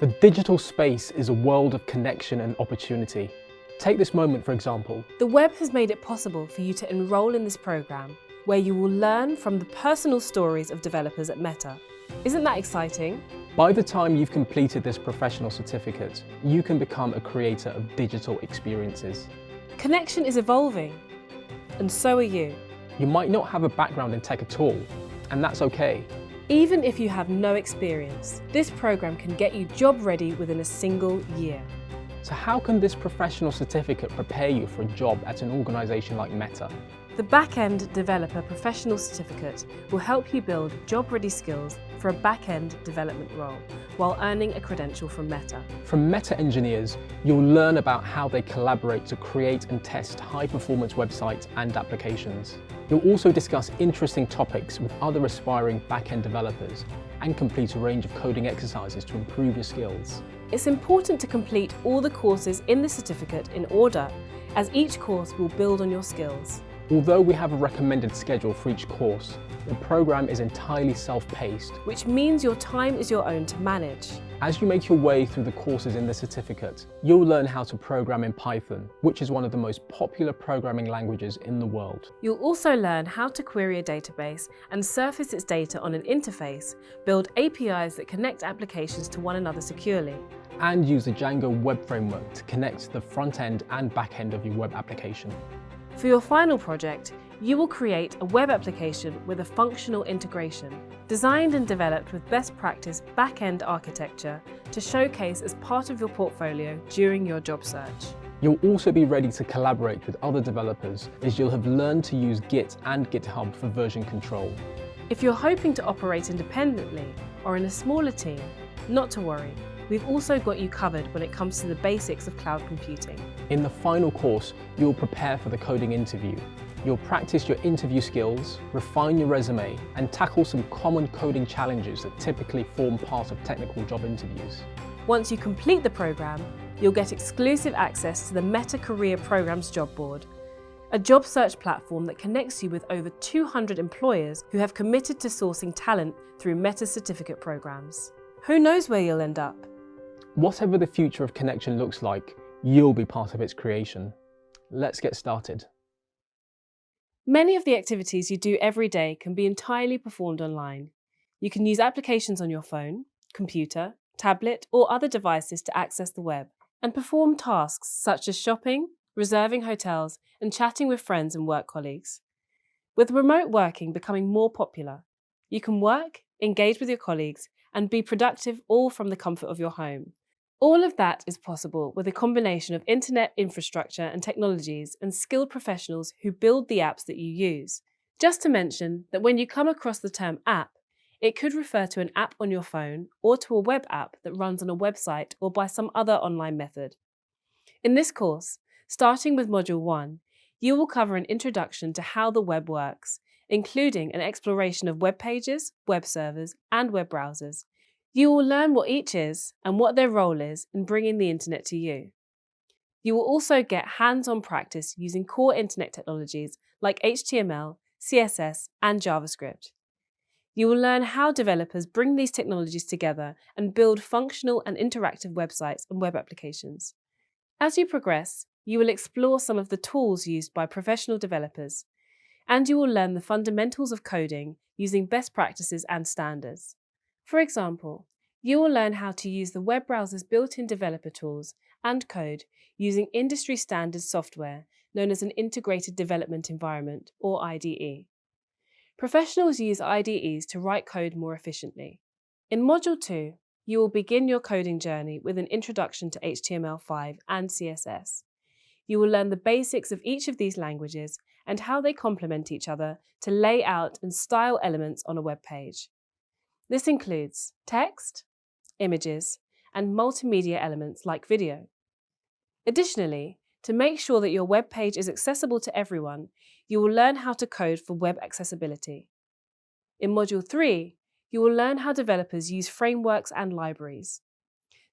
The digital space is a world of connection and opportunity. Take this moment, for example. The web has made it possible for you to enroll in this program, where you will learn from the personal stories of developers at Meta. Isn't that exciting? By the time you've completed this professional certificate, you can become a creator of digital experiences. Connection is evolving, and so are you. You might not have a background in tech at all, and that's okay. Even if you have no experience, this program can get you job ready within a single year. So how can this professional certificate prepare you for a job at an organisation like Meta? The Backend Developer Professional Certificate will help you build job-ready skills for a back-end development role while earning a credential from Meta. From Meta engineers, you'll learn about how they collaborate to create and test high-performance websites and applications. You'll also discuss interesting topics with other aspiring back-end developers and complete a range of coding exercises to improve your skills. It's important to complete all the courses in the certificate in order, as each course will build on your skills. Although we have a recommended schedule for each course, the program is entirely self-paced, which means your time is your own to manage. As you make your way through the courses in the certificate, you'll learn how to program in Python, which is one of the most popular programming languages in the world. You'll also learn how to query a database and surface its data on an interface, build APIs that connect applications to one another securely, and use the Django Web Framework to connect the front end and back end of your web application. For your final project, you will create a web application with a functional integration, designed and developed with best practice back-end architecture to showcase as part of your portfolio during your job search. You'll also be ready to collaborate with other developers as you'll have learned to use Git and GitHub for version control. If you're hoping to operate independently or in a smaller team, not to worry. We've also got you covered when it comes to the basics of cloud computing. In the final course, you'll prepare for the coding interview. You'll practice your interview skills, refine your resume, and tackle some common coding challenges that typically form part of technical job interviews. Once you complete the program, you'll get exclusive access to the Meta Career Programs job board, a job search platform that connects you with over 200 employers who have committed to sourcing talent through Meta certificate programs. Who knows where you'll end up? Whatever the future of connection looks like, you'll be part of its creation. Let's get started. Many of the activities you do every day can be entirely performed online. You can use applications on your phone, computer, tablet, or other devices to access the web and perform tasks such as shopping, reserving hotels, and chatting with friends and work colleagues. With remote working becoming more popular, you can work, engage with your colleagues, and be productive all from the comfort of your home. All of that is possible with a combination of internet infrastructure and technologies and skilled professionals who build the apps that you use. Just to mention that when you come across the term app, it could refer to an app on your phone or to a web app that runs on a website or by some other online method. In this course, starting with Module 1, you will cover an introduction to how the web works, including an exploration of web pages, web servers, and web browsers. You will learn what each is and what their role is in bringing the internet to you. You will also get hands-on practice using core internet technologies like HTML, CSS, and JavaScript. You will learn how developers bring these technologies together and build functional and interactive websites and web applications. As you progress, you will explore some of the tools used by professional developers, and you will learn the fundamentals of coding using best practices and standards. For example, you will learn how to use the web browser's built-in developer tools and code using industry standard software known as an Integrated Development Environment, or IDE. Professionals use IDEs to write code more efficiently. In Module 2, you will begin your coding journey with an introduction to HTML5 and CSS. You will learn the basics of each of these languages and how they complement each other to lay out and style elements on a web page. This includes text, images, and multimedia elements like video. Additionally, to make sure that your web page is accessible to everyone, you will learn how to code for web accessibility. In Module 3, you will learn how developers use frameworks and libraries.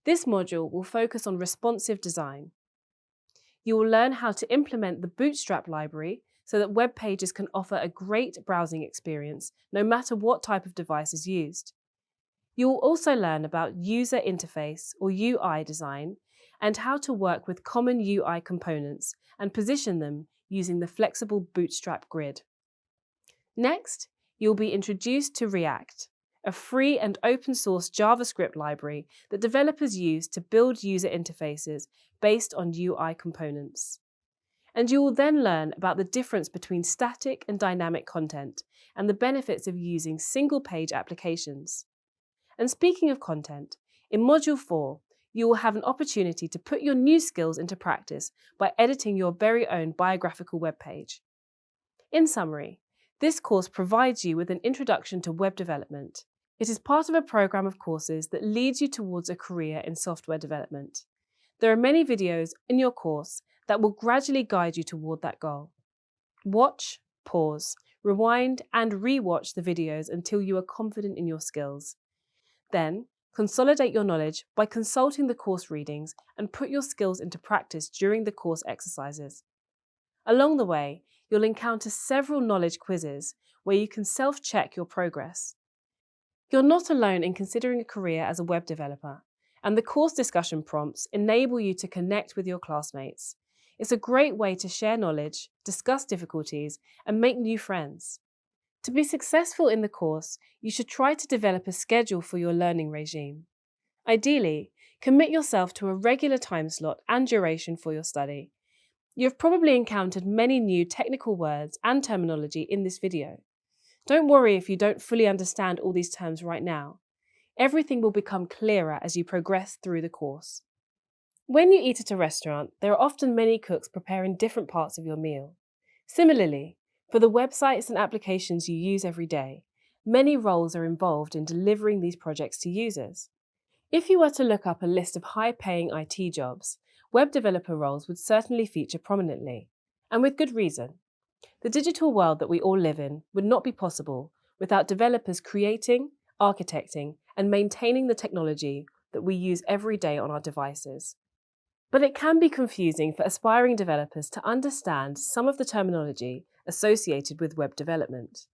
This module will focus on responsive design. You will learn how to implement the Bootstrap library so that web pages can offer a great browsing experience no matter what type of device is used. You will also learn about user interface or UI design and how to work with common UI components and position them using the flexible Bootstrap grid. Next, you'll be introduced to React, a free and open source JavaScript library that developers use to build user interfaces based on UI components. And you will then learn about the difference between static and dynamic content and the benefits of using single-page applications. And speaking of content, in Module 4, you will have an opportunity to put your new skills into practice by editing your very own biographical web page. In summary, this course provides you with an introduction to web development. It is part of a program of courses that leads you towards a career in software development. There are many videos in your course that will gradually guide you toward that goal. Watch, pause, rewind, and re-watch the videos until you are confident in your skills. Then, consolidate your knowledge by consulting the course readings and put your skills into practice during the course exercises. Along the way, you'll encounter several knowledge quizzes where you can self-check your progress. You're not alone in considering a career as a web developer, and the course discussion prompts enable you to connect with your classmates. It's a great way to share knowledge, discuss difficulties, and make new friends. To be successful in the course, you should try to develop a schedule for your learning regime. Ideally, commit yourself to a regular time slot and duration for your study. You have probably encountered many new technical words and terminology in this video. Don't worry if you don't fully understand all these terms right now. Everything will become clearer as you progress through the course. When you eat at a restaurant, there are often many cooks preparing different parts of your meal. Similarly, for the websites and applications you use every day, many roles are involved in delivering these projects to users. If you were to look up a list of high-paying IT jobs, web developer roles would certainly feature prominently, and with good reason. The digital world that we all live in would not be possible without developers creating, architecting, and maintaining the technology that we use every day on our devices. But it can be confusing for aspiring developers to understand some of the terminology associated with web development.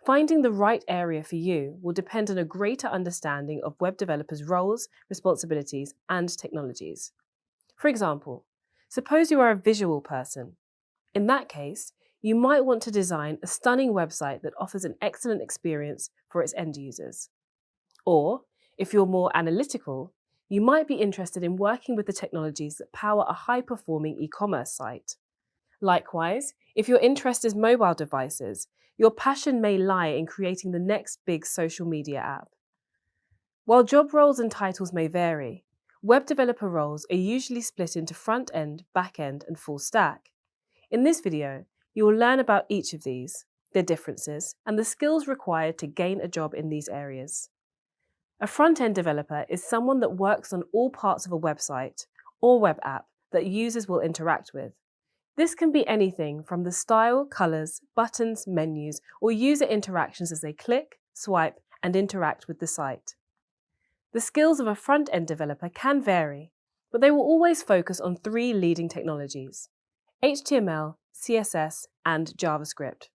Finding the right area for you will depend on a greater understanding of web developers' roles, responsibilities, and technologies. For example, suppose you are a visual person. In that case, you might want to design a stunning website that offers an excellent experience for its end users. Or, if you're more analytical, you might be interested in working with the technologies that power a high-performing e-commerce site. Likewise, if your interest is mobile devices, your passion may lie in creating the next big social media app. While job roles and titles may vary, web developer roles are usually split into front-end, back-end, and full stack. In this video, you will learn about each of these, their differences, and the skills required to gain a job in these areas. A front-end developer is someone that works on all parts of a website or web app that users will interact with. This can be anything from the style, colors, buttons, menus, or user interactions as they click, swipe, and interact with the site. The skills of a front-end developer can vary, but they will always focus on three leading technologies: HTML, CSS, and JavaScript.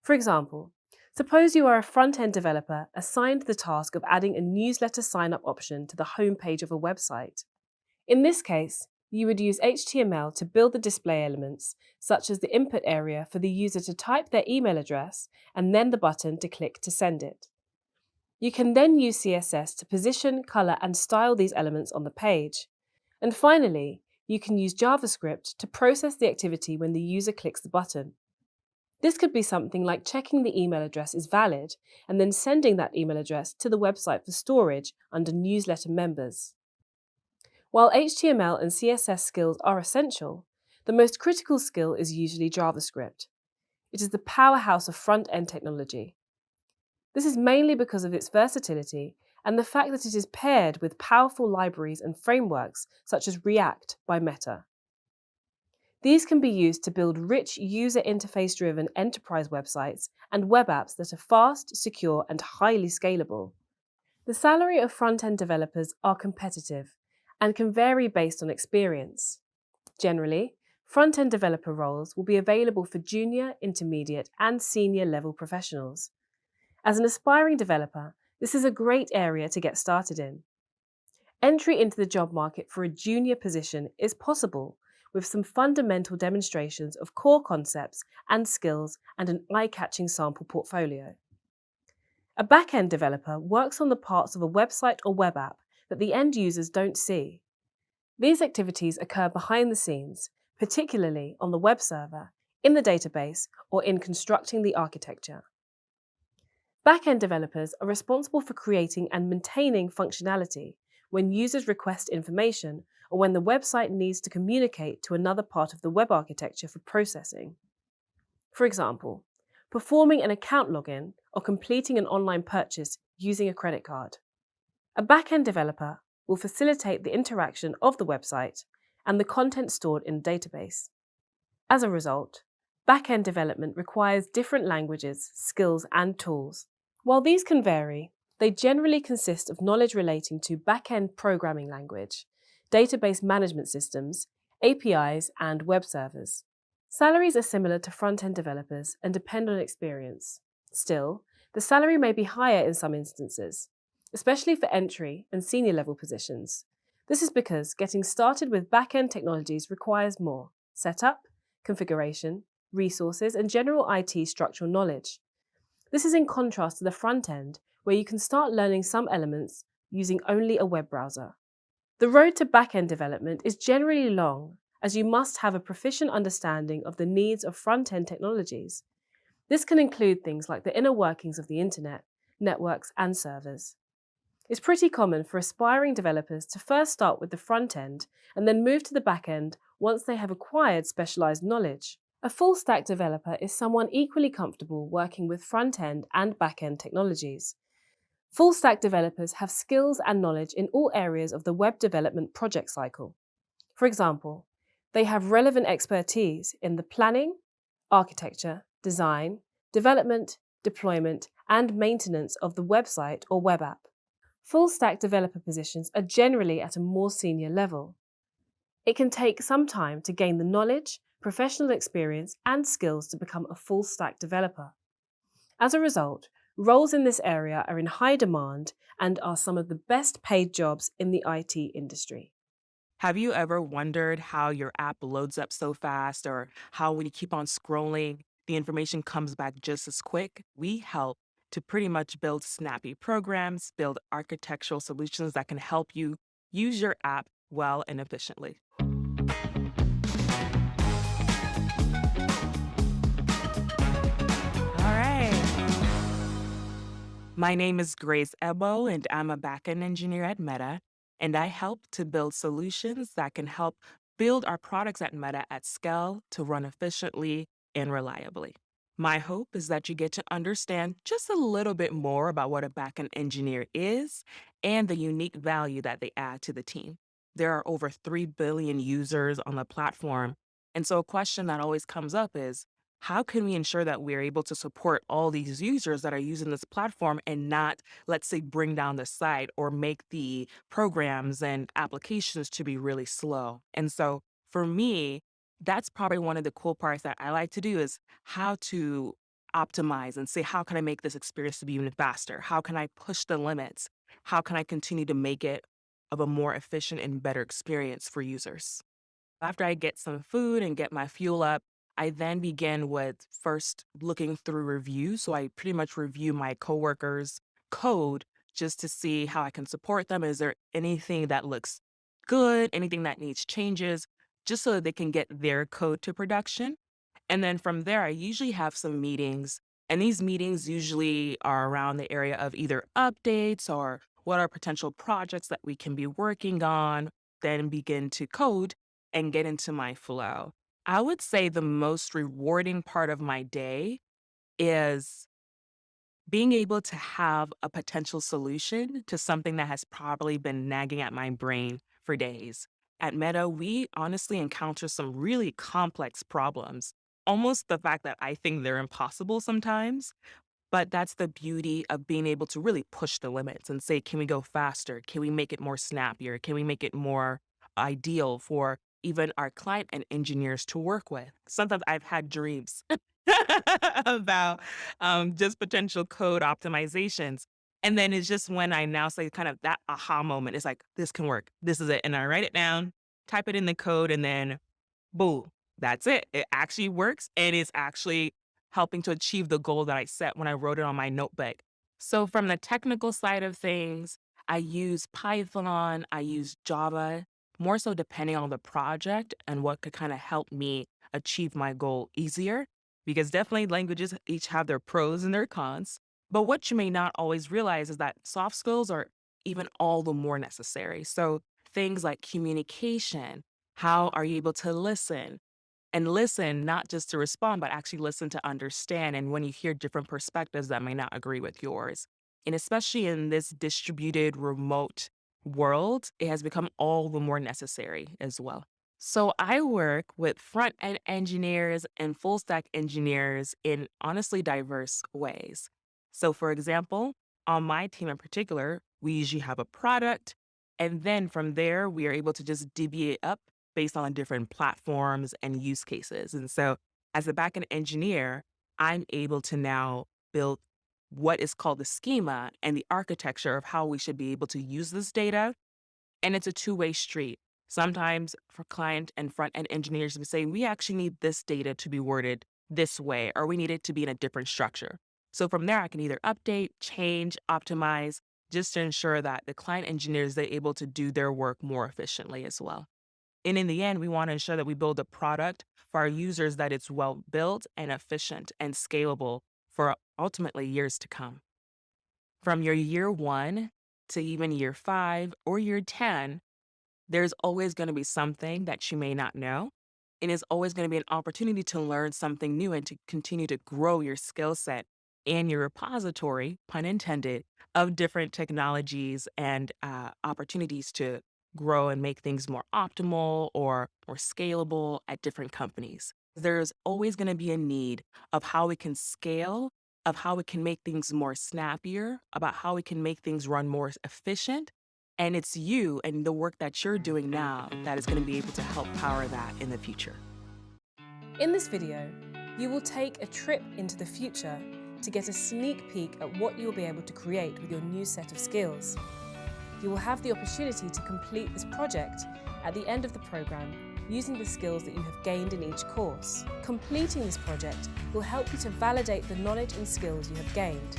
For example, suppose you are a front-end developer assigned the task of adding a newsletter sign-up option to the homepage of a website. In this case, you would use HTML to build the display elements, such as the input area for the user to type their email address and then the button to click to send it. You can then use CSS to position, color, and style these elements on the page. And finally, you can use JavaScript to process the activity when the user clicks the button. This could be something like checking the email address is valid and then sending that email address to the website for storage under newsletter members. While HTML and CSS skills are essential, the most critical skill is usually JavaScript. It is the powerhouse of front-end technology. This is mainly because of its versatility and the fact that it is paired with powerful libraries and frameworks such as React by Meta. These can be used to build rich user interface-driven enterprise websites and web apps that are fast, secure, and highly scalable. The salary of front-end developers are competitive and can vary based on experience. Generally, front-end developer roles will be available for junior, intermediate, and senior level professionals. As an aspiring developer, This is a great area to get started in. Entry into the job market for a junior position is possible with some fundamental demonstrations of core concepts and skills and an eye-catching sample portfolio. A backend developer works on the parts of a website or web app that the end users don't see. These activities occur behind the scenes, particularly on the web server, in the database, or in constructing the architecture. Backend developers are responsible for creating and maintaining functionality when users request information or when the website needs to communicate to another part of the web architecture for processing. For example, performing an account login or completing an online purchase using a credit card. A backend developer will facilitate the interaction of the website and the content stored in the database. As a result, backend development requires different languages, skills, and tools. While these can vary, they generally consist of knowledge relating to backend programming language, database management systems, APIs, and web servers. Salaries are similar to front-end developers and depend on experience. Still, the salary may be higher in some instances, especially for entry and senior level positions. This is because getting started with backend technologies requires more setup, configuration, resources, and general IT structural knowledge. This is in contrast to the front end, where you can start learning some elements using only a web browser. The road to backend development is generally long, as you must have a proficient understanding of the needs of front-end technologies. This can include things like the inner workings of the internet, networks, and servers. It's pretty common for aspiring developers to first start with the front end and then move to the back end once they have acquired specialized knowledge. A full-stack developer is someone equally comfortable working with front-end and back-end technologies. Full-stack developers have skills and knowledge in all areas of the web development project cycle. For example, they have relevant expertise in the planning, architecture, design, development, deployment, and maintenance of the website or web app. Full-stack developer positions are generally at a more senior level. It can take some time to gain the knowledge, professional experience, and skills to become a full-stack developer. As a result, roles in this area are in high demand and are some of the best paid jobs in the IT industry. Have you ever wondered how your app loads up so fast, or how when you keep on scrolling, the information comes back just as quick? We help to pretty much build snappy programs, build architectural solutions that can help you use your app well and efficiently. All right. My name is Grace Ebo, and I'm a backend engineer at Meta, and I help to build solutions that can help build our products at Meta at scale to run efficiently and reliably. My hope is that you get to understand just a little bit more about what a backend engineer is and the unique value that they add to the team. There are over 3 billion users on the platform. And so a question that always comes up is, how can we ensure that we're able to support all these users that are using this platform and not, let's say, bring down the site or make the programs and applications to be really slow? And so for me, that's probably one of the cool parts that I like to do is how to optimize and say, how can I make this experience to be even faster? How can I push the limits? How can I continue to make it of a more efficient and better experience for users? After I get some food and get my fuel up, I then begin with first looking through reviews. So I pretty much review my coworkers' code just to see how I can support them. Is there anything that looks good, anything that needs changes, just so that they can get their code to production? And then from there, I usually have some meetings. And these meetings usually are around the area of either updates or what are potential projects that we can be working on, then begin to code and get into my flow. I would say the most rewarding part of my day is being able to have a potential solution to something that has probably been nagging at my brain for days. At Meta, we honestly encounter some really complex problems. Almost the fact that I think they're impossible sometimes, but that's the beauty of being able to really push the limits and say, can we go faster? Can we make it more snappier? Can we make it more ideal for even our client and engineers to work with? Sometimes I've had dreams about just potential code optimizations. And then it's just when I now say kind of that aha moment, it's like, this can work. This is it. And I write it down, type it in the code, and then boom, that's it. It actually works. And it's actually helping to achieve the goal that I set when I wrote it on my notebook. So from the technical side of things, I use Python, I use Java, more so depending on the project and what could kind of help me achieve my goal easier. Because definitely languages each have their pros and their cons. But what you may not always realize is that soft skills are even all the more necessary. So things like communication, how are you able to listen? And listen, not just to respond, but actually listen to understand. And when you hear different perspectives that may not agree with yours. And especially in this distributed remote world, it has become all the more necessary as well. So I work with front end engineers and full stack engineers in honestly diverse ways. So, for example, on my team in particular, we usually have a product. And then from there, we are able to just divvy it up based on different platforms and use cases. And so, as a backend engineer, I'm able to now build what is called the schema and the architecture of how we should be able to use this data. And it's a two-way street. Sometimes for client and front end engineers, we say, we actually need this data to be worded this way, or we need it to be in a different structure. So from there, I can either update, change, optimize, just to ensure that the client engineers, they're able to do their work more efficiently as well. And in the end, we want to ensure that we build a product for our users that it's well built and efficient and scalable for ultimately years to come. From your year 1 to even year 5 or year 10, there's always going to be something that you may not know. And it's always going to be an opportunity to learn something new and to continue to grow your skill set and your repository, pun intended, of different technologies and opportunities to grow and make things more optimal or more scalable at different companies. There's always going to be a need of how we can scale, of how we can make things more snappier, about how we can make things run more efficient. And it's you and the work that you're doing now that is going to be able to help power that in the future. In this video, you will take a trip into the future to get a sneak peek at what you'll be able to create with your new set of skills. You will have the opportunity to complete this project at the end of the program using the skills that you have gained in each course. Completing this project will help you to validate the knowledge and skills you have gained.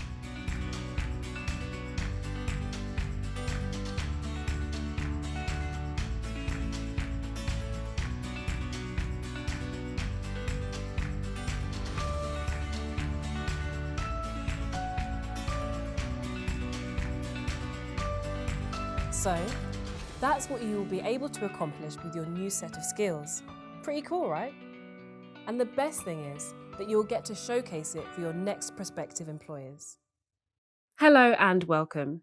So, that's what you will be able to accomplish with your new set of skills. Pretty cool, right? And the best thing is that you'll get to showcase it for your next prospective employers. Hello and welcome.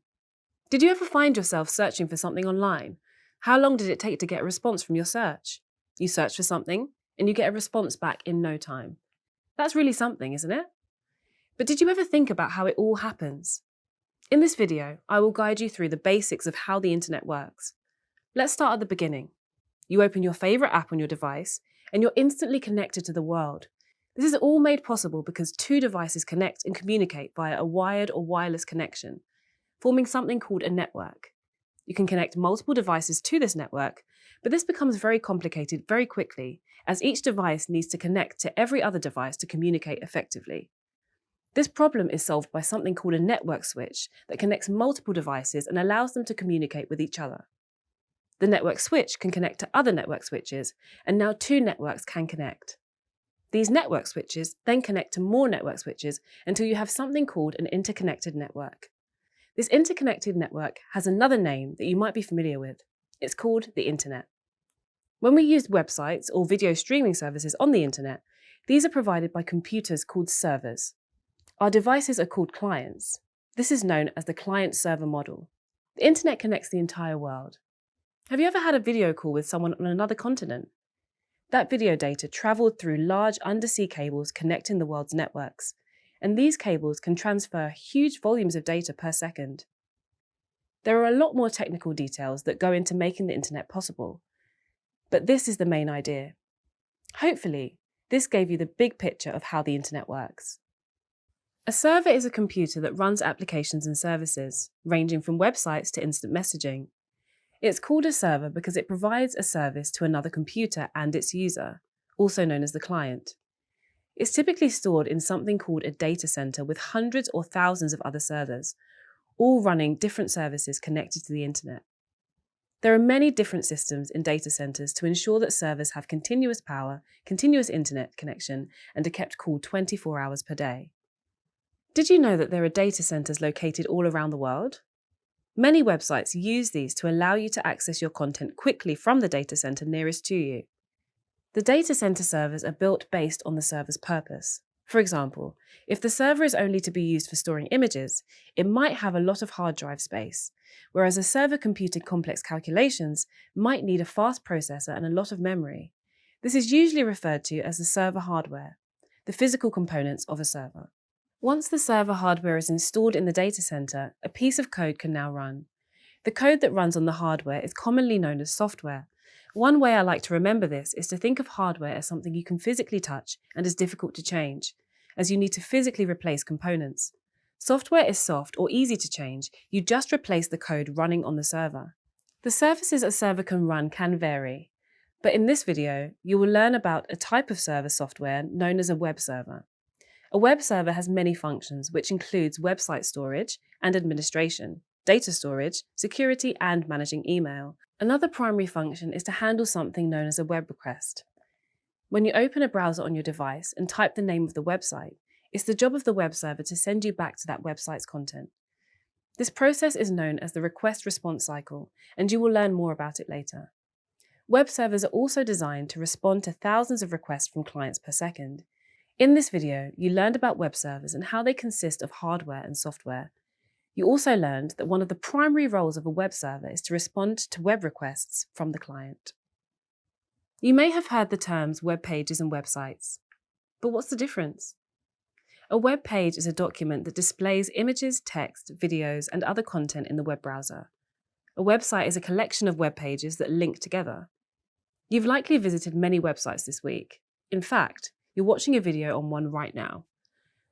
Did you ever find yourself searching for something online? How long did it take to get a response from your search? You search for something and you get a response back in no time. That's really something, isn't it? But did you ever think about how it all happens? In this video, I will guide you through the basics of how the internet works. Let's start at the beginning. You open your favorite app on your device and you're instantly connected to the world. This is all made possible because two devices connect and communicate via a wired or wireless connection, forming something called a network. You can connect multiple devices to this network, but this becomes very complicated very quickly as each device needs to connect to every other device to communicate effectively. This problem is solved by something called a network switch that connects multiple devices and allows them to communicate with each other. The network switch can connect to other network switches, and now two networks can connect. These network switches then connect to more network switches until you have something called an interconnected network. This interconnected network has another name that you might be familiar with. It's called the internet. When we use websites or video streaming services on the internet, these are provided by computers called servers. Our devices are called clients. This is known as the client-server model. The internet connects the entire world. Have you ever had a video call with someone on another continent? That video data traveled through large undersea cables connecting the world's networks, and these cables can transfer huge volumes of data per second. There are a lot more technical details that go into making the internet possible, but this is the main idea. Hopefully, this gave you the big picture of how the internet works. A server is a computer that runs applications and services, ranging from websites to instant messaging. It's called a server because it provides a service to another computer and its user, also known as the client. It's typically stored in something called a data center with hundreds or thousands of other servers, all running different services connected to the internet. There are many different systems in data centers to ensure that servers have continuous power, continuous internet connection, and are kept cool 24 hours per day. Did you know that there are data centers located all around the world? Many websites use these to allow you to access your content quickly from the data center nearest to you. The data center servers are built based on the server's purpose. For example, if the server is only to be used for storing images, it might have a lot of hard drive space, whereas a server computing complex calculations might need a fast processor and a lot of memory. This is usually referred to as the server hardware, the physical components of a server. Once the server hardware is installed in the data center, a piece of code can now run. The code that runs on the hardware is commonly known as software. One way I like to remember this is to think of hardware as something you can physically touch and is difficult to change, as you need to physically replace components. Software is soft or easy to change, you just replace the code running on the server. The services a server can run can vary, but in this video, you will learn about a type of server software known as a web server. A web server has many functions, which includes website storage and administration, data storage, security, and managing email. Another primary function is to handle something known as a web request. When you open a browser on your device and type the name of the website, it's the job of the web server to send you back to that website's content. This process is known as the request-response cycle, and you will learn more about it later. Web servers are also designed to respond to thousands of requests from clients per second. In this video, you learned about web servers and how they consist of hardware and software. You also learned that one of the primary roles of a web server is to respond to web requests from the client. You may have heard the terms web pages and websites, but what's the difference? A web page is a document that displays images, text, videos, and other content in the web browser. A website is a collection of web pages that link together. You've likely visited many websites this week. In fact, you're watching a video on one right now.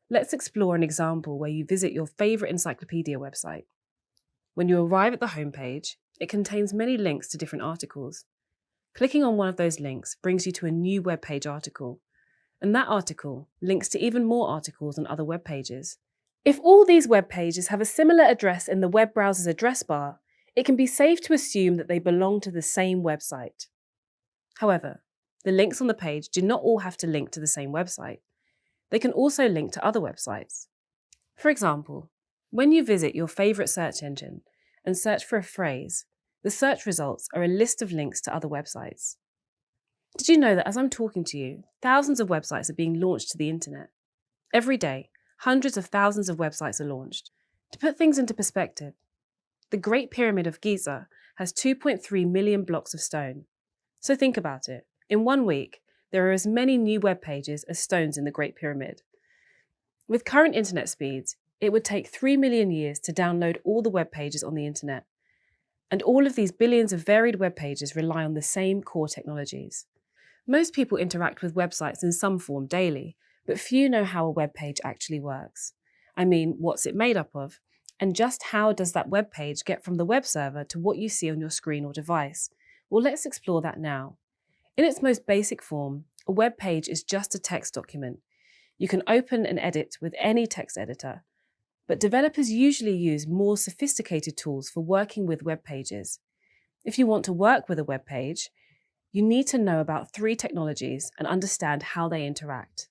Let's explore an example where you visit your favorite encyclopedia website. When you arrive at the homepage, it contains many links to different articles. Clicking on one of those links brings you to a new web page article, and that article links to even more articles on other web pages. If all these web pages have a similar address in the web browser's address bar, it can be safe to assume that they belong to the same website. However, the links on the page do not all have to link to the same website. They can also link to other websites. For example, when you visit your favorite search engine and search for a phrase, the search results are a list of links to other websites. Did you know that as I'm talking to you, thousands of websites are being launched to the internet? Every day, hundreds of thousands of websites are launched. To put things into perspective, the Great Pyramid of Giza has 2.3 million blocks of stone. So think about it. In 1 week, there are as many new web pages as stones in the Great Pyramid. With current internet speeds, it would take 3 million years to download all the web pages on the internet. And all of these billions of varied web pages rely on the same core technologies. Most people interact with websites in some form daily, but few know how a web page actually works. I mean, what's it made up of? And just how does that web page get from the web server to what you see on your screen or device? Well, let's explore that now. In its most basic form, a web page is just a text document. You can open and edit with any text editor, but developers usually use more sophisticated tools for working with web pages. If you want to work with a web page, you need to know about 3 technologies and understand how they interact.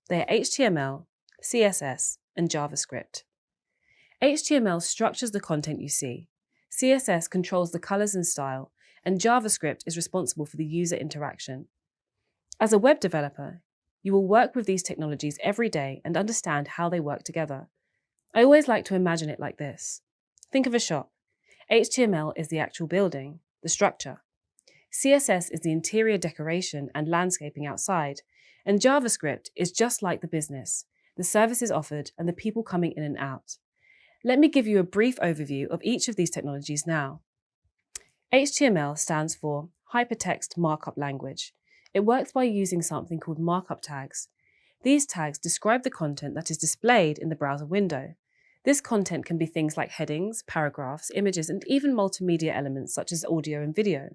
They are HTML, CSS, and JavaScript. HTML structures the content you see. CSS controls the colors and style, and JavaScript is responsible for the user interaction. As a web developer, you will work with these technologies every day and understand how they work together. I always like to imagine it like this. Think of a shop. HTML is the actual building, the structure. CSS is the interior decoration and landscaping outside, and JavaScript is just like the business, the services offered, and the people coming in and out. Let me give you a brief overview of each of these technologies now. HTML stands for Hypertext Markup Language. It works by using something called markup tags. These tags describe the content that is displayed in the browser window. This content can be things like headings, paragraphs, images, and even multimedia elements such as audio and video.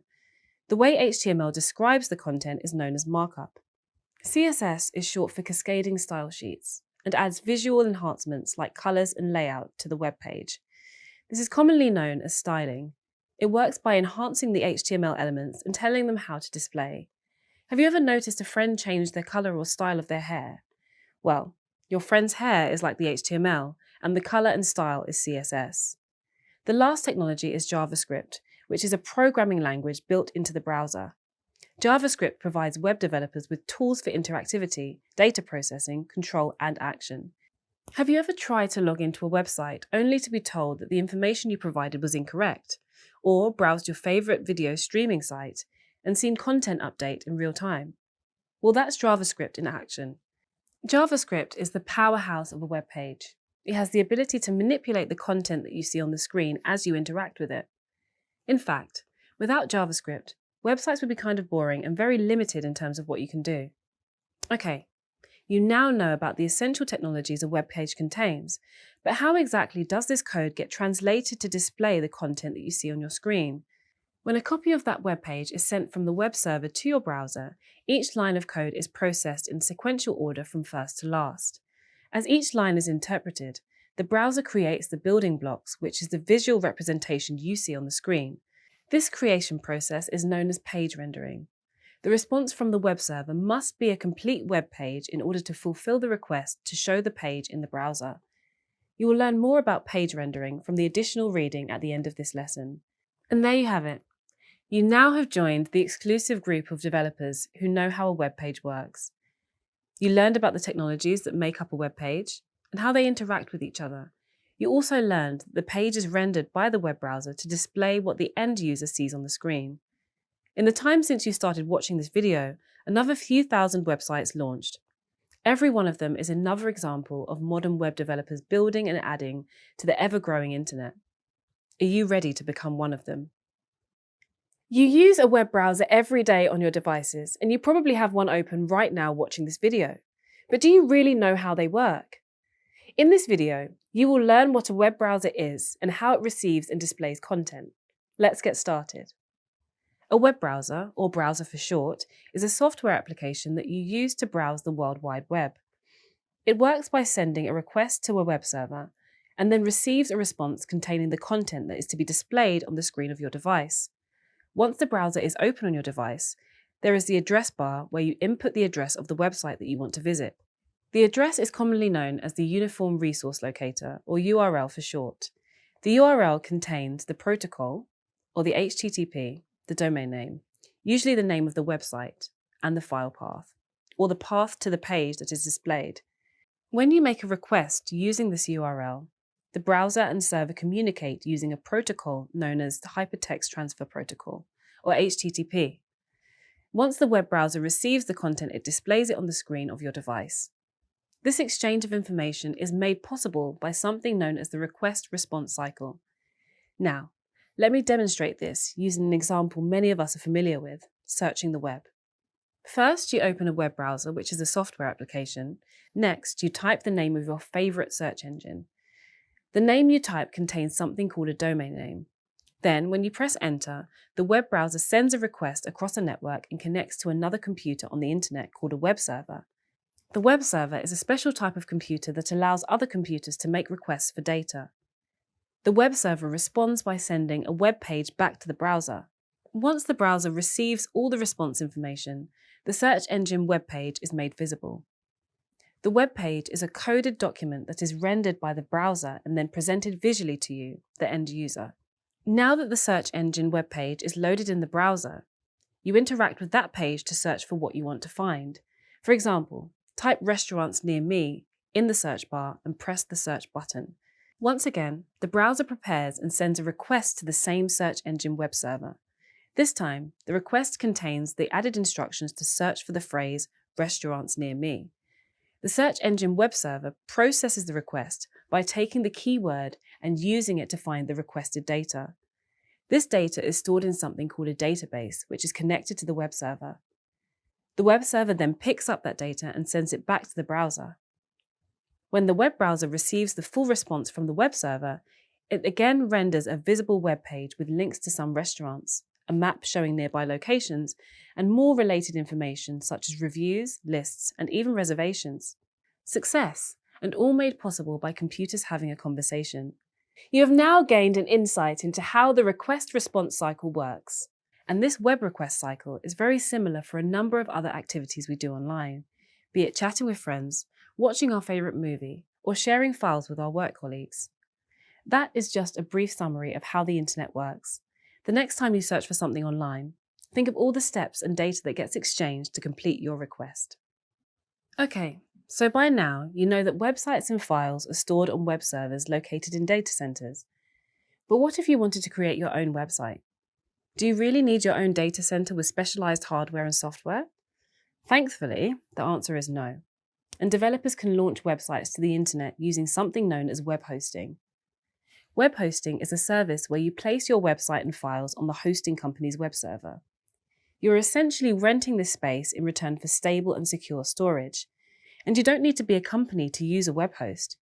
The way HTML describes the content is known as markup. CSS is short for cascading style sheets and adds visual enhancements like colors and layout to the web page. This is commonly known as styling. It works by enhancing the HTML elements and telling them how to display. Have you ever noticed a friend change their color or style of their hair? Well, your friend's hair is like the HTML, and the color and style is CSS. The last technology is JavaScript, which is a programming language built into the browser. JavaScript provides web developers with tools for interactivity, data processing, control, and action. Have you ever tried to log into a website only to be told that the information you provided was incorrect? Or browsed your favorite video streaming site and seen content update in real time? Well, that's JavaScript in action. JavaScript is the powerhouse of a web page. It has the ability to manipulate the content that you see on the screen as you interact with it. In fact, without JavaScript, websites would be kind of boring and very limited in terms of what you can do. Okay, you now know about the essential technologies a web page contains, but how exactly does this code get translated to display the content that you see on your screen? When a copy of that web page is sent from the web server to your browser, each line of code is processed in sequential order from first to last. As each line is interpreted, the browser creates the building blocks, which is the visual representation you see on the screen. This creation process is known as page rendering. The response from the web server must be a complete web page in order to fulfill the request to show the page in the browser. You will learn more about page rendering from the additional reading at the end of this lesson. And there you have it. You now have joined the exclusive group of developers who know how a web page works. You learned about the technologies that make up a web page and how they interact with each other. You also learned that the page is rendered by the web browser to display what the end user sees on the screen. In the time since you started watching this video, another few thousand websites launched. Every one of them is another example of modern web developers building and adding to the ever-growing internet. Are you ready to become one of them? You use a web browser every day on your devices, and you probably have one open right now watching this video. But do you really know how they work? In this video, you will learn what a web browser is and how it receives and displays content. Let's get started. A web browser, or browser for short, is a software application that you use to browse the World Wide Web. It works by sending a request to a web server and then receives a response containing the content that is to be displayed on the screen of your device. Once the browser is open on your device, there is the address bar where you input the address of the website that you want to visit. The address is commonly known as the Uniform Resource Locator, or URL for short. The URL contains the protocol, or the HTTP, the domain name, usually the name of the website, and the file path, or the path to the page that is displayed. When you make a request using this URL, the browser and server communicate using a protocol known as the Hypertext Transfer Protocol, or HTTP. Once the web browser receives the content, it displays it on the screen of your device. This exchange of information is made possible by something known as the request-response cycle. Now, let me demonstrate this using an example many of us are familiar with, searching the web. First, you open a web browser, which is a software application. Next, you type the name of your favorite search engine. The name you type contains something called a domain name. Then, when you press enter, the web browser sends a request across a network and connects to another computer on the internet called a web server. The web server is a special type of computer that allows other computers to make requests for data. The web server responds by sending a web page back to the browser. Once the browser receives all the response information, the search engine web page is made visible. The web page is a coded document that is rendered by the browser and then presented visually to you, the end user. Now that the search engine web page is loaded in the browser, you interact with that page to search for what you want to find. For example, type restaurants near me in the search bar and press the search button. Once again, the browser prepares and sends a request to the same search engine web server. This time, the request contains the added instructions to search for the phrase restaurants near me. The search engine web server processes the request by taking the keyword and using it to find the requested data. This data is stored in something called a database, which is connected to the web server. The web server then picks up that data and sends it back to the browser. When the web browser receives the full response from the web server, it again renders a visible web page with links to some restaurants, a map showing nearby locations, and more related information such as reviews, lists, and even reservations. Success, and all made possible by computers having a conversation. You have now gained an insight into how the request-response cycle works. And this web request cycle is very similar for a number of other activities we do online, be it chatting with friends, watching our favourite movie, or sharing files with our work colleagues. That is just a brief summary of how the internet works. The next time you search for something online, think of all the steps and data that gets exchanged to complete your request. Okay, so by now you know that websites and files are stored on web servers located in data centers. But what if you wanted to create your own website? Do you really need your own data center with specialized hardware and software? Thankfully, the answer is no. And developers can launch websites to the internet using something known as web hosting. Web hosting is a service where you place your website and files on the hosting company's web server. You're essentially renting this space in return for stable and secure storage. And you don't need to be a company to use a web host.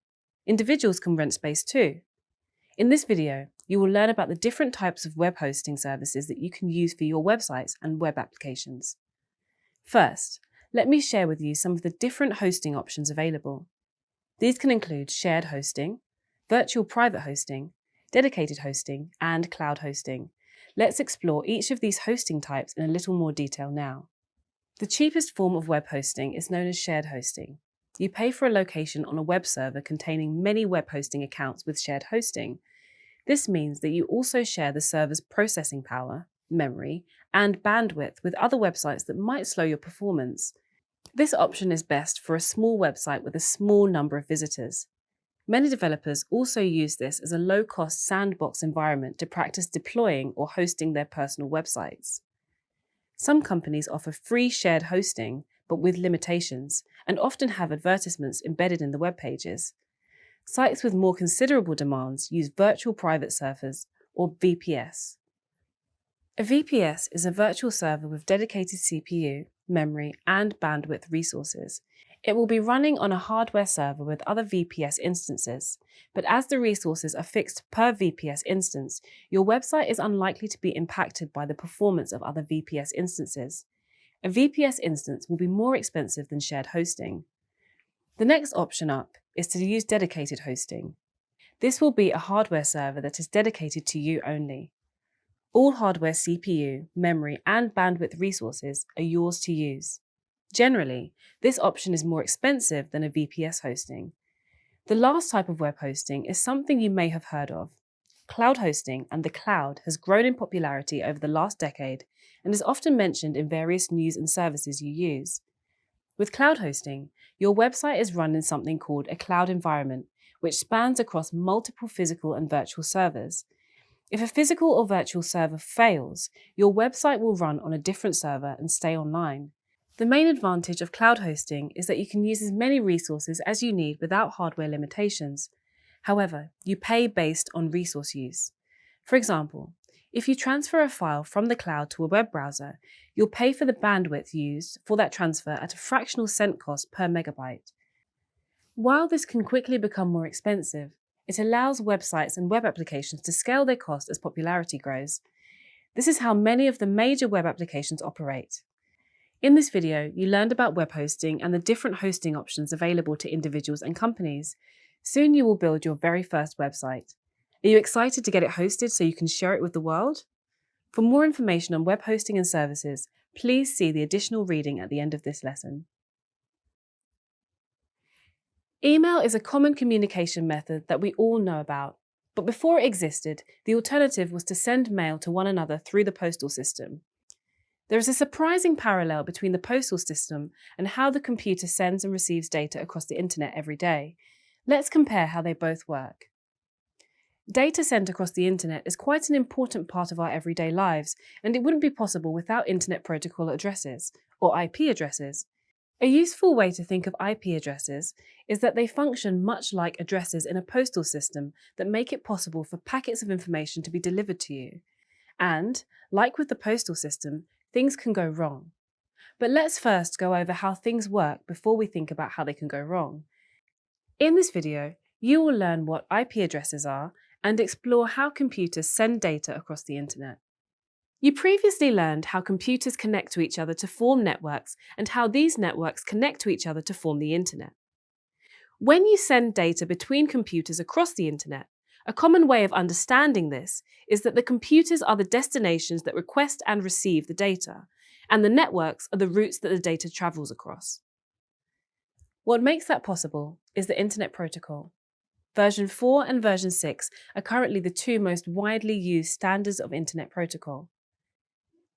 Individuals can rent space too. In this video, you will learn about the different types of web hosting services that you can use for your websites and web applications. First, let me share with you some of the different hosting options available. These can include shared hosting, virtual private hosting, dedicated hosting, and cloud hosting. Let's explore each of these hosting types in a little more detail now. The cheapest form of web hosting is known as shared hosting. You pay for a location on a web server containing many web hosting accounts with shared hosting. This means that you also share the server's processing power, memory, and bandwidth with other websites that might slow your performance. This option is best for a small website with a small number of visitors. Many developers also use this as a low-cost sandbox environment to practice deploying or hosting their personal websites. Some companies offer free shared hosting, but with limitations, and often have advertisements embedded in the web pages. Sites with more considerable demands use virtual private servers, or VPS. A VPS is a virtual server with dedicated CPU, memory, and bandwidth resources. It will be running on a hardware server with other VPS instances, but as the resources are fixed per VPS instance, your website is unlikely to be impacted by the performance of other VPS instances. A VPS instance will be more expensive than shared hosting. The next option up is to use dedicated hosting. This will be a hardware server that is dedicated to you only. All hardware CPU, memory, and bandwidth resources are yours to use. Generally, this option is more expensive than a VPS hosting. The last type of web hosting is something you may have heard of. Cloud hosting and the cloud has grown in popularity over the last decade and is often mentioned in various news and services you use. With cloud hosting, your website is run in something called a cloud environment, which spans across multiple physical and virtual servers. If a physical or virtual server fails, your website will run on a different server and stay online. The main advantage of cloud hosting is that you can use as many resources as you need without hardware limitations. However, you pay based on resource use. For example, if you transfer a file from the cloud to a web browser, you'll pay for the bandwidth used for that transfer at a fractional cent cost per megabyte. While this can quickly become more expensive, it allows websites and web applications to scale their cost as popularity grows. This is how many of the major web applications operate. In this video, you learned about web hosting and the different hosting options available to individuals and companies. Soon you will build your very first website. Are you excited to get it hosted so you can share it with the world? For more information on web hosting and services, please see the additional reading at the end of this lesson. Email is a common communication method that we all know about, but before it existed, the alternative was to send mail to one another through the postal system. There is a surprising parallel between the postal system and how the computer sends and receives data across the internet every day. Let's compare how they both work. Data sent across the internet is quite an important part of our everyday lives, and it wouldn't be possible without Internet Protocol addresses, or IP addresses. A useful way to think of IP addresses is that they function much like addresses in a postal system that make it possible for packets of information to be delivered to you. And, like with the postal system, things can go wrong. But let's first go over how things work before we think about how they can go wrong. In this video, you will learn what IP addresses are and explore how computers send data across the internet. You previously learned how computers connect to each other to form networks and how these networks connect to each other to form the internet. When you send data between computers across the internet, a common way of understanding this is that the computers are the destinations that request and receive the data, and the networks are the routes that the data travels across. What makes that possible is the Internet Protocol. Version 4 and version 6 are currently the two most widely used standards of Internet Protocol.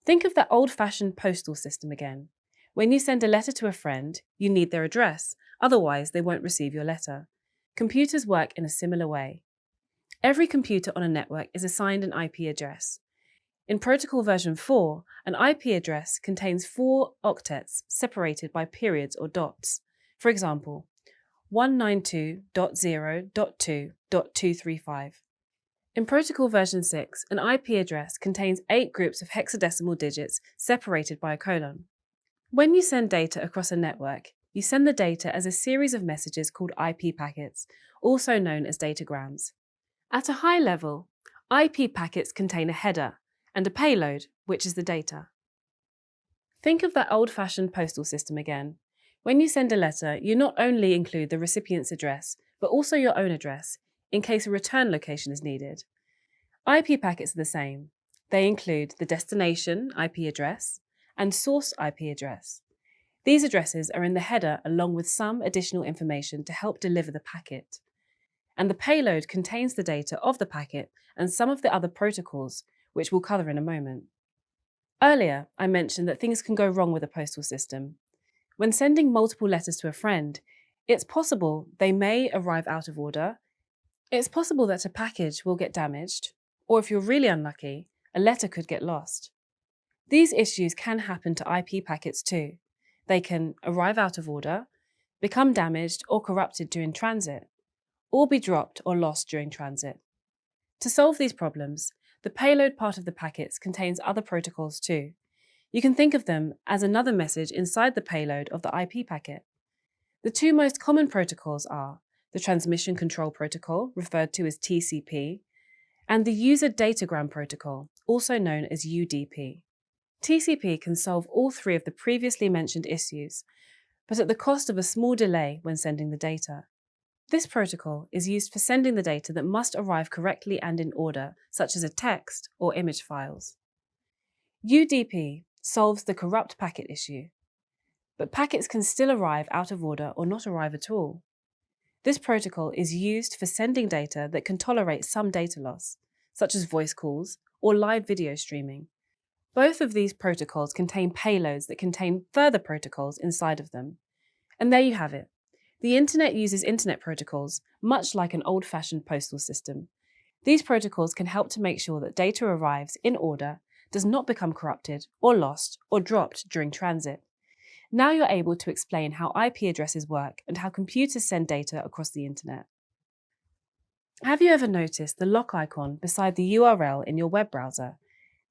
Think of that old-fashioned postal system again. When you send a letter to a friend, you need their address, otherwise they won't receive your letter. Computers work in a similar way. Every computer on a network is assigned an IP address. In Protocol version 4, an IP address contains 4 octets separated by periods or dots. For example, 192.0.2.235. In Protocol version 6, an IP address contains 8 groups of hexadecimal digits separated by a colon. When you send data across a network, you send the data as a series of messages called IP packets, also known as datagrams. At a high level, IP packets contain a header and a payload, which is the data. Think of that old-fashioned postal system again. When you send a letter, you not only include the recipient's address, but also your own address, in case a return location is needed. IP packets are the same. They include the destination IP address and source IP address. These addresses are in the header along with some additional information to help deliver the packet. And the payload contains the data of the packet and some of the other protocols, which we'll cover in a moment. Earlier, I mentioned that things can go wrong with a postal system. When sending multiple letters to a friend, it's possible they may arrive out of order. It's possible that a package will get damaged, or if you're really unlucky, a letter could get lost. These issues can happen to IP packets too. They can arrive out of order, become damaged or corrupted during transit, or be dropped or lost during transit. To solve these problems, the payload part of the packets contains other protocols too. You can think of them as another message inside the payload of the IP packet. The two most common protocols are the Transmission Control Protocol, referred to as TCP, and the User Datagram Protocol, also known as UDP. TCP can solve all three of the previously mentioned issues, but at the cost of a small delay when sending the data. This protocol is used for sending the data that must arrive correctly and in order, such as a text or image files. UDP solves the corrupt packet issue, but packets can still arrive out of order or not arrive at all. This protocol is used for sending data that can tolerate some data loss, such as voice calls or live video streaming. Both of these protocols contain payloads that contain further protocols inside of them. And there you have it. The internet uses internet protocols, much like an old-fashioned postal system. These protocols can help to make sure that data arrives in order, does not become corrupted or lost or dropped during transit. Now you're able to explain how IP addresses work and how computers send data across the internet. Have you ever noticed the lock icon beside the URL in your web browser?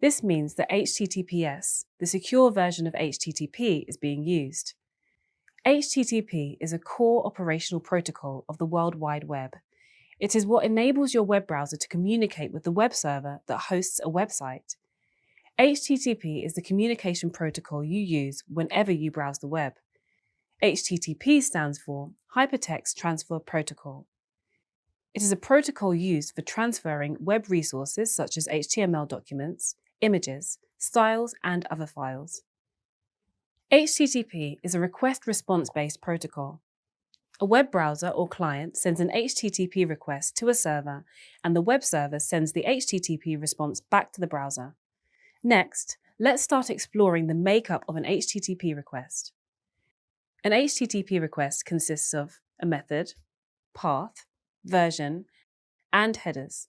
This means that HTTPS, the secure version of HTTP, is being used. HTTP is a core operational protocol of the World Wide Web. It is what enables your web browser to communicate with the web server that hosts a website. HTTP is the communication protocol you use whenever you browse the web. HTTP stands for Hypertext Transfer Protocol. It is a protocol used for transferring web resources such as HTML documents, images, styles, and other files. HTTP is a request-response-based protocol. A web browser or client sends an HTTP request to a server, and the web server sends the HTTP response back to the browser. Next, let's start exploring the makeup of an HTTP request. An HTTP request consists of a method, path, version, and headers.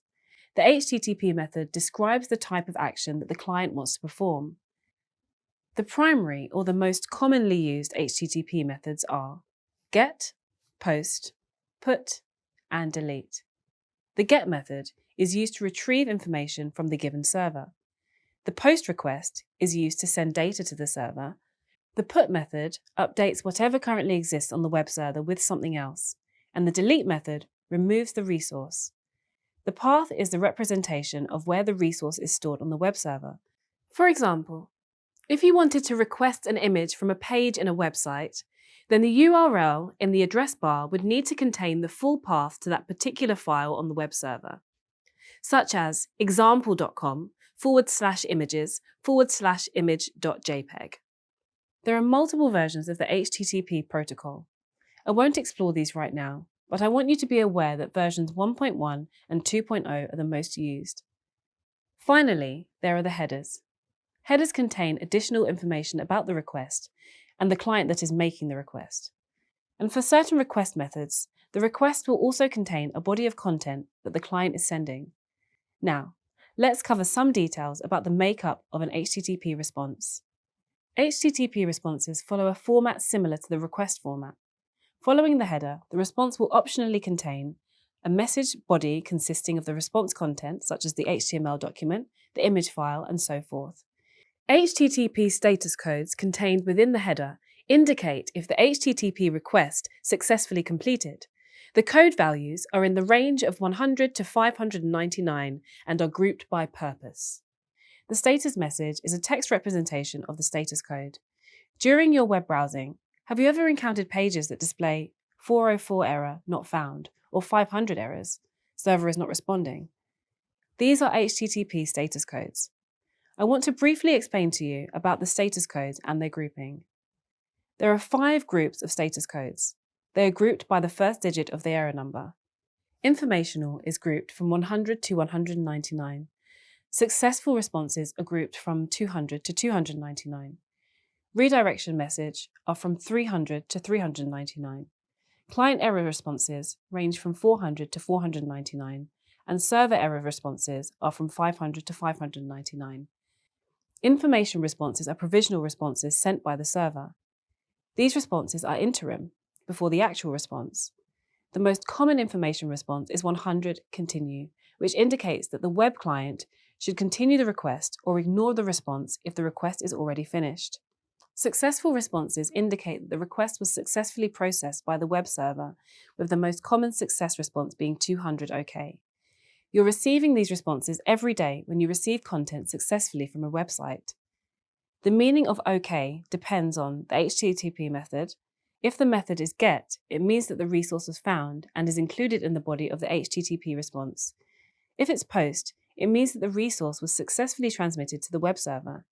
The HTTP method describes the type of action that the client wants to perform. The primary or the most commonly used HTTP methods are GET, POST, PUT, and DELETE. The GET method is used to retrieve information from the given server. The POST request is used to send data to the server. The put method updates whatever currently exists on the web server with something else, and the delete method removes the resource. The path is the representation of where the resource is stored on the web server. For example, if you wanted to request an image from a page in a website, then the URL in the address bar would need to contain the full path to that particular file on the web server, such as example.com/images/image.jpg. There are multiple versions of the HTTP protocol. I won't explore these right now, but I want you to be aware that versions 1.1 and 2.0 are the most used. Finally, there are the headers. Headers contain additional information about the request and the client that is making the request. And for certain request methods, the request will also contain a body of content that the client is sending. Now, let's cover some details about the makeup of an HTTP response. HTTP responses follow a format similar to the request format. Following the header, the response will optionally contain a message body consisting of the response content, such as the HTML document, the image file, and so forth. HTTP status codes contained within the header indicate if the HTTP request successfully completed. The code values are in the range of 100 to 599 and are grouped by purpose. The status message is a text representation of the status code. During your web browsing, have you ever encountered pages that display 404 error not found or 500 errors, server is not responding? These are HTTP status codes. I want to briefly explain to you about the status codes and their grouping. There are 5 groups of status codes. They are grouped by the first digit of the error number. Informational is grouped from 100 to 199. Successful responses are grouped from 200 to 299. Redirection message are from 300 to 399. Client error responses range from 400 to 499, and server error responses are from 500 to 599. Information responses are provisional responses sent by the server. These responses are interim, before the actual response. The most common information response is 100 continue, which indicates that the web client should continue the request or ignore the response if the request is already finished. Successful responses indicate that the request was successfully processed by the web server, with the most common success response being 200 OK. You're receiving these responses every day when you receive content successfully from a website. The meaning of OK depends on the HTTP method. If the method is GET, it means that the resource was found and is included in the body of the HTTP response. If it's POST, it means that the resource was successfully transmitted to the web server.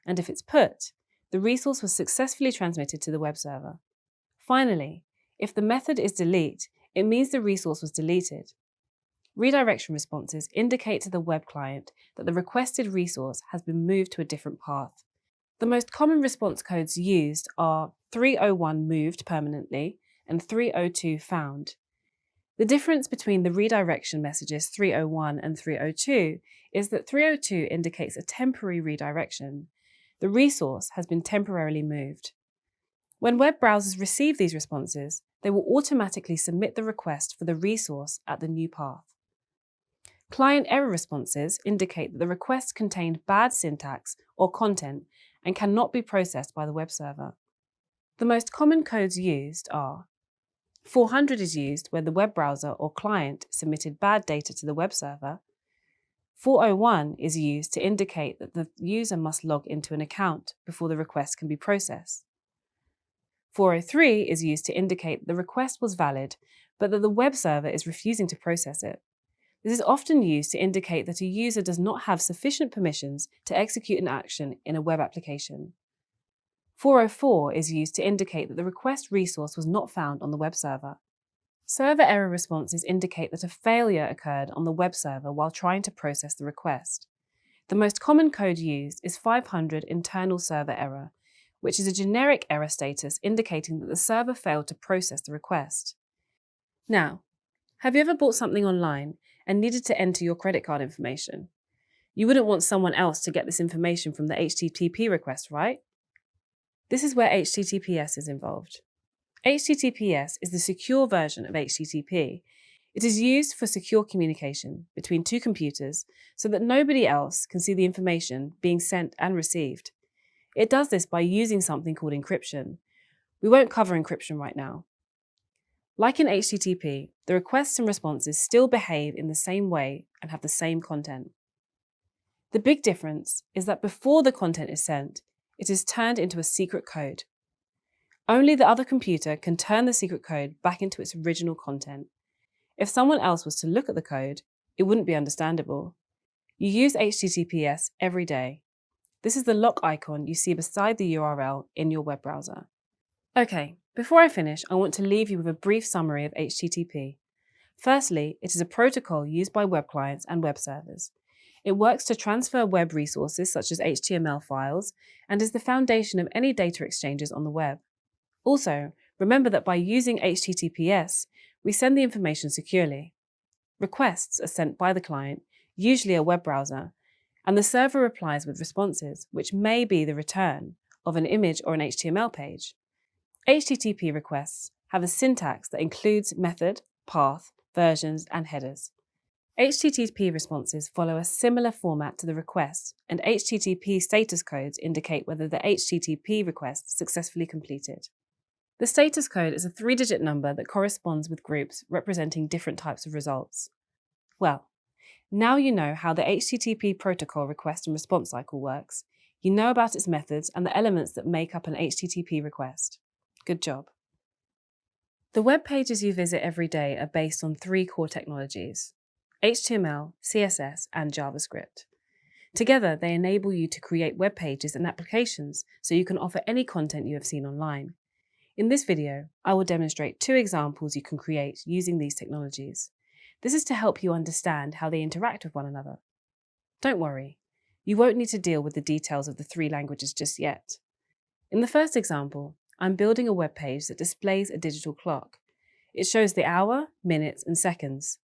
And if it's PUT, the resource was successfully transmitted to the web server. Finally, if the method is DELETE, it means the resource was deleted. Redirection responses indicate to the web client that the requested resource has been moved to a different path. The most common response codes used are 301 moved permanently and 302 found. The difference between the redirection messages 301 and 302 is that 302 indicates a temporary redirection. The resource has been temporarily moved. When web browsers receive these responses, they will automatically submit the request for the resource at the new path. Client error responses indicate that the request contained bad syntax or content and cannot be processed by the web server. The most common codes used are 400 is used where the web browser or client submitted bad data to the web server. 401 is used to indicate that the user must log into an account before the request can be processed. 403 is used to indicate that the request was valid, but that the web server is refusing to process it. This is often used to indicate that a user does not have sufficient permissions to execute an action in a web application. 404 is used to indicate that the request resource was not found on the web server. Server error responses indicate that a failure occurred on the web server while trying to process the request. The most common code used is 500 internal server error, which is a generic error status indicating that the server failed to process the request. Now, have you ever bought something online and needed to enter your credit card information? You wouldn't want someone else to get this information from the HTTP request, right? This is where HTTPS is involved. HTTPS is the secure version of HTTP. It is used for secure communication between two computers so that nobody else can see the information being sent and received. It does this by using something called encryption. We won't cover encryption right now. Like in HTTP, the requests and responses still behave in the same way and have the same content. The big difference is that before the content is sent, it is turned into a secret code. Only the other computer can turn the secret code back into its original content. If someone else was to look at the code, it wouldn't be understandable. You use HTTPS every day. This is the lock icon you see beside the URL in your web browser. Okay, before I finish, I want to leave you with a brief summary of HTTP. Firstly, it is a protocol used by web clients and web servers. It works to transfer web resources such as HTML files and is the foundation of any data exchanges on the web. Also, remember that by using HTTPS, we send the information securely. Requests are sent by the client, usually a web browser, and the server replies with responses, which may be the return of an image or an HTML page. HTTP requests have a syntax that includes method, path, versions, and headers. HTTP responses follow a similar format to the request, and HTTP status codes indicate whether the HTTP request successfully completed. The status code is a 3-digit number that corresponds with groups representing different types of results. Well, now you know how the HTTP protocol request and response cycle works. You know about its methods and the elements that make up an HTTP request. Good job. The web pages you visit every day are based on 3 core technologies: HTML, CSS, and JavaScript. Together, they enable you to create web pages and applications so you can offer any content you have seen online. In this video, I will demonstrate 2 examples you can create using these technologies. This is to help you understand how they interact with one another. Don't worry, you won't need to deal with the details of the 3 languages just yet. In the first example, I'm building a web page that displays a digital clock. It shows the hour, minutes, and seconds.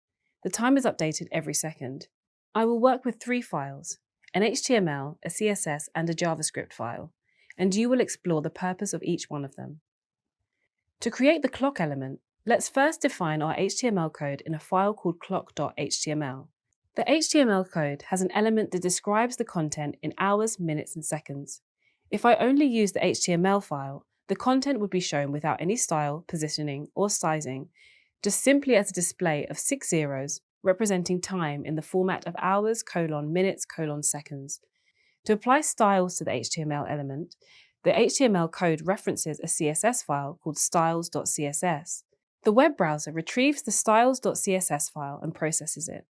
The time is updated every second. I will work with 3 files, an HTML, a CSS, and a JavaScript file, and you will explore the purpose of each one of them. To create the clock element, let's first define our HTML code in a file called clock.html. The HTML code has an element that describes the content in hours, minutes, and seconds. If I only use the HTML file, the content would be shown without any style, positioning, or sizing, just simply as a display of 6 zeros representing time in the format of hours, minutes, seconds. To apply styles to the HTML element, the HTML code references a CSS file called styles.css. The web browser retrieves the styles.css file and processes it.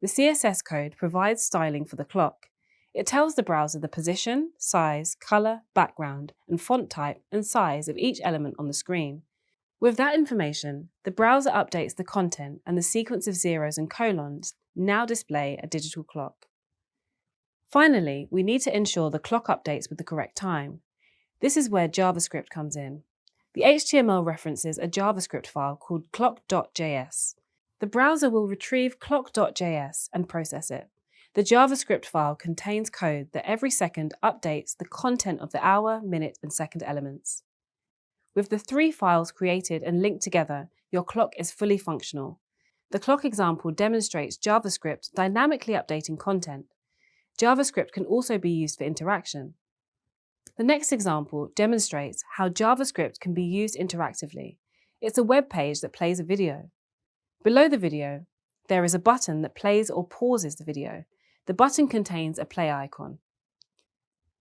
The CSS code provides styling for the clock. It tells the browser the position, size, color, background, and font type and size of each element on the screen. With that information, the browser updates the content and the sequence of zeros and colons now display a digital clock. Finally, we need to ensure the clock updates with the correct time. This is where JavaScript comes in. The HTML references a JavaScript file called clock.js. The browser will retrieve clock.js and process it. The JavaScript file contains code that every second updates the content of the hour, minute, and second elements. With the 3 files created and linked together, your clock is fully functional. The clock example demonstrates JavaScript dynamically updating content. JavaScript can also be used for interaction. The next example demonstrates how JavaScript can be used interactively. It's a web page that plays a video. Below the video, there is a button that plays or pauses the video. The button contains a play icon.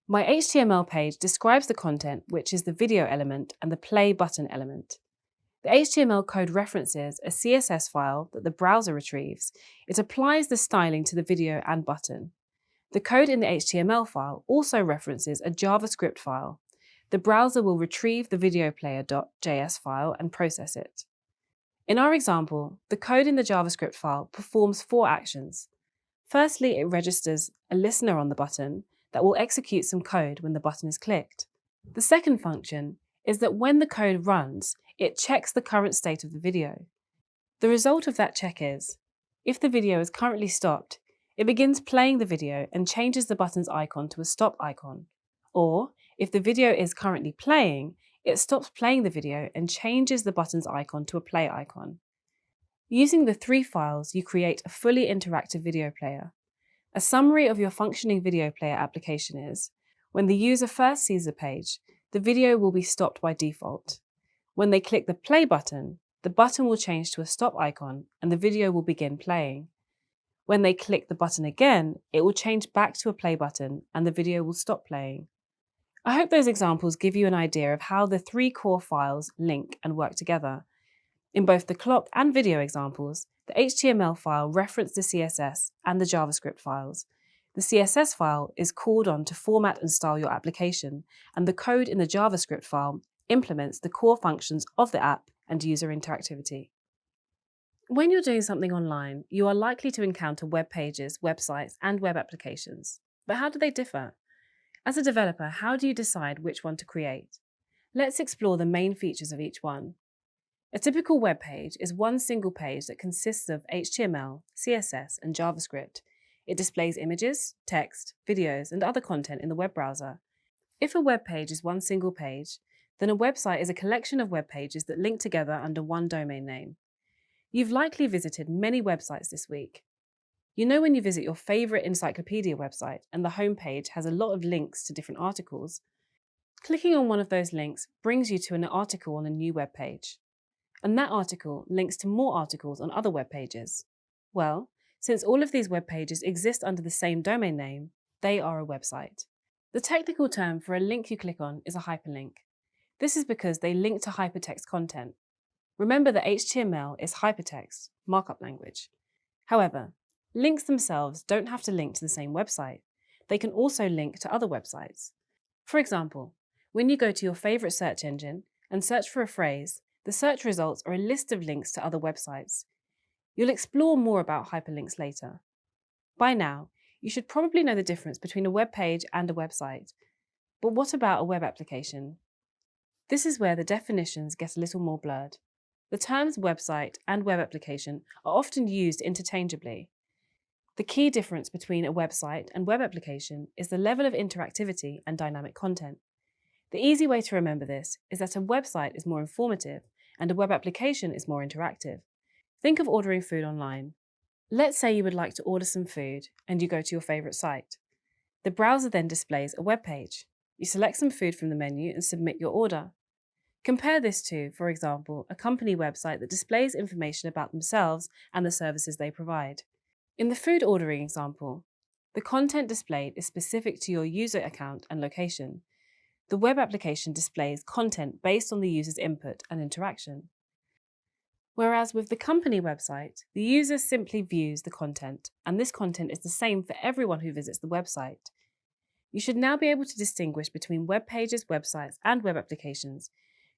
My HTML page describes the content, which is the video element and the play button element. The HTML code references a CSS file that the browser retrieves. It applies the styling to the video and button. The code in the HTML file also references a JavaScript file. The browser will retrieve the videoplayer.js file and process it. In our example, the code in the JavaScript file performs 4 actions. Firstly, it registers a listener on the button that will execute some code when the button is clicked. The second function is that when the code runs, it checks the current state of the video. The result of that check is, if the video is currently stopped, it begins playing the video and changes the button's icon to a stop icon. Or, if the video is currently playing, it stops playing the video and changes the button's icon to a play icon. Using the 3 files, you create a fully interactive video player. A summary of your functioning video player application is, When the user first sees the page, the video will be stopped by default. When they click the play button, the button will change to a stop icon and the video will begin playing. When they click the button again, it will change back to a play button and the video will stop playing. I hope those examples give you an idea of how the three core files link and work together. In both the clock and video examples, the HTML file referenced the CSS and the JavaScript files. The CSS file is called on to format and style your application, and the code in the JavaScript file implements the core functions of the app and user interactivity. When you're doing something online, you are likely to encounter web pages, websites, and web applications. But how do they differ? As a developer, how do you decide which one to create? Let's explore the main features of each one. A typical web page is one single page that consists of HTML, CSS, and JavaScript. It displays images, text, videos, and other content in the web browser. If a web page is one single page, then a website is a collection of web pages that link together under one domain name. You've likely visited many websites this week. You know when you visit your favorite encyclopedia website and the homepage has a lot of links to different articles? Clicking on one of those links brings you to an article on a new web page. And that article links to more articles on other web pages. Well, since all of these web pages exist under the same domain name, they are a website. The technical term for a link you click on is a hyperlink. This is because they link to hypertext content. Remember that HTML is hypertext, markup language. However, links themselves don't have to link to the same website. They can also link to other websites. For example, when you go to your favorite search engine and search for a phrase, the search results are a list of links to other websites. You'll explore more about hyperlinks later. By now, you should probably know the difference between a web page and a website. But what about a web application? This is where the definitions get a little more blurred. The terms website and web application are often used interchangeably. The key difference between a website and web application is the level of interactivity and dynamic content. The easy way to remember this is that a website is more informative and a web application is more interactive. Think of ordering food online. Let's say you would like to order some food and you go to your favorite site. The browser then displays a web page. You select some food from the menu and submit your order. Compare this to, for example, a company website that displays information about themselves and the services they provide. In the food ordering example, the content displayed is specific to your user account and location. The web application displays content based on the user's input and interaction. Whereas with the company website, the user simply views the content, and this content is the same for everyone who visits the website. You should now be able to distinguish between web pages, websites, and web applications.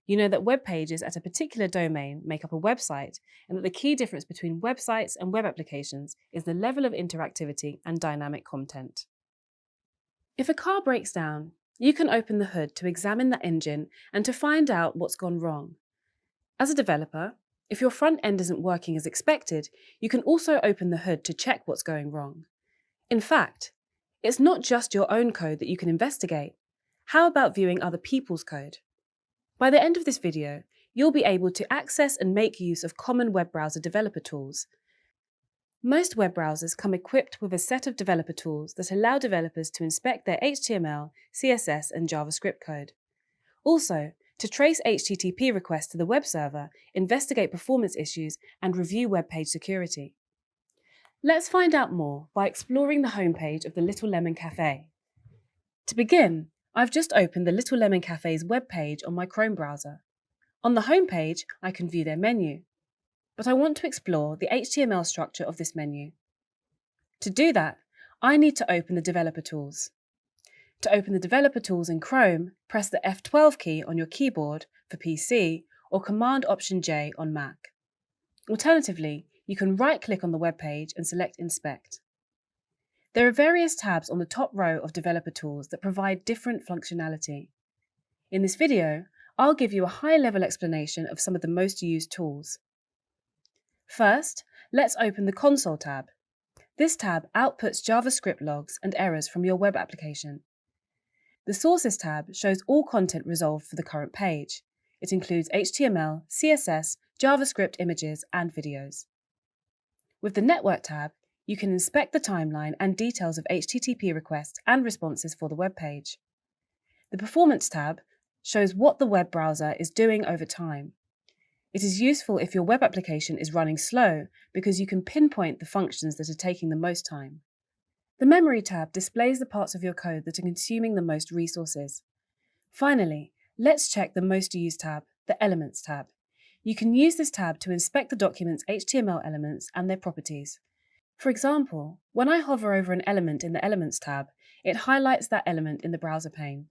You know that web pages at a particular domain make up a website, and that the key difference between websites and web applications is the level of interactivity and dynamic content. If a car breaks down, you can open the hood to examine that engine and to find out what's gone wrong. As a developer, if your front end isn't working as expected, you can also open the hood to check what's going wrong. In fact, it's not just your own code that you can investigate. How about viewing other people's code? By the end of this video, you'll be able to access and make use of common web browser developer tools. Most web browsers come equipped with a set of developer tools that allow developers to inspect their HTML, CSS, and JavaScript code. Also, to trace HTTP requests to the web server, investigate performance issues, and review web page security. Let's find out more by exploring the homepage of the Little Lemon Cafe. To begin, I've just opened the Little Lemon Cafe's web page on my Chrome browser. On the homepage, I can view their menu, but I want to explore the HTML structure of this menu. To do that, I need to open the developer tools. To open the developer tools in Chrome, press the F12 key on your keyboard for PC or Command-Option-J on Mac. Alternatively, you can right-click on the web page and select Inspect. There are various tabs on the top row of developer tools that provide different functionality. In this video, I'll give you a high-level explanation of some of the most used tools. First, let's open the Console tab. This tab outputs JavaScript logs and errors from your web application. The Sources tab shows all content resolved for the current page. It includes HTML, CSS, JavaScript images, and videos. With the Network tab, you can inspect the timeline and details of HTTP requests and responses for the web page. The Performance tab shows what the web browser is doing over time. It is useful if your web application is running slow because you can pinpoint the functions that are taking the most time. The Memory tab displays the parts of your code that are consuming the most resources. Finally, let's check the most used tab, the Elements tab. You can use this tab to inspect the document's HTML elements and their properties. For example, when I hover over an element in the Elements tab, it highlights that element in the browser pane.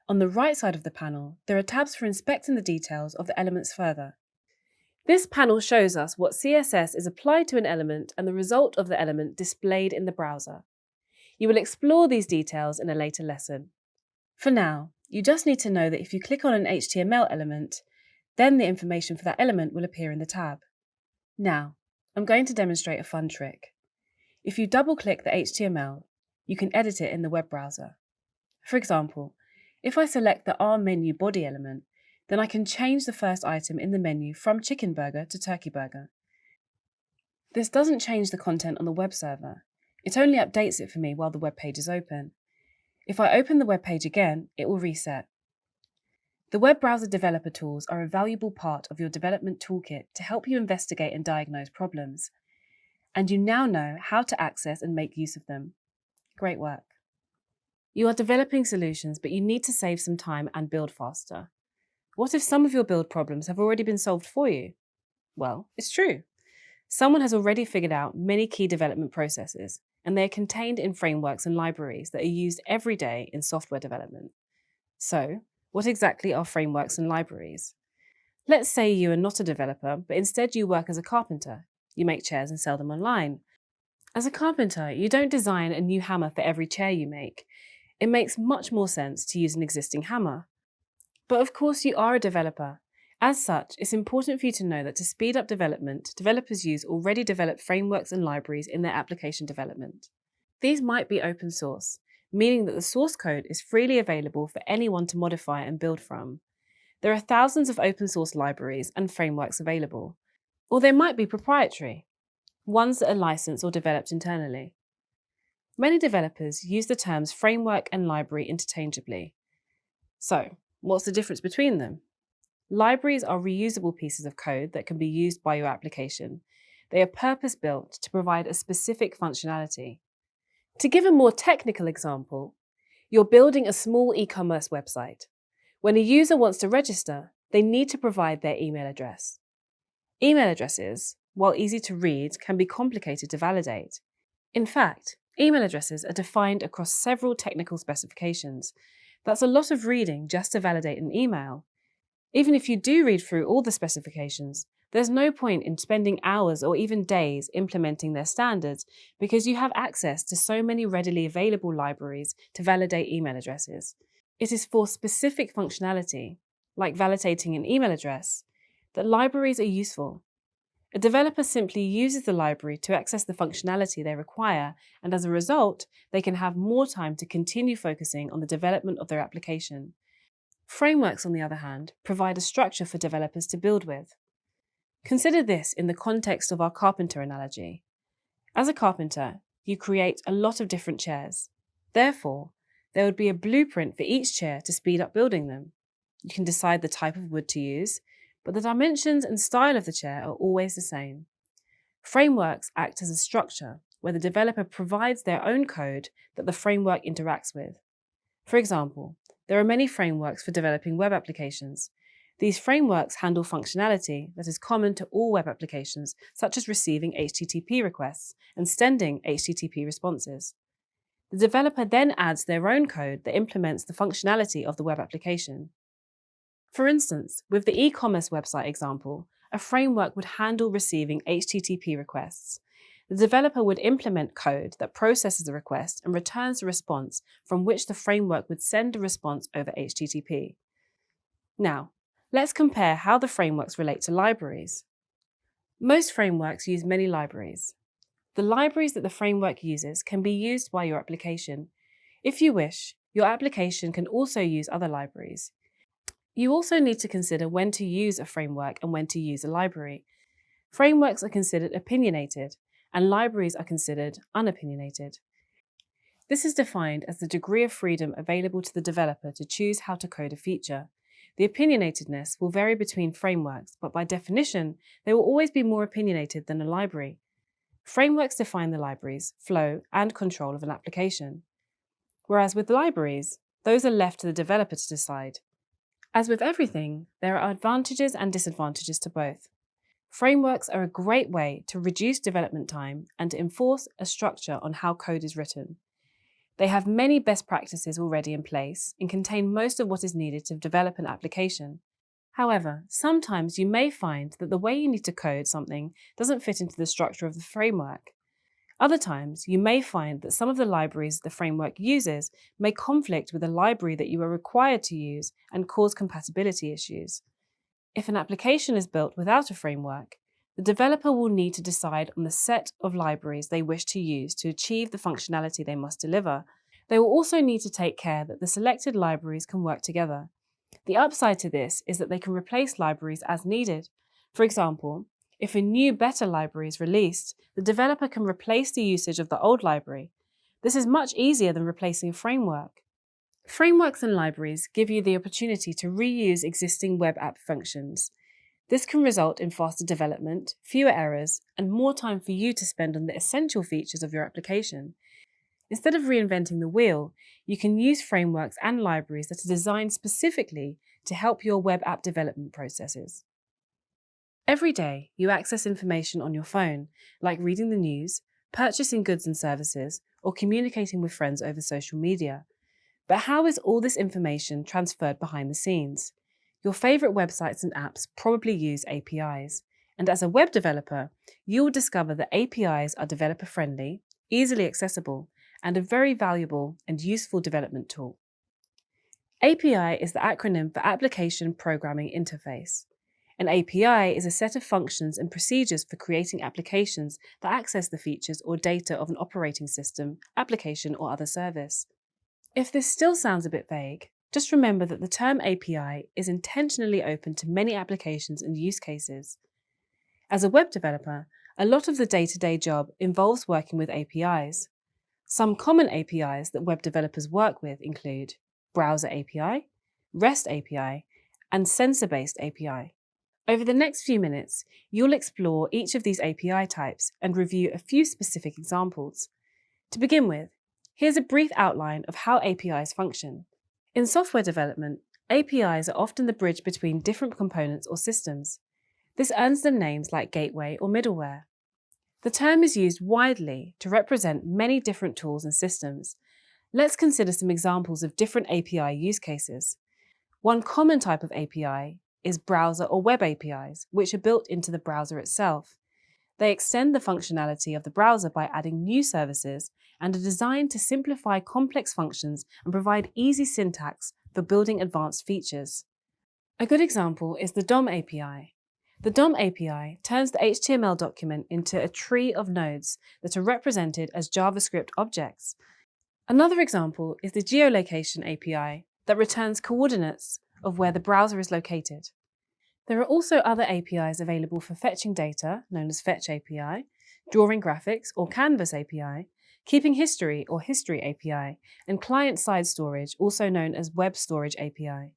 On the right side of the panel, there are tabs for inspecting the details of the elements further. This panel shows us what CSS is applied to an element and the result of the element displayed in the browser. You will explore these details in a later lesson. For now, you just need to know that if you click on an HTML element, then the information for that element will appear in the tab. Now, I'm going to demonstrate a fun trick. If you double-click the HTML, you can edit it in the web browser. For example, if I select the R menu body element, then I can change the first item in the menu from chicken burger to turkey burger. This doesn't change the content on the web server. It only updates it for me while the web page is open. If I open the web page again, it will reset. The web browser developer tools are a valuable part of your development toolkit to help you investigate and diagnose problems. And you now know how to access and make use of them. Great work. You are developing solutions, but you need to save some time and build faster. What if some of your build problems have already been solved for you? Well, it's true. Someone has already figured out many key development processes, and they are contained in frameworks and libraries that are used every day in software development. So, what exactly are frameworks and libraries? Let's say you are not a developer, but instead you work as a carpenter. You make chairs and sell them online. As a carpenter, you don't design a new hammer for every chair you make. It makes much more sense to use an existing hammer. But of course you are a developer. As such, it's important for you to know that to speed up development, developers use already developed frameworks and libraries in their application development. These might be open source, meaning that the source code is freely available for anyone to modify and build from. There are thousands of open source libraries and frameworks available, or they might be proprietary, ones that are licensed or developed internally. Many developers use the terms framework and library interchangeably. So, what's the difference between them? Libraries are reusable pieces of code that can be used by your application. They are purpose-built to provide a specific functionality. To give a more technical example, you're building a small e-commerce website. When a user wants to register, they need to provide their email address. Email addresses, while easy to read, can be complicated to validate. In fact, email addresses are defined across several technical specifications. That's a lot of reading just to validate an email. Even if you do read through all the specifications, there's no point in spending hours or even days implementing their standards because you have access to so many readily available libraries to validate email addresses. It is for specific functionality, like validating an email address, that libraries are useful. A developer simply uses the library to access the functionality they require, and as a result, they can have more time to continue focusing on the development of their application. Frameworks, on the other hand, provide a structure for developers to build with. Consider this in the context of our carpenter analogy. As a carpenter, you create a lot of different chairs. Therefore, there would be a blueprint for each chair to speed up building them. You can decide the type of wood to use, but the dimensions and style of the chair are always the same. Frameworks act as a structure where the developer provides their own code that the framework interacts with. For example, there are many frameworks for developing web applications. These frameworks handle functionality that is common to all web applications, such as receiving HTTP requests and sending HTTP responses. The developer then adds their own code that implements the functionality of the web application. For instance, with the e-commerce website example, a framework would handle receiving HTTP requests. The developer would implement code that processes the request and returns the response from which the framework would send a response over HTTP. Now, let's compare how the frameworks relate to libraries. Most frameworks use many libraries. The libraries that the framework uses can be used by your application. If you wish, your application can also use other libraries. You also need to consider when to use a framework and when to use a library. Frameworks are considered opinionated, and libraries are considered unopinionated. This is defined as the degree of freedom available to the developer to choose how to code a feature. The opinionatedness will vary between frameworks, but by definition, they will always be more opinionated than a library. Frameworks define the libraries, flow, and control of an application. Whereas with libraries, those are left to the developer to decide. As with everything, there are advantages and disadvantages to both. Frameworks are a great way to reduce development time and to enforce a structure on how code is written. They have many best practices already in place and contain most of what is needed to develop an application. However, sometimes you may find that the way you need to code something doesn't fit into the structure of the framework. Other times, you may find that some of the libraries the framework uses may conflict with a library that you are required to use and cause compatibility issues. If an application is built without a framework, the developer will need to decide on the set of libraries they wish to use to achieve the functionality they must deliver. They will also need to take care that the selected libraries can work together. The upside to this is that they can replace libraries as needed. For example, if a new, better library is released, the developer can replace the usage of the old library. This is much easier than replacing a framework. Frameworks and libraries give you the opportunity to reuse existing web app functions. This can result in faster development, fewer errors, and more time for you to spend on the essential features of your application. Instead of reinventing the wheel, you can use frameworks and libraries that are designed specifically to help your web app development processes. Every day, you access information on your phone, like reading the news, purchasing goods and services, or communicating with friends over social media. But how is all this information transferred behind the scenes? Your favorite websites and apps probably use APIs, and as a web developer, you will discover that APIs are developer-friendly, easily accessible, and a very valuable and useful development tool. API is the acronym for Application Programming Interface. An API is a set of functions and procedures for creating applications that access the features or data of an operating system, application, or other service. If this still sounds a bit vague, just remember that the term API is intentionally open to many applications and use cases. As a web developer, a lot of the day-to-day job involves working with APIs. Some common APIs that web developers work with include Browser API, REST API, and Sensor-based API. Over the next few minutes, you'll explore each of these API types and review a few specific examples. To begin with, here's a brief outline of how APIs function. In software development, APIs are often the bridge between different components or systems. This earns them names like gateway or middleware. The term is used widely to represent many different tools and systems. Let's consider some examples of different API use cases. One common type of API is browser or web APIs, which are built into the browser itself. They extend the functionality of the browser by adding new services and are designed to simplify complex functions and provide easy syntax for building advanced features. A good example is the DOM API. The DOM API turns the HTML document into a tree of nodes that are represented as JavaScript objects. Another example is the geolocation API that returns coordinates of where the browser is located. There are also other APIs available for fetching data, known as Fetch API, drawing graphics or Canvas API, keeping history or History API, and client-side storage, also known as Web Storage API.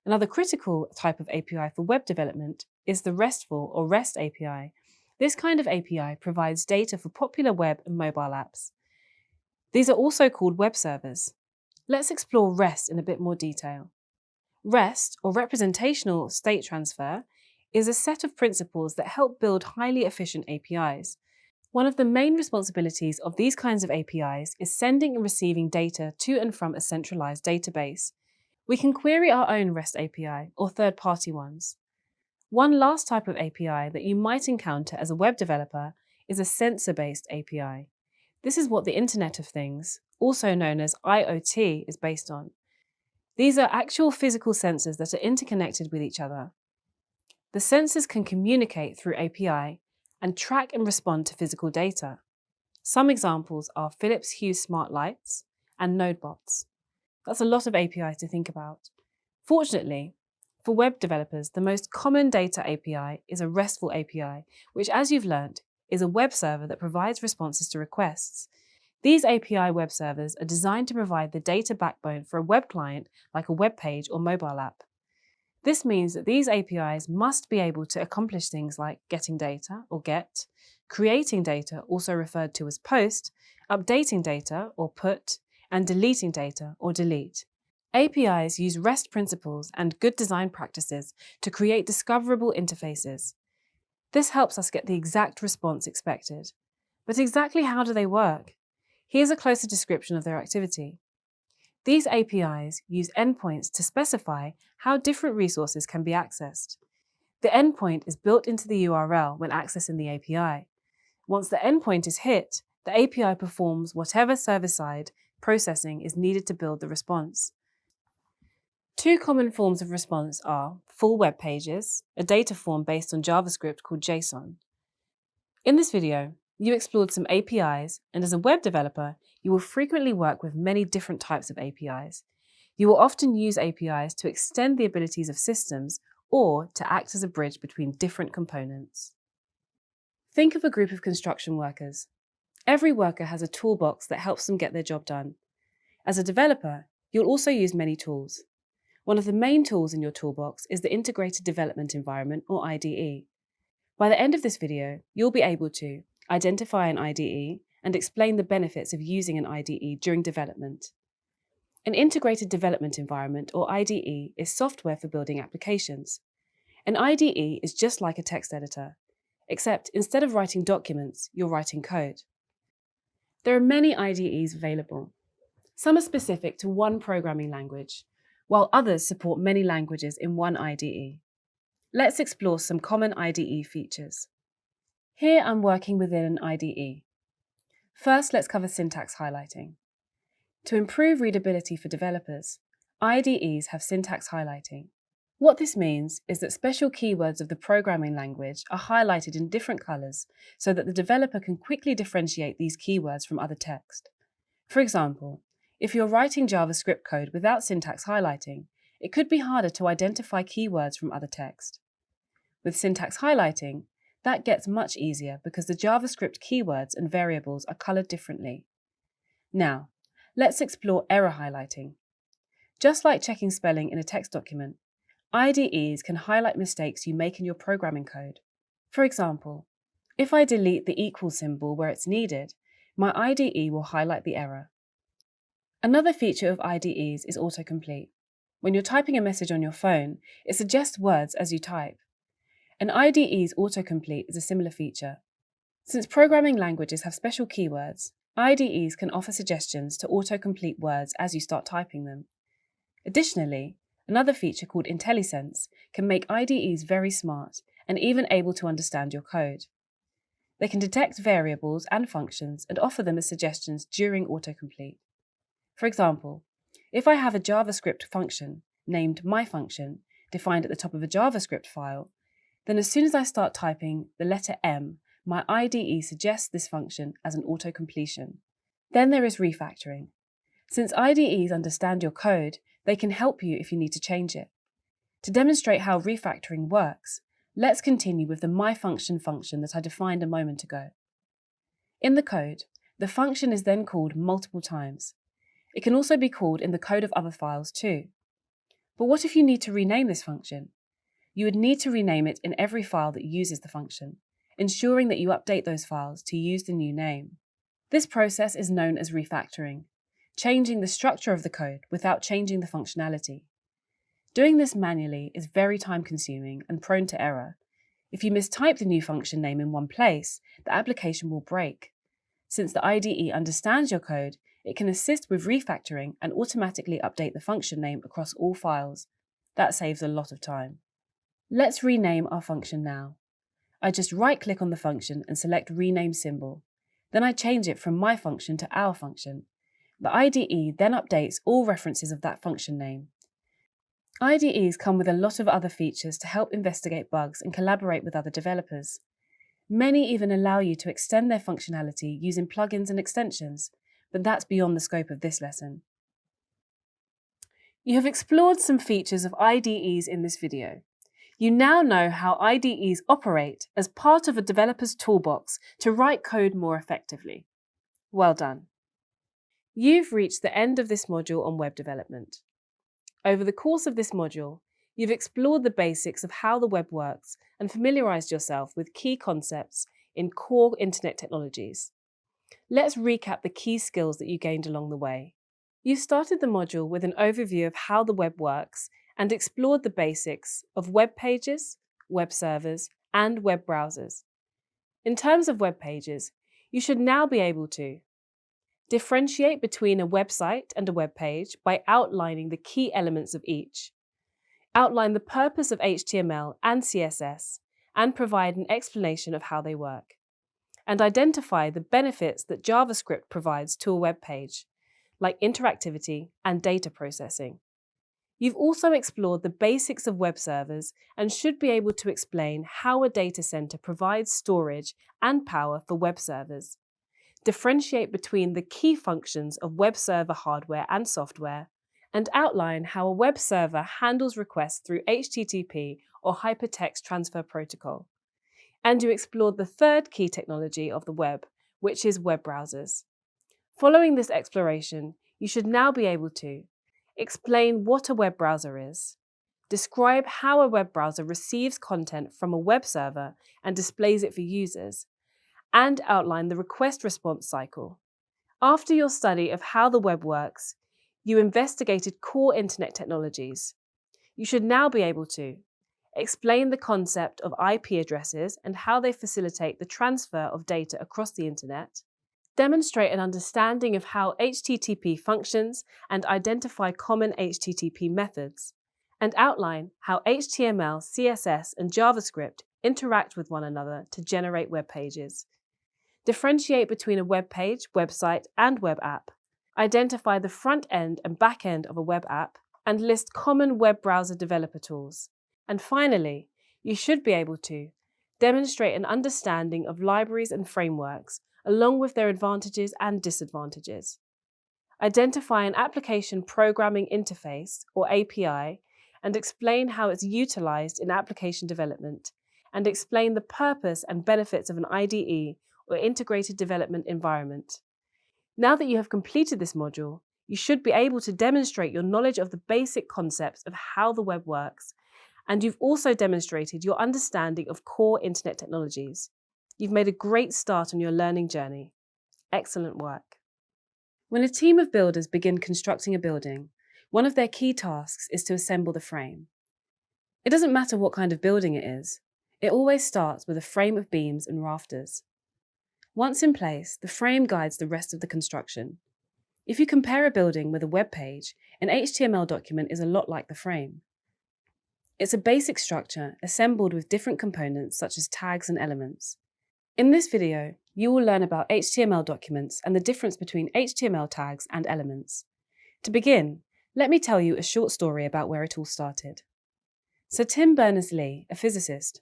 Another critical type of API for web development is the RESTful or REST API. This kind of API provides data for popular web and mobile apps. These are also called web servers. Let's explore REST in a bit more detail. REST, or Representational State Transfer, is a set of principles that help build highly efficient APIs. One of the main responsibilities of these kinds of APIs is sending and receiving data to and from a centralized database. We can query our own REST API or third-party ones. One last type of API that you might encounter as a web developer is a sensor-based API. This is what the Internet of Things, also known as IoT, is based on. These are actual physical sensors that are interconnected with each other. The sensors can communicate through API and track and respond to physical data. Some examples are Philips Hue smart lights and NodeBots. That's a lot of APIs to think about. Fortunately, for web developers, the most common data API is a RESTful API, which, as you've learned, is a web server that provides responses to requests. These API web servers are designed to provide the data backbone for a web client like a web page or mobile app. This means that these APIs must be able to accomplish things like getting data, or get, creating data, also referred to as post, updating data, or put, and deleting data, or delete. APIs use REST principles and good design practices to create discoverable interfaces. This helps us get the exact response expected. But exactly how do they work? Here's a closer description of their activity. These APIs use endpoints to specify how different resources can be accessed. The endpoint is built into the URL when accessing the API. Once the endpoint is hit, the API performs whatever server-side processing is needed to build the response. Two common forms of response are full web pages, a data form based on JavaScript called JSON. In this video, you explored some APIs, and as a web developer, you will frequently work with many different types of APIs. You will often use APIs to extend the abilities of systems or to act as a bridge between different components. Think of a group of construction workers. Every worker has a toolbox that helps them get their job done. As a developer, you'll also use many tools. One of the main tools in your toolbox is the Integrated Development Environment, or IDE. By the end of this video, you'll be able to identify an IDE and explain the benefits of using an IDE during development. An Integrated Development Environment, or IDE, is software for building applications. An IDE is just like a text editor, except instead of writing documents, you're writing code. There are many IDEs available. Some are specific to one programming language, while others support many languages in one IDE. Let's explore some common IDE features. Here I'm working within an IDE. First, let's cover syntax highlighting. To improve readability for developers, IDEs have syntax highlighting. What this means is that special keywords of the programming language are highlighted in different colors so that the developer can quickly differentiate these keywords from other text. For example, if you're writing JavaScript code without syntax highlighting, it could be harder to identify keywords from other text. With syntax highlighting, that gets much easier because the JavaScript keywords and variables are colored differently. Now, let's explore error highlighting. Just like checking spelling in a text document, IDEs can highlight mistakes you make in your programming code. For example, if I delete the equal symbol where it's needed, my IDE will highlight the error. Another feature of IDEs is autocomplete. When you're typing a message on your phone, it suggests words as you type. An IDE's autocomplete is a similar feature. Since programming languages have special keywords, IDEs can offer suggestions to autocomplete words as you start typing them. Additionally, another feature called IntelliSense can make IDEs very smart and even able to understand your code. They can detect variables and functions and offer them as suggestions during autocomplete. For example, if I have a JavaScript function named myFunction defined at the top of a JavaScript file, then as soon as I start typing the letter M, my IDE suggests this function as an autocompletion. Then there is refactoring. Since IDEs understand your code, they can help you if you need to change it. To demonstrate how refactoring works, let's continue with the myFunction function that I defined a moment ago. In the code, the function is then called multiple times. It can also be called in the code of other files too. But what if you need to rename this function? You would need to rename it in every file that uses the function, ensuring that you update those files to use the new name. This process is known as refactoring, changing the structure of the code without changing the functionality. Doing this manually is very time-consuming and prone to error. If you mistype the new function name in one place, the application will break. Since the IDE understands your code, it can assist with refactoring and automatically update the function name across all files. That saves a lot of time. Let's rename our function now. I just right-click on the function and select Rename Symbol. Then I change it from my function to our function. The IDE then updates all references of that function name. IDEs come with a lot of other features to help investigate bugs and collaborate with other developers. Many even allow you to extend their functionality using plugins and extensions, but that's beyond the scope of this lesson. You have explored some features of IDEs in this video. You now know how IDEs operate as part of a developer's toolbox to write code more effectively. Well done. You've reached the end of this module on web development. Over the course of this module, you've explored the basics of how the web works and familiarized yourself with key concepts in core internet technologies. Let's recap the key skills that you gained along the way. You started the module with an overview of how the web works and explored the basics of web pages, web servers, and web browsers. In terms of web pages, you should now be able to differentiate between a website and a web page by outlining the key elements of each, outline the purpose of HTML and CSS, and provide an explanation of how they work, and identify the benefits that JavaScript provides to a web page, like interactivity and data processing. You've also explored the basics of web servers and should be able to explain how a data center provides storage and power for web servers, differentiate between the key functions of web server hardware and software, and outline how a web server handles requests through HTTP or Hypertext Transfer Protocol. And you explored the third key technology of the web, which is web browsers. Following this exploration, you should now be able to explain what a web browser is, describe how a web browser receives content from a web server and displays it for users, and outline the request-response cycle. After your study of how the web works, you investigated core internet technologies. You should now be able to explain the concept of IP addresses and how they facilitate the transfer of data across the internet, demonstrate an understanding of how HTTP functions and identify common HTTP methods, and outline how HTML, CSS, and JavaScript interact with one another to generate web pages. Differentiate between a web page, website, and web app. Identify the front end and back end of a web app, and list common web browser developer tools. And finally, you should be able to demonstrate an understanding of libraries and frameworks, along with their advantages and disadvantages. Identify an application programming interface, or API, and explain how it's utilized in application development, and explain the purpose and benefits of an IDE, or integrated development environment. Now that you have completed this module, you should be able to demonstrate your knowledge of the basic concepts of how the web works, and you've also demonstrated your understanding of core internet technologies. You've made a great start on your learning journey. Excellent work. When a team of builders begin constructing a building, one of their key tasks is to assemble the frame. It doesn't matter what kind of building it is. It always starts with a frame of beams and rafters. Once in place, the frame guides the rest of the construction. If you compare a building with a web page, an HTML document is a lot like the frame. It's a basic structure assembled with different components such as tags and elements. In this video, you will learn about HTML documents and the difference between HTML tags and elements. To begin, let me tell you a short story about where it all started. Sir Tim Berners-Lee, a physicist,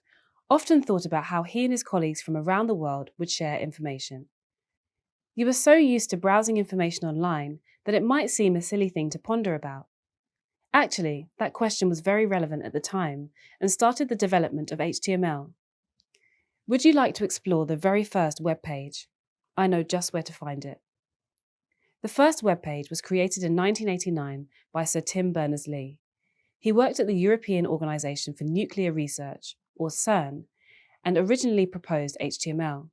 often thought about how he and his colleagues from around the world would share information. You were so used to browsing information online that it might seem a silly thing to ponder about. Actually, that question was very relevant at the time and started the development of HTML. Would you like to explore the very first web page? I know just where to find it. The first web page was created in 1989 by Sir Tim Berners-Lee. He worked at the European Organisation for Nuclear Research, or CERN, and originally proposed HTML.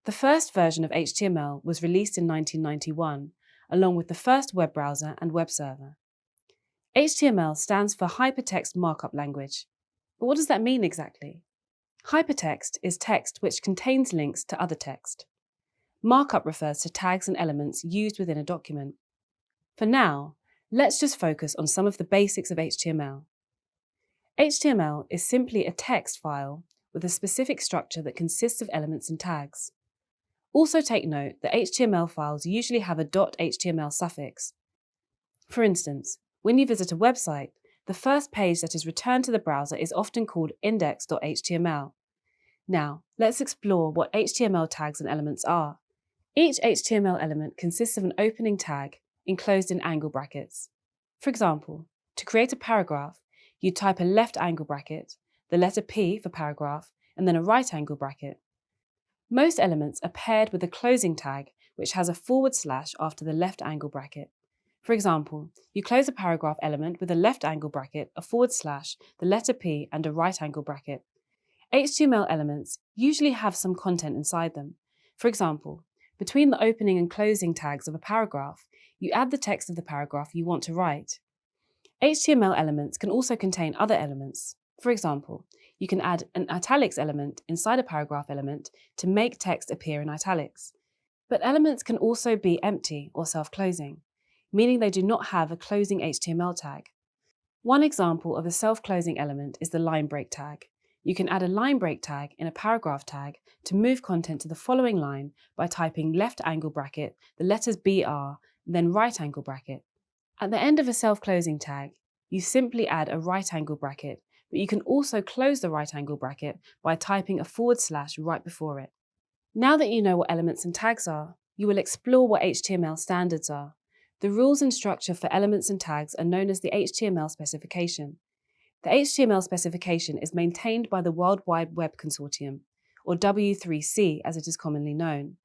The first version of HTML was released in 1991, along with the first web browser and web server. HTML stands for Hypertext Markup Language. But what does that mean exactly? Hypertext is text which contains links to other text. Markup refers to tags and elements used within a document. For now, let's just focus on some of the basics of HTML. HTML is simply a text file with a specific structure that consists of elements and tags. Also take note that HTML files usually have a .html suffix. For instance, when you visit a website, the first page that is returned to the browser is often called index.html. Now, let's explore what HTML tags and elements are. Each HTML element consists of an opening tag enclosed in angle brackets. For example, to create a paragraph, you type a left angle bracket, the letter P for paragraph, and then a right angle bracket. Most elements are paired with a closing tag, which has a / after the left angle bracket. For example, you close a paragraph element with a left angle bracket, a /, the letter P, and a right angle bracket. HTML elements usually have some content inside them. For example, between the opening and closing tags of a paragraph, you add the text of the paragraph you want to write. HTML elements can also contain other elements. For example, you can add an italics element inside a paragraph element to make text appear in italics. But elements can also be empty or self-closing, meaning they do not have a closing HTML tag. One example of a self-closing element is the line break tag. You can add a line break tag in a paragraph tag to move content to the following line by typing left angle bracket, the letters BR, then right angle bracket. At the end of a self-closing tag, you simply add a right angle bracket, but you can also close the right angle bracket by typing a / right before it. Now that you know what elements and tags are, you will explore what HTML standards are. The rules and structure for elements and tags are known as the HTML specification. The HTML specification is maintained by the World Wide Web Consortium, or W3C as it is commonly known.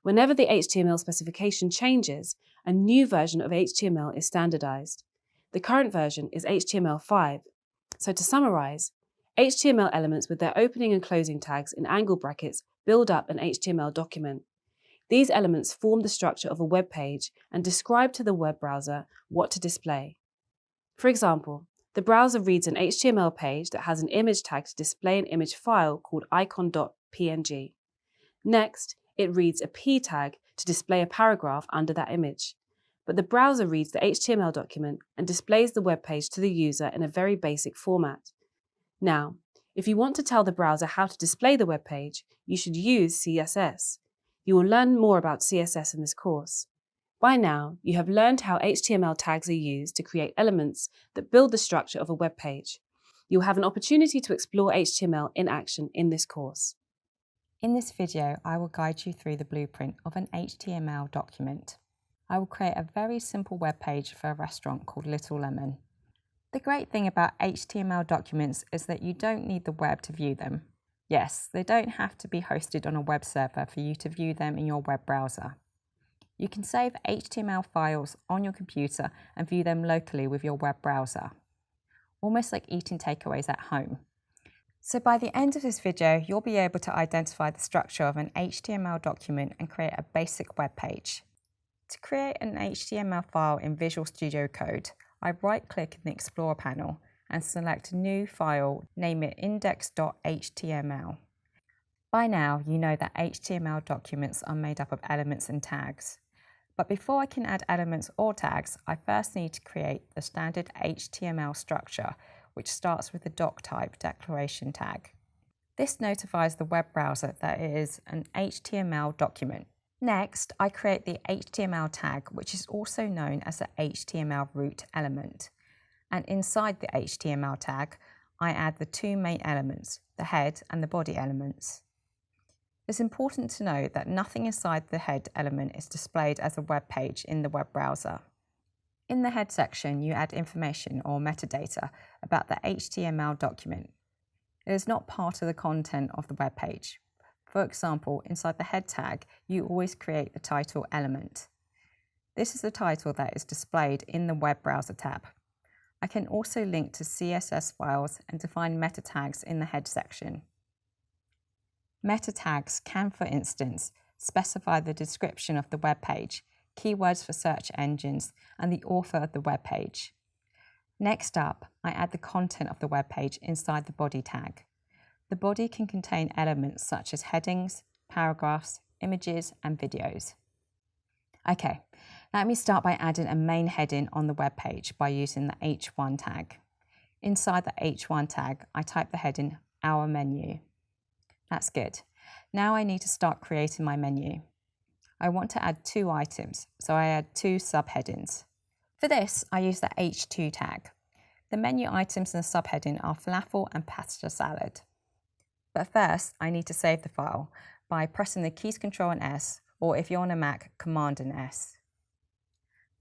Whenever the HTML specification changes, a new version of HTML is standardized. The current version is HTML5. So to summarize, HTML elements with their opening and closing tags in angle brackets build up an HTML document. These elements form the structure of a web page and describe to the web browser what to display. For example, the browser reads an HTML page that has an image tag to display an image file called icon.png. Next, it reads a P tag to display a paragraph under that image. But the browser reads the HTML document and displays the web page to the user in a very basic format. Now, if you want to tell the browser how to display the web page, you should use CSS. You will learn more about CSS in this course. By now, you have learned how HTML tags are used to create elements that build the structure of a web page. You'll have an opportunity to explore HTML in action in this course. In this video, I will guide you through the blueprint of an HTML document. I will create a very simple web page for a restaurant called Little Lemon. The great thing about HTML documents is that you don't need the web to view them. Yes, they don't have to be hosted on a web server for you to view them in your web browser. You can save HTML files on your computer and view them locally with your web browser, almost like eating takeaways at home. So by the end of this video, you'll be able to identify the structure of an HTML document and create a basic web page. To create an HTML file in Visual Studio Code, I right-click in the Explorer panel and select New File, name it index.html. By now, you know that HTML documents are made up of elements and tags. But before I can add elements or tags, I first need to create the standard HTML structure, which starts with the doc type declaration tag. This notifies the web browser that it is an HTML document. Next, I create the HTML tag, which is also known as the HTML root element. And inside the HTML tag, I add the two main elements, the head and the body elements. It's important to know that nothing inside the head element is displayed as a web page in the web browser. In the head section, you add information or metadata about the HTML document. It is not part of the content of the web page. For example, inside the head tag, you always create the title element. This is the title that is displayed in the web browser tab. I can also link to CSS files and define meta tags in the head section. Meta tags can, for instance, specify the description of the web page, keywords for search engines, and the author of the web page. Next up, I add the content of the web page inside the body tag. The body can contain elements such as headings, paragraphs, images, and videos. Okay, let me start by adding a main heading on the web page by using the h1 tag. Inside the h1 tag, I type the heading Our Menu. That's good. Now I need to start creating my menu. I want to add 2 items, so I add 2 subheadings. For this, I use the h2 tag. The menu items in the subheading are falafel and pasta salad. But first, I need to save the file by pressing the keys Ctrl and S, or if you're on a Mac, Command and S.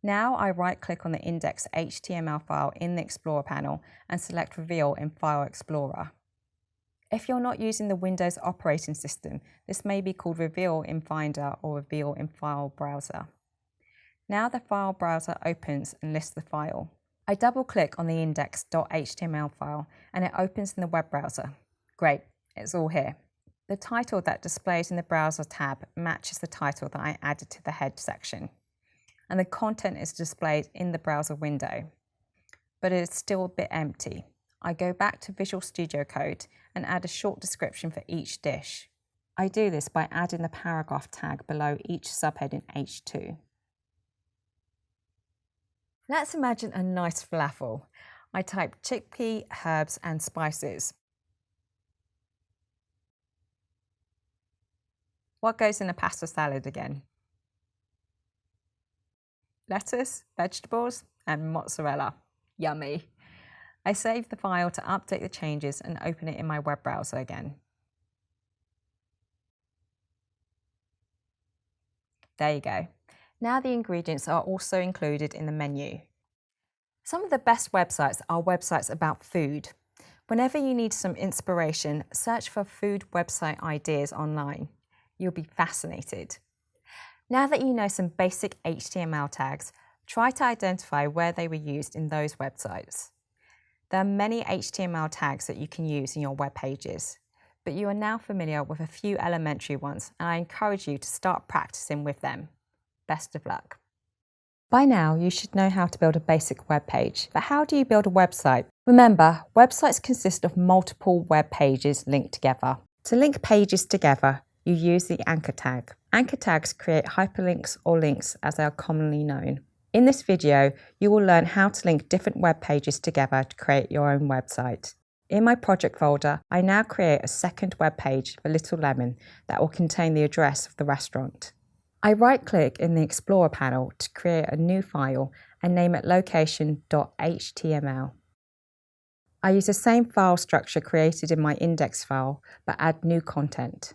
Now I right-click on the index.html file in the Explorer panel and select Reveal in File Explorer. If you're not using the Windows operating system, this may be called Reveal in Finder or Reveal in File Browser. Now the file browser opens and lists the file. I double-click on the index.html file and it opens in the web browser. Great, it's all here. The title that displays in the Browser tab matches the title that I added to the head section, and the content is displayed in the browser window, but it is still a bit empty. I go back to Visual Studio Code and add a short description for each dish. I do this by adding the paragraph tag below each subheading H2. Let's imagine a nice falafel. I type chickpea, herbs and spices. What goes in a pasta salad again? Lettuce, vegetables and mozzarella. Yummy. I save the file to update the changes and open it in my web browser again. There you go. Now the ingredients are also included in the menu. Some of the best websites are websites about food. Whenever you need some inspiration, search for food website ideas online. You'll be fascinated. Now that you know some basic HTML tags, try to identify where they were used in those websites. There are many HTML tags that you can use in your web pages, but you are now familiar with a few elementary ones, and I encourage you to start practicing with them. Best of luck. By now, you should know how to build a basic web page, but how do you build a website? Remember, websites consist of multiple web pages linked together. To link pages together, you use the anchor tag. Anchor tags create hyperlinks or links as they are commonly known. In this video, you will learn how to link different web pages together to create your own website. In my project folder, I now create a second web page for Little Lemon that will contain the address of the restaurant. I right-click in the Explorer panel to create a new file and name it location.html. I use the same file structure created in my index file, but add new content.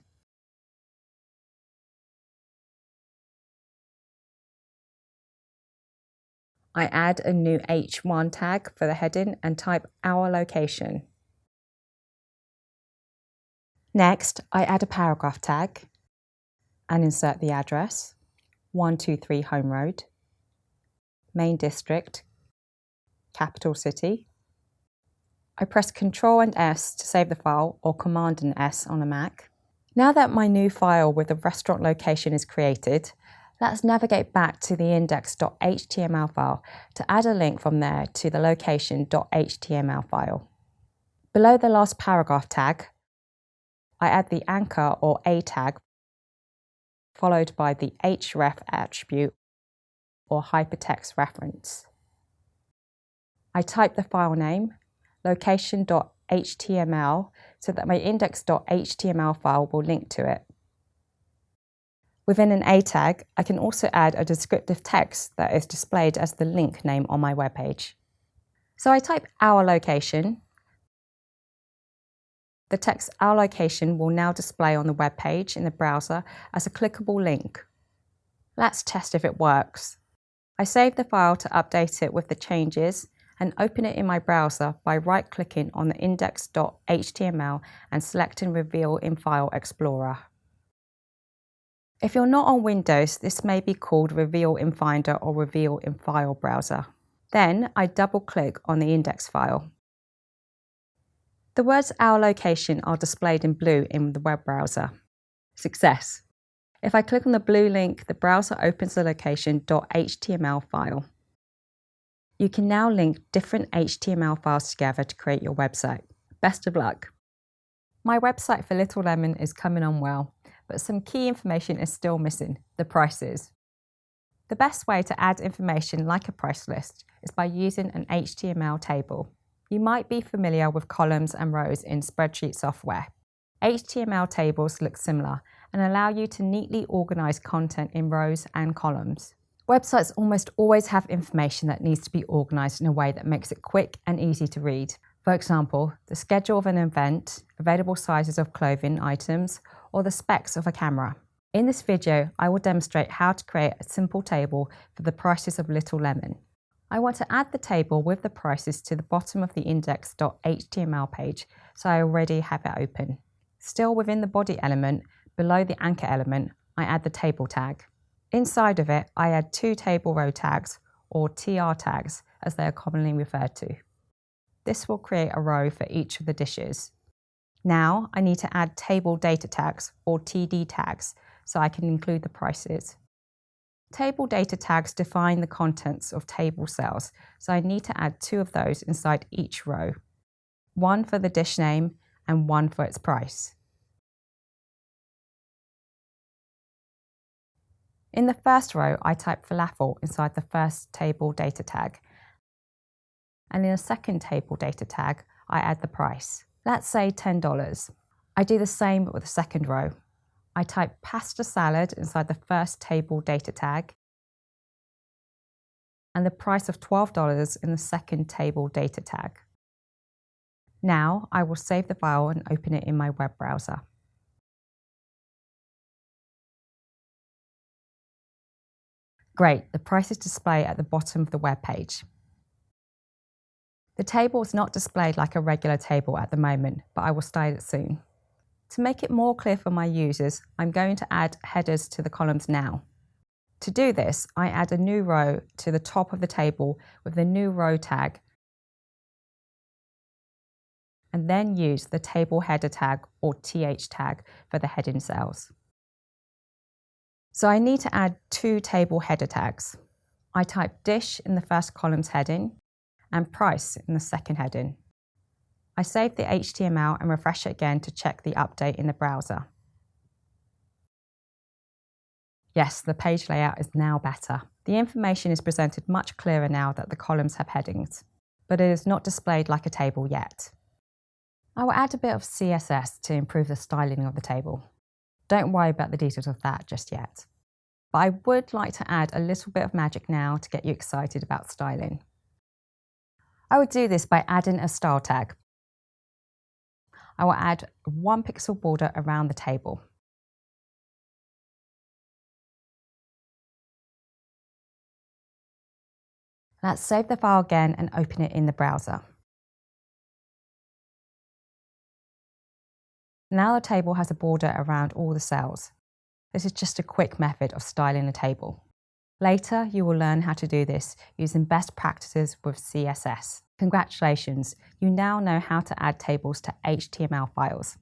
I add a new H1 tag for the heading and type our location. Next, I add a paragraph tag and insert the address, 123 Home Road, Main District, Capital City. I press Ctrl and S to save the file or Command and S on a Mac. Now that my new file with the restaurant location is created, let's navigate back to the index.html file to add a link from there to the location.html file. Below the last paragraph tag, I add the anchor or A tag, followed by the href attribute or hypertext reference. I type the file name, location.html, so that my index.html file will link to it. Within an A tag, I can also add a descriptive text that is displayed as the link name on my webpage. So I type our location. The text our location will now display on the web page in the browser as a clickable link. Let's test if it works. I save the file to update it with the changes and open it in my browser by right-clicking on the index.html and selecting Reveal in File Explorer. If you're not on Windows, this may be called Reveal in Finder or Reveal in File Browser. Then I double-click on the index file. The words our location are displayed in blue in the web browser. Success! If I click on the blue link, the browser opens the location.html file. You can now link different HTML files together to create your website. Best of luck! My website for Little Lemon is coming on well, but some key information is still missing: the prices. The best way to add information like a price list is by using an HTML table. You might be familiar with columns and rows in spreadsheet software. HTML tables look similar and allow you to neatly organize content in rows and columns. Websites almost always have information that needs to be organized in a way that makes it quick and easy to read. For example, the schedule of an event, available sizes of clothing items, or the specs of a camera. In this video, I will demonstrate how to create a simple table for the prices of Little Lemon. I want to add the table with the prices to the bottom of the index.html page, so I already have it open. Still within the body element, below the anchor element, I add the table tag. Inside of it, I add 2 table row tags, or TR tags, as they are commonly referred to. This will create a row for each of the dishes. Now I need to add table data tags, or TD tags, so I can include the prices. Table data tags define the contents of table cells, so I need to add 2 of those inside each row. 1 for the dish name and 1 for its price. In the first row, I type falafel inside the first table data tag. And in the second table data tag, I add the price. Let's say $10. I do the same with the second row. I type pasta salad inside the first table data tag and the price of $12 in the second table data tag. Now I will save the file and open it in my web browser. Great, the prices display at the bottom of the web page. The table is not displayed like a regular table at the moment, but I will style it soon. To make it more clear for my users, I'm going to add headers to the columns now. To do this, I add a new row to the top of the table with the new row tag, and then use the table header tag, or TH tag, for the heading cells. So I need to add 2 table header tags. I type dish in the first column's heading and price in the second heading. I save the HTML and refresh it again to check the update in the browser. Yes, the page layout is now better. The information is presented much clearer now that the columns have headings, but it is not displayed like a table yet. I will add a bit of CSS to improve the styling of the table. Don't worry about the details of that just yet. But I would like to add a little bit of magic now to get you excited about styling. I would do this by adding a style tag. I will add a 1 pixel border around the table. Let's save the file again and open it in the browser. Now the table has a border around all the cells. This is just a quick method of styling a table. Later, you will learn how to do this using best practices with CSS. Congratulations, you now know how to add tables to HTML files.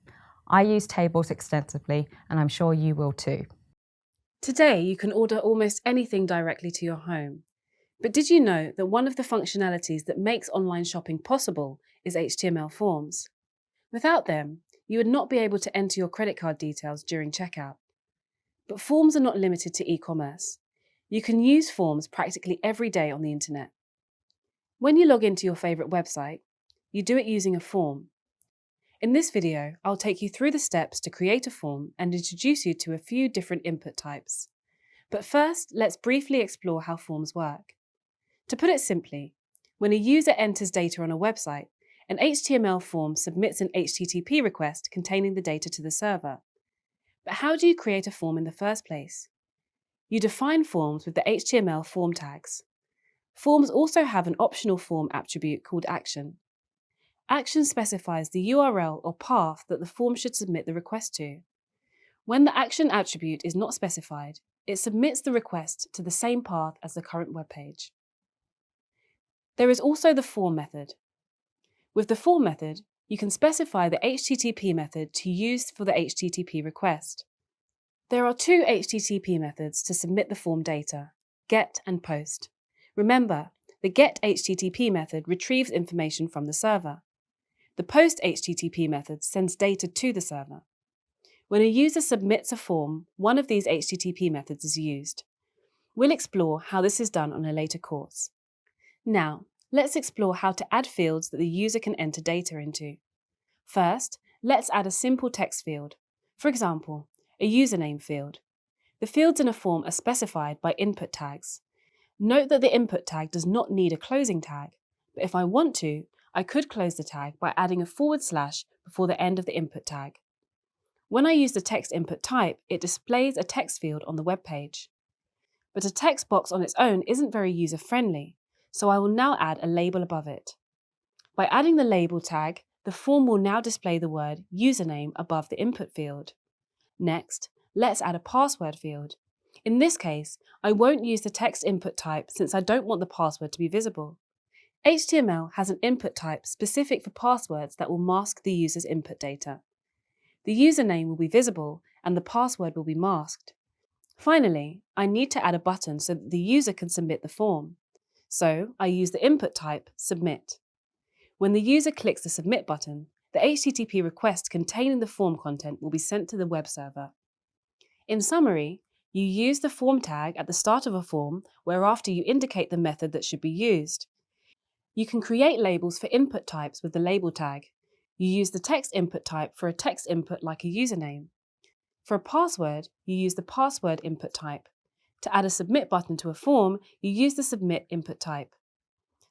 I use tables extensively, and I'm sure you will too. Today, you can order almost anything directly to your home. But did you know that one of the functionalities that makes online shopping possible is HTML forms? Without them, you would not be able to enter your credit card details during checkout. But forms are not limited to e-commerce. You can use forms practically every day on the internet. When you log into your favourite website, you do it using a form. In this video, I'll take you through the steps to create a form and introduce you to a few different input types. But first, let's briefly explore how forms work. To put it simply, when a user enters data on a website, an HTML form submits an HTTP request containing the data to the server. But how do you create a form in the first place? You define forms with the HTML form tags. Forms also have an optional form attribute called action. Action specifies the URL or path that the form should submit the request to. When the action attribute is not specified, it submits the request to the same path as the current web page. There is also the form method. With the form method, you can specify the HTTP method to use for the HTTP request. There are 2 HTTP methods to submit the form data, GET and POST. Remember, the GET HTTP method retrieves information from the server. The POST HTTP method sends data to the server. When a user submits a form, one of these HTTP methods is used. We'll explore how this is done on a later course. Now, let's explore how to add fields that the user can enter data into. First, let's add a simple text field. For example, a username field. The fields in a form are specified by input tags. Note that the input tag does not need a closing tag, but if I want to, I could close the tag by adding a / before the end of the input tag. When I use the text input type, it displays a text field on the web page. But a text box on its own isn't very user-friendly, so I will now add a label above it. By adding the label tag, the form will now display the word username above the input field. Next, let's add a password field. In this case, I won't use the text input type since I don't want the password to be visible. HTML has an input type specific for passwords that will mask the user's input data. The username will be visible and the password will be masked. Finally, I need to add a button so that the user can submit the form. So I use the input type submit. When the user clicks the submit button, the HTTP request containing the form content will be sent to the web server. In summary, you use the form tag at the start of a form, whereafter you indicate the method that should be used. You can create labels for input types with the label tag. You use the text input type for a text input like a username. For a password, you use the password input type. To add a submit button to a form, you use the submit input type.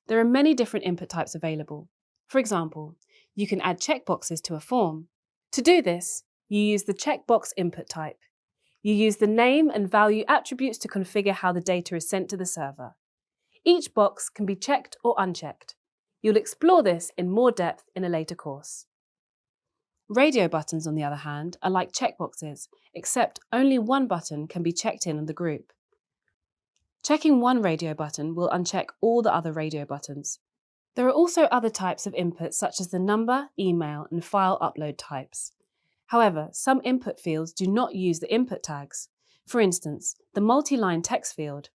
There are many different input types available. For example, you can add checkboxes to a form. To do this, you use the checkbox input type. You use the name and value attributes to configure how the data is sent to the server. Each box can be checked or unchecked. You'll explore this in more depth in a later course. Radio buttons, on the other hand, are like checkboxes, except only one button can be checked in the group. Checking one radio button will uncheck all the other radio buttons. There are also other types of input such as the number, email, and file upload types. However, some input fields do not use the input tags. For instance, the multi-line text field.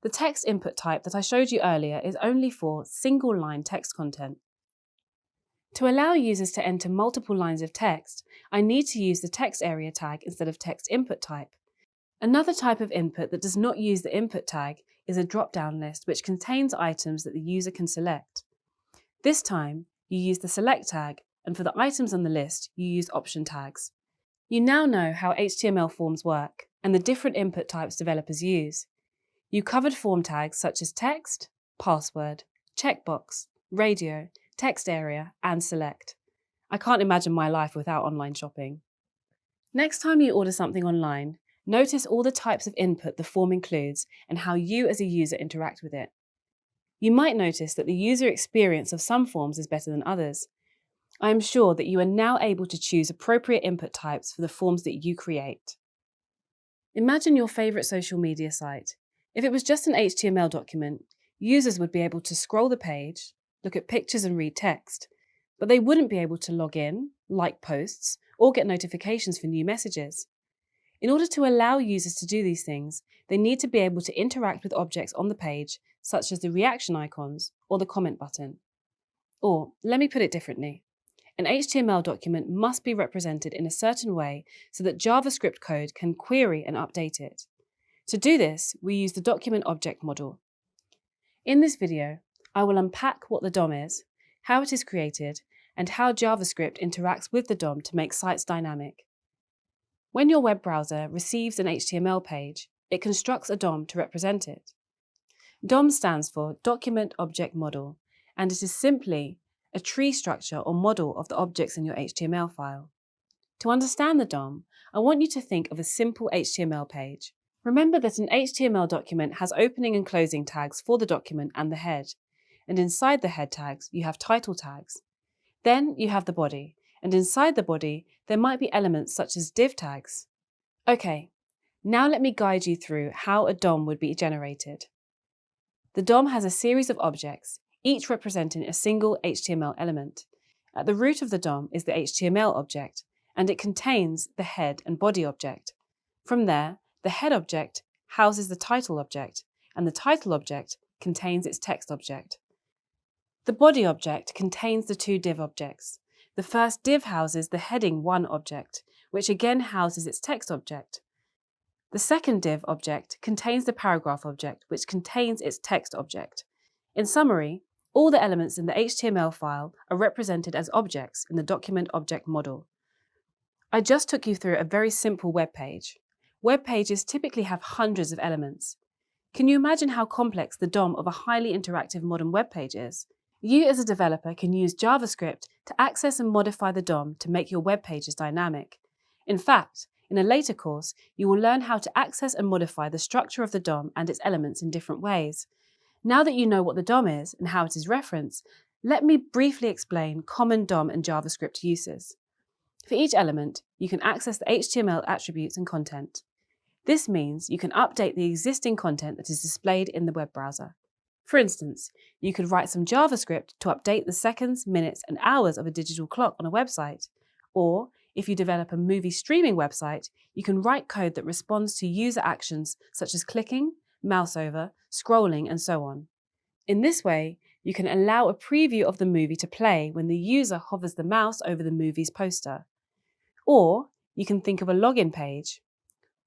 The text input type that I showed you earlier is only for single-line text content. To allow users to enter multiple lines of text, I need to use the text area tag instead of text input type. Another type of input that does not use the input tag is a drop-down list which contains items that the user can select. This time, you use the select tag, and for the items on the list, you use option tags. You now know how HTML forms work and the different input types developers use. You covered form tags such as text, password, checkbox, radio, text area, and select. I can't imagine my life without online shopping. Next time you order something online, notice all the types of input the form includes and how you as a user interact with it. You might notice that the user experience of some forms is better than others. I am sure that you are now able to choose appropriate input types for the forms that you create. Imagine your favorite social media site. If it was just an HTML document, users would be able to scroll the page, look at pictures and read text, but they wouldn't be able to log in, like posts, or get notifications for new messages. In order to allow users to do these things, they need to be able to interact with objects on the page, such as the reaction icons or the comment button. Or, let me put it differently. An HTML document must be represented in a certain way so that JavaScript code can query and update it. To do this, we use the document object model. In this video, I will unpack what the DOM is, how it is created, and how JavaScript interacts with the DOM to make sites dynamic. When your web browser receives an HTML page, it constructs a DOM to represent it. DOM stands for Document Object Model, and it is simply a tree structure or model of the objects in your HTML file. To understand the DOM, I want you to think of a simple HTML page. Remember that an HTML document has opening and closing tags for the document and the head, and inside the head tags you have title tags. Then you have the body, and inside the body there might be elements such as div tags. Okay, now let me guide you through how a DOM would be generated. The DOM has a series of objects, each representing a single HTML element. At the root of the DOM is the HTML object, and it contains the head and body object. From there, the head object houses the title object, and the title object contains its text object. The body object contains the two div objects. The first div houses the heading 1 object, which again houses its text object. The second div object contains the paragraph object, which contains its text object. In summary, all the elements in the HTML file are represented as objects in the document object model. I just took you through a very simple web page. Web pages typically have hundreds of elements. Can you imagine how complex the DOM of a highly interactive modern web page is? You as a developer can use JavaScript to access and modify the DOM to make your web pages dynamic. In fact, in a later course, you will learn how to access and modify the structure of the DOM and its elements in different ways. Now that you know what the DOM is and how it is referenced, let me briefly explain common DOM and JavaScript uses. For each element, you can access the HTML attributes and content. This means you can update the existing content that is displayed in the web browser. For instance, you could write some JavaScript to update the seconds, minutes, and hours of a digital clock on a website. Or, if you develop a movie streaming website, you can write code that responds to user actions such as clicking, mouse over, scrolling, and so on. In this way, you can allow a preview of the movie to play when the user hovers the mouse over the movie's poster. Or, you can think of a login page.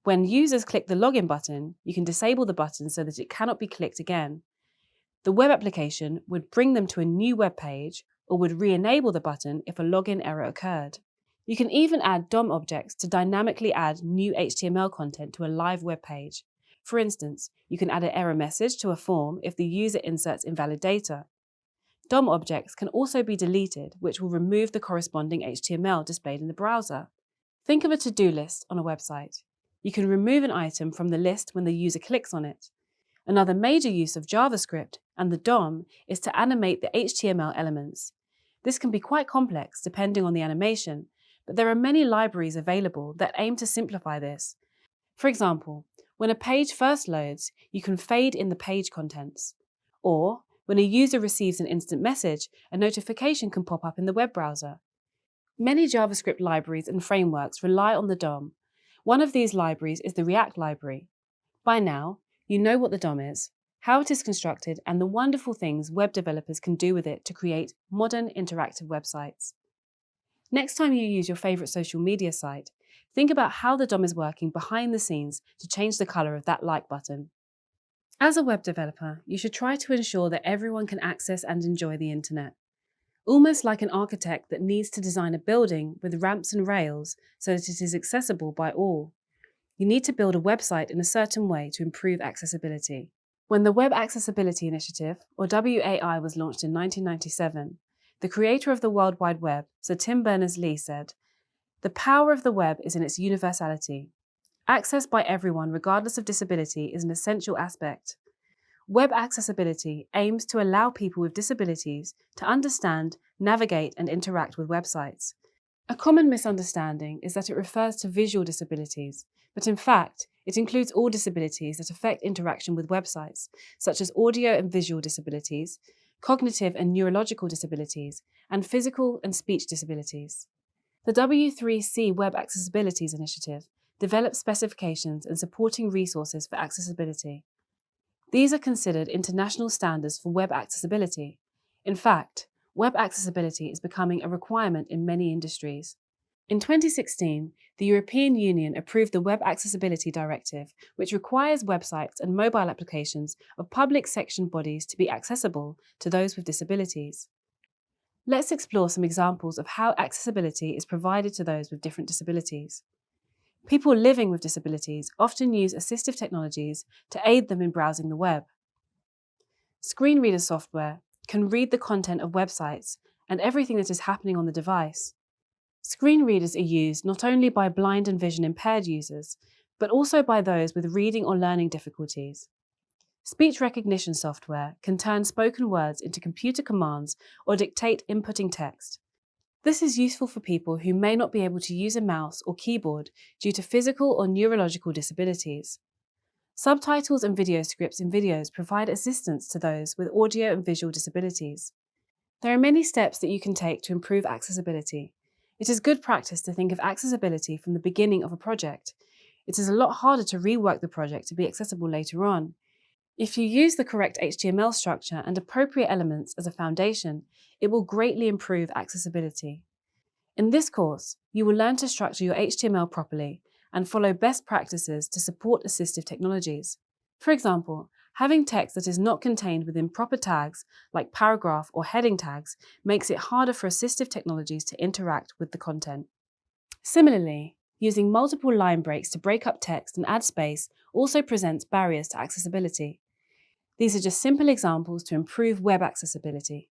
When users click the login button, you can disable the button so that it cannot be clicked again. The web application would bring them to a new web page or would re-enable the button if a login error occurred. You can even add DOM objects to dynamically add new HTML content to a live web page. For instance, you can add an error message to a form if the user inserts invalid data. DOM objects can also be deleted, which will remove the corresponding HTML displayed in the browser. Think of a to-do list on a website. You can remove an item from the list when the user clicks on it. Another major use of JavaScript and the DOM is to animate the HTML elements. This can be quite complex depending on the animation, but there are many libraries available that aim to simplify this. For example, when a page first loads, you can fade in the page contents. Or, when a user receives an instant message, a notification can pop up in the web browser. Many JavaScript libraries and frameworks rely on the DOM. One of these libraries is the React library. By now, you know what the DOM is, how it is constructed, and the wonderful things web developers can do with it to create modern interactive websites. Next time you use your favorite social media site, think about how the DOM is working behind the scenes to change the color of that like button. As a web developer, you should try to ensure that everyone can access and enjoy the internet. Almost like an architect that needs to design a building with ramps and rails so that it is accessible by all. You need to build a website in a certain way to improve accessibility. When the Web Accessibility Initiative, or WAI, was launched in 1997, the creator of the World Wide Web, Sir Tim Berners-Lee, said, "The power of the web is in its universality. Access by everyone, regardless of disability, is an essential aspect. Web accessibility aims to allow people with disabilities to understand, navigate, and interact with websites. A common misunderstanding is that it refers to visual disabilities, but in fact, it includes all disabilities that affect interaction with websites, such as audio and visual disabilities, cognitive and neurological disabilities, and physical and speech disabilities." The W3C Web Accessibilities Initiative develops specifications and supporting resources for accessibility. These are considered international standards for web accessibility. In fact, web accessibility is becoming a requirement in many industries. In 2016, the European Union approved the Web Accessibility Directive, which requires websites and mobile applications of public section bodies to be accessible to those with disabilities. Let's explore some examples of how accessibility is provided to those with different disabilities. People living with disabilities often use assistive technologies to aid them in browsing the web. Screen reader software can read the content of websites and everything that is happening on the device. Screen readers are used not only by blind and vision impaired users, but also by those with reading or learning difficulties. Speech recognition software can turn spoken words into computer commands or dictate inputting text. This is useful for people who may not be able to use a mouse or keyboard due to physical or neurological disabilities. Subtitles and video scripts in videos provide assistance to those with audio and visual disabilities. There are many steps that you can take to improve accessibility. It is good practice to think of accessibility from the beginning of a project. It is a lot harder to rework the project to be accessible later on. If you use the correct HTML structure and appropriate elements as a foundation, it will greatly improve accessibility. In this course, you will learn to structure your HTML properly and follow best practices to support assistive technologies. For example, having text that is not contained within proper tags, like paragraph or heading tags, makes it harder for assistive technologies to interact with the content. Similarly, using multiple line breaks to break up text and add space also presents barriers to accessibility. These are just simple examples to improve web accessibility.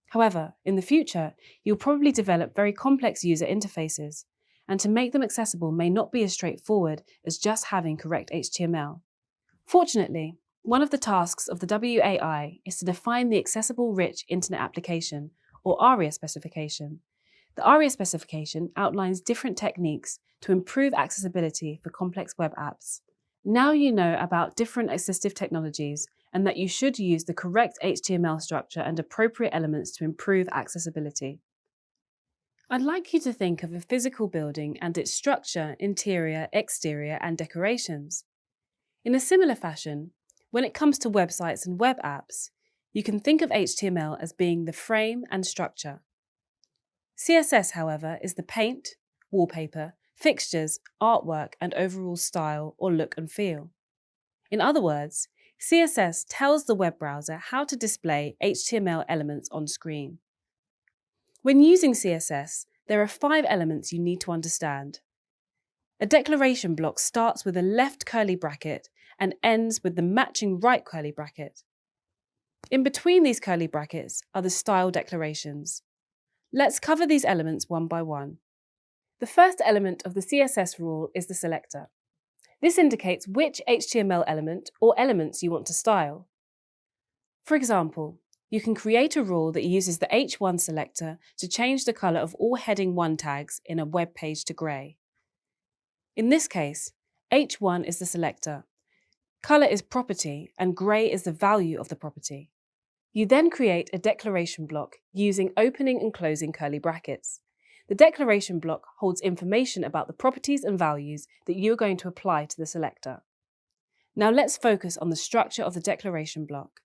However, in the future, you'll probably develop very complex user interfaces, and to make them accessible may not be as straightforward as just having correct HTML. Fortunately, One of the tasks of the WAI is to define the Accessible Rich Internet Application, or ARIA specification. The ARIA specification outlines different techniques to improve accessibility for complex web apps. Now you know about different assistive technologies and that you should use the correct HTML structure and appropriate elements to improve accessibility. I'd like you to think of a physical building and its structure, interior, exterior, and decorations. In a similar fashion, when it comes to websites and web apps, you can think of HTML as being the frame and structure. CSS, however, is the paint, wallpaper, fixtures, artwork, and overall style or look and feel. In other words, CSS tells the web browser how to display HTML elements on screen. When using CSS, there are 5 elements you need to understand. A declaration block starts with a left curly bracket and ends with the matching right curly bracket. In between these curly brackets are the style declarations. Let's cover these elements one by one. The first element of the CSS rule is the selector. This indicates which HTML element or elements you want to style. For example, you can create a rule that uses the H1 selector to change the color of all heading 1 tags in a web page to grey. In this case, H1 is the selector, color is property, and grey is the value of the property. You then create a declaration block using opening and closing curly brackets. The declaration block holds information about the properties and values that you are going to apply to the selector. Now let's focus on the structure of the declaration block.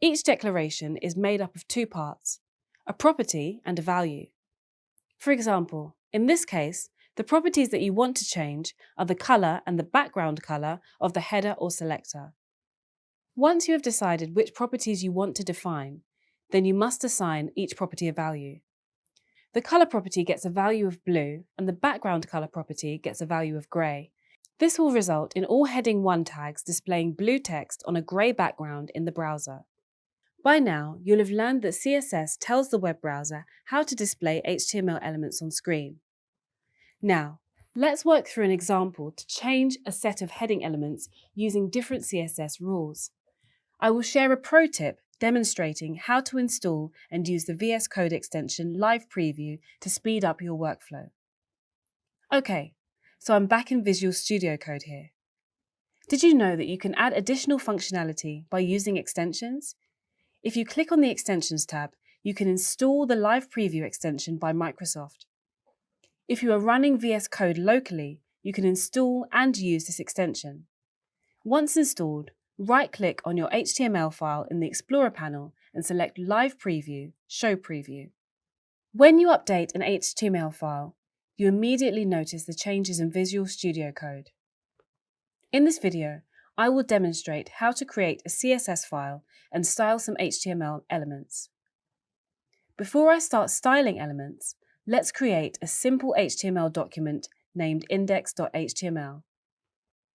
Each declaration is made up of 2 parts, a property and a value. For example, in this case, the properties that you want to change are the color and the background color of the header or selector. Once you have decided which properties you want to define, then you must assign each property a value. The color property gets a value of blue and the background color property gets a value of grey. This will result in all heading 1 tags displaying blue text on a grey background in the browser. By now, you'll have learned that CSS tells the web browser how to display HTML elements on screen. Now, let's work through an example to change a set of heading elements using different CSS rules. I will share a pro tip demonstrating how to install and use the VS Code extension Live Preview to speed up your workflow. Okay, so I'm back in Visual Studio Code here. Did you know that you can add additional functionality by using extensions? If you click on the Extensions tab, you can install the Live Preview extension by Microsoft. If you are running VS Code locally, you can install and use this extension. Once installed, right-click on your HTML file in the Explorer panel and select Live Preview, Show Preview. When you update an HTML file, you immediately notice the changes in Visual Studio Code. In this video, I will demonstrate how to create a CSS file and style some HTML elements. Before I start styling elements, let's create a simple HTML document named index.html.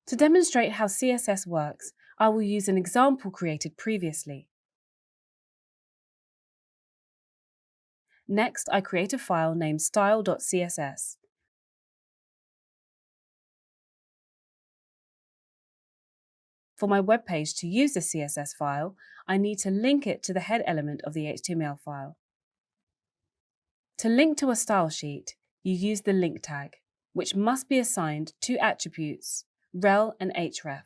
To demonstrate how CSS works, I will use an example created previously. Next, I create a file named style.css. For my web page to use the CSS file, I need to link it to the head element of the HTML file. To link to a style sheet, you use the link tag, which must be assigned 2 attributes, rel and href.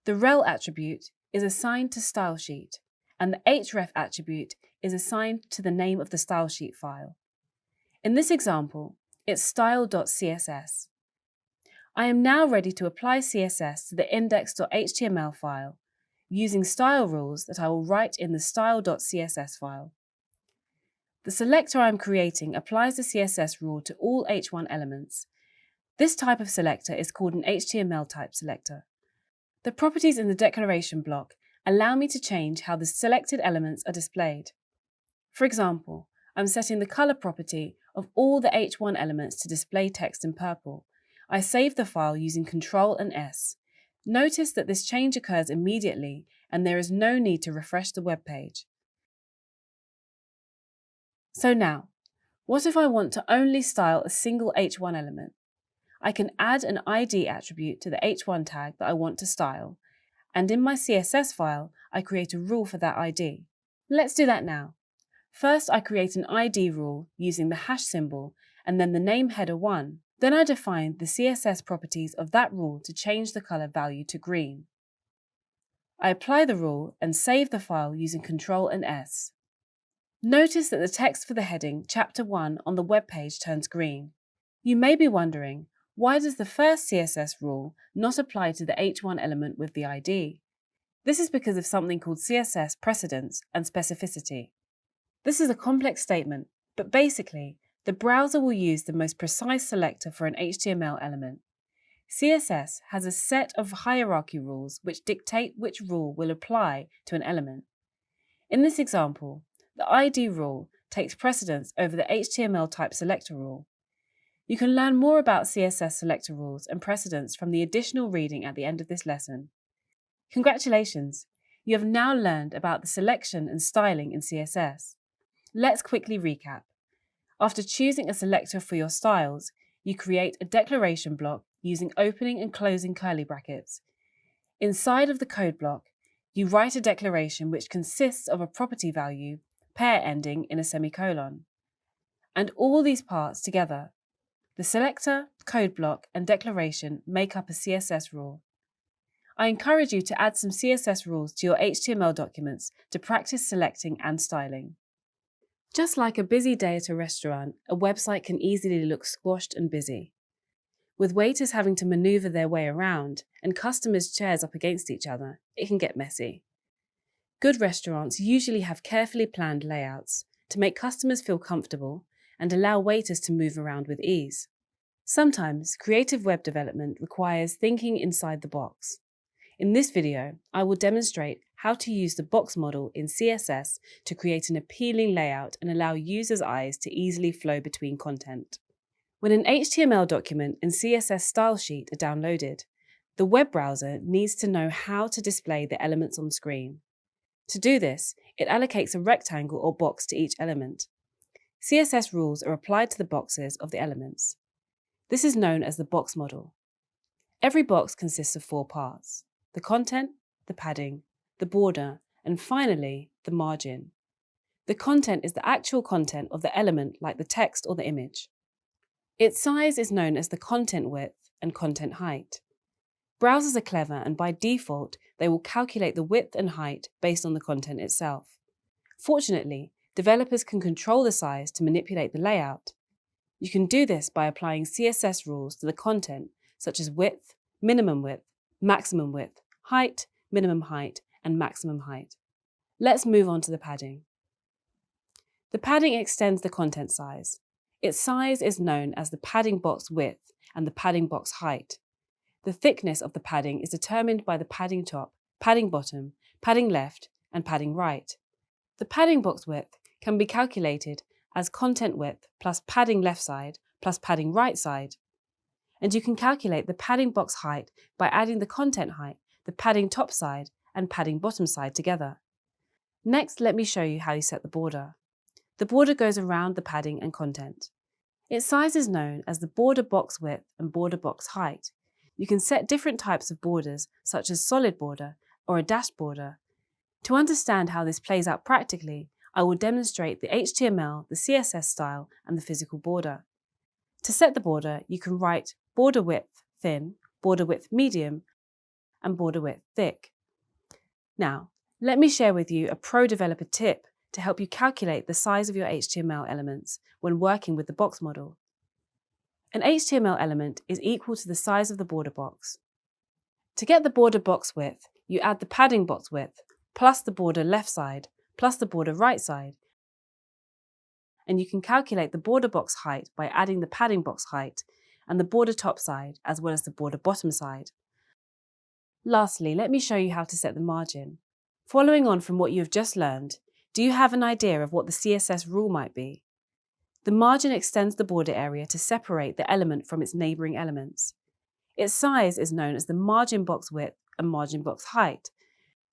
The rel attribute is assigned to style sheet, and the href attribute is assigned to the name of the style sheet file. In this example, it's style.css. I am now ready to apply CSS to the index.html file, using style rules that I will write in the style.css file. The selector I am creating applies the CSS rule to all H1 elements. This type of selector is called an HTML type selector. The properties in the declaration block allow me to change how the selected elements are displayed. For example, I'm setting the color property of all the H1 elements to display text in purple. I save the file using Ctrl and S. Notice that this change occurs immediately and there is no need to refresh the web page. So now, what if I want to only style a single H1 element? I can add an ID attribute to the H1 tag that I want to style, And in my CSS file, I create a rule for that ID. Let's do that now. First, I create an ID rule using the hash symbol and then the name header 1. Then I define the CSS properties of that rule to change the color value to green. I apply the rule and save the file using Ctrl and S. Notice that the text for the heading Chapter 1 on the web page turns green. You may be wondering, why does the first CSS rule not apply to the H1 element with the ID? This is because of something called CSS precedence and specificity. This is a complex statement, but basically, the browser will use the most precise selector for an HTML element. CSS has a set of hierarchy rules which dictate which rule will apply to an element. In this example, the ID rule takes precedence over the HTML type selector rule. You can learn more about CSS selector rules and precedence from the additional reading at the end of this lesson. Congratulations! You have now learned about the selection and styling in CSS. Let's quickly recap. After choosing a selector for your styles, you create a declaration block using opening and closing curly brackets. Inside of the code block, you write a declaration which consists of a property value, pair ending in a semicolon. And all these parts together, the selector, code block, and declaration make up a CSS rule. I encourage you to add some CSS rules to your HTML documents to practice selecting and styling. Just like a busy day at a restaurant, a website can easily look squashed and busy. With waiters having to maneuver their way around and customers' chairs up against each other, it can get messy. Good restaurants usually have carefully planned layouts to make customers feel comfortable and allow waiters to move around with ease. Sometimes, creative web development requires thinking inside the box. In this video, I will demonstrate how to use the box model in CSS to create an appealing layout and allow users' eyes to easily flow between content. When an HTML document and CSS style sheet are downloaded, the web browser needs to know how to display the elements on screen. To do this, it allocates a rectangle or box to each element. CSS rules are applied to the boxes of the elements. This is known as the box model. Every box consists of 4 parts: the content, the padding, the border, and finally, the margin. The content is the actual content of the element, like the text or the image. Its size is known as the content width and content height. Browsers are clever, and by default, they will calculate the width and height based on the content itself. Fortunately, developers can control the size to manipulate the layout. You can do this by applying CSS rules to the content, such as width, minimum width, maximum width, height, minimum height, and maximum height. Let's move on to the padding. The padding extends the content size. Its size is known as the padding box width and the padding box height. The thickness of the padding is determined by the padding top, padding bottom, padding left, and padding right. The padding box width can be calculated as content width plus padding left side plus padding right side. And you can calculate the padding box height by adding the content height, the padding top side, and padding bottom side together. Next, let me show you how you set the border. The border goes around the padding and content. Its size is known as the border box width and border box height. You can set different types of borders, such as solid border or a dashed border. To understand how this plays out practically, I will demonstrate the HTML, the CSS style, and the physical border. To set the border, you can write border width thin, border width medium, and border width thick. Now, let me share with you a pro developer tip to help you calculate the size of your HTML elements when working with the box model. An HTML element is equal to the size of the border box. To get the border box width, you add the padding box width plus the border left side plus the border right side, and you can calculate the border box height by adding the padding box height and the border top side as well as the border bottom side. Lastly, let me show you how to set the margin. Following on from what you have just learned, do you have an idea of what the CSS rule might be? The margin extends the border area to separate the element from its neighbouring elements. Its size is known as the margin box width and margin box height.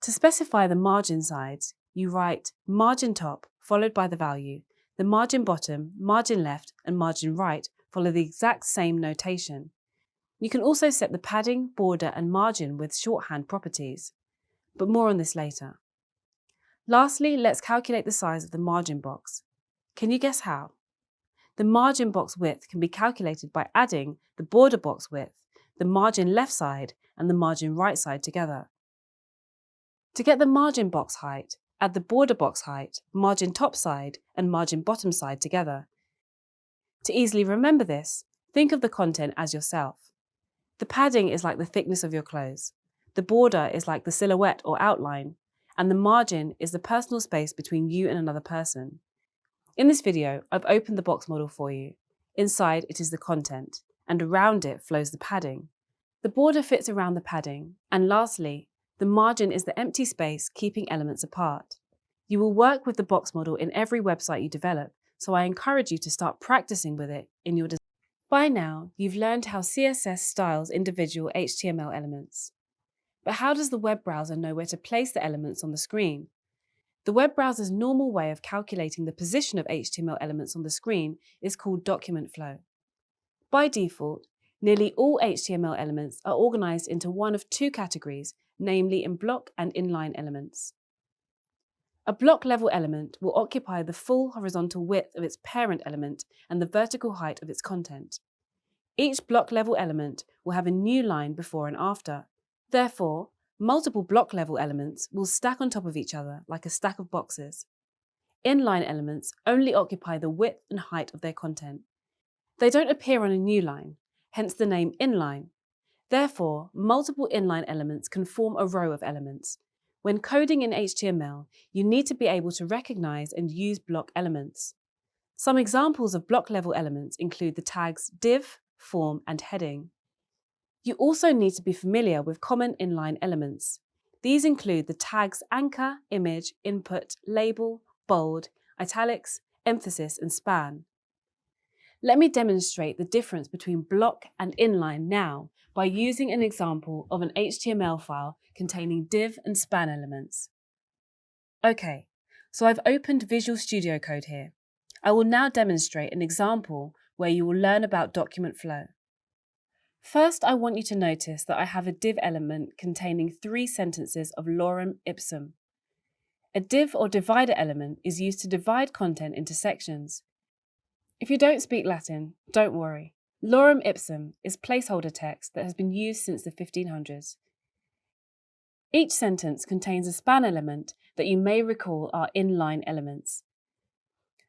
To specify the margin sides, you write margin top followed by the value. The margin bottom, margin left, and margin right follow the exact same notation. You can also set the padding, border, and margin with shorthand properties. but more on this later. Lastly, let's calculate the size of the margin box. Can you guess how? The margin box width can be calculated by adding the border box width, the margin left side, and the margin right side together. To get the margin box height, add the border box height, margin top side, and margin bottom side together. To easily remember this, think of the content as yourself. The padding is like the thickness of your clothes. The border is like the silhouette or outline, and the margin is the personal space between you and another person. In this video, I've opened the box model for you. Inside it is the content, and around it flows the padding. The border fits around the padding, and lastly, the margin is the empty space keeping elements apart. You will work with the box model in every website you develop, so I encourage you to start practicing with it in your design. By now, you've learned how CSS styles individual HTML elements. But how does the web browser know where to place the elements on the screen? The web browser's normal way of calculating the position of HTML elements on the screen is called document flow. By default, nearly all HTML elements are organized into one of two categories, namely in block and inline elements. A block-level element will occupy the full horizontal width of its parent element and the vertical height of its content. Each block-level element will have a new line before and after. Therefore, multiple block-level elements will stack on top of each other like a stack of boxes. Inline elements only occupy the width and height of their content. They don't appear on a new line, hence the name inline. Therefore, multiple inline elements can form a row of elements. When coding in HTML, you need to be able to recognize and use block elements. Some examples of block-level elements include the tags div, form, and heading. You also need to be familiar with common inline elements. These include the tags anchor, image, input, label, bold, italics, emphasis, and span. Let me demonstrate the difference between block and inline now by using an example of an HTML file containing div and span elements. Okay, so I've opened Visual Studio Code here. I will now demonstrate an example where you will learn about document flow. First, I want you to notice that I have a div element containing 3 sentences of lorem ipsum. A div or divider element is used to divide content into sections. If you don't speak Latin, don't worry. Lorem ipsum is placeholder text that has been used since the 1500s. Each sentence contains a span element that you may recall are inline elements.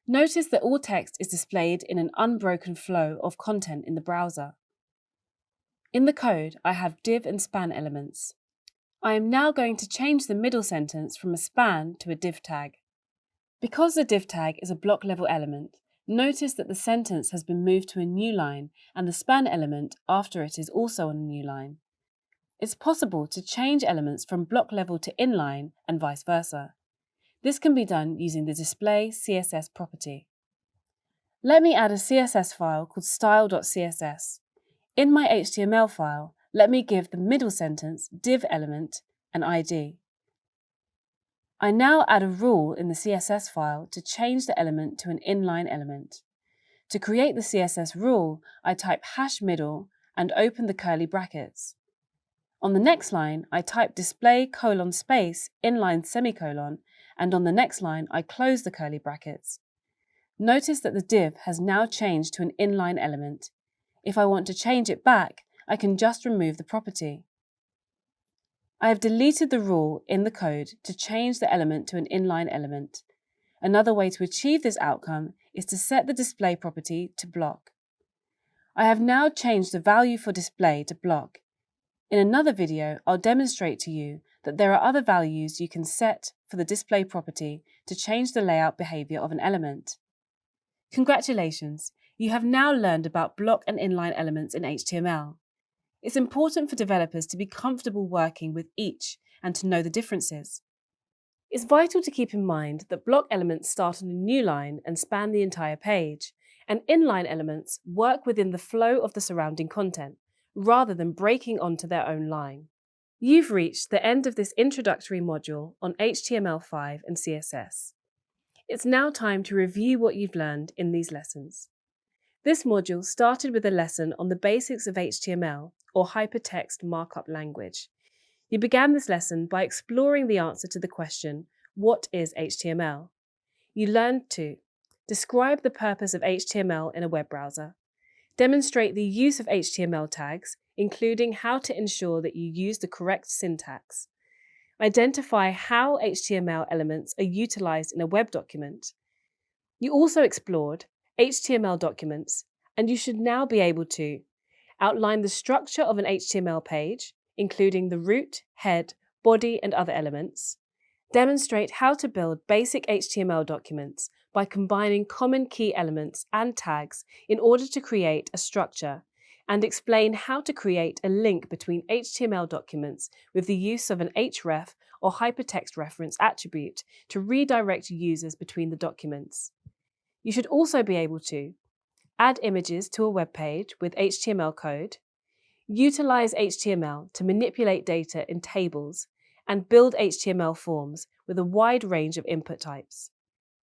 Notice that all text is displayed in an unbroken flow of content in the browser. In the code, I have div and span elements. I am now going to change the middle sentence from a span to a div tag. Because the div tag is a block-level element, notice that the sentence has been moved to a new line and the span element after it is also on a new line. It's possible to change elements from block level to inline and vice versa. This can be done using the display CSS property. Let me add a CSS file called style.css. In my HTML file, let me give the middle sentence div element an ID. I now add a rule in the CSS file to change the element to an inline element. To create the CSS rule, I type #middle and open the curly brackets. On the next line, I type display : inline semicolon, and on the next line, I close the curly brackets. Notice that the div has now changed to an inline element. If I want to change it back, I can just remove the property. I have deleted the rule in the code to change the element to an inline element. Another way to achieve this outcome is to set the display property to block. I have now changed the value for display to block. In another video, I'll demonstrate to you that there are other values you can set for the display property to change the layout behavior of an element. Congratulations! You have now learned about block and inline elements in HTML. It's important for developers to be comfortable working with each and to know the differences. It's vital to keep in mind that block elements start on a new line and span the entire page, and inline elements work within the flow of the surrounding content, rather than breaking onto their own line. You've reached the end of this introductory module on HTML5 and CSS. It's now time to review what you've learned in these lessons. This module started with a lesson on the basics of HTML, or hypertext markup language. You began this lesson by exploring the answer to the question, what is HTML? You learned to describe the purpose of HTML in a web browser, demonstrate the use of HTML tags, including how to ensure that you use the correct syntax, identify how HTML elements are utilized in a web document. You also explored HTML documents, and you should now be able to outline the structure of an HTML page, including the root, head, body, and other elements, demonstrate how to build basic HTML documents by combining common key elements and tags in order to create a structure, and explain how to create a link between HTML documents with the use of an href or hypertext reference attribute to redirect users between the documents. You should also be able to add images to a web page with HTML code, utilize HTML to manipulate data in tables, and build HTML forms with a wide range of input types.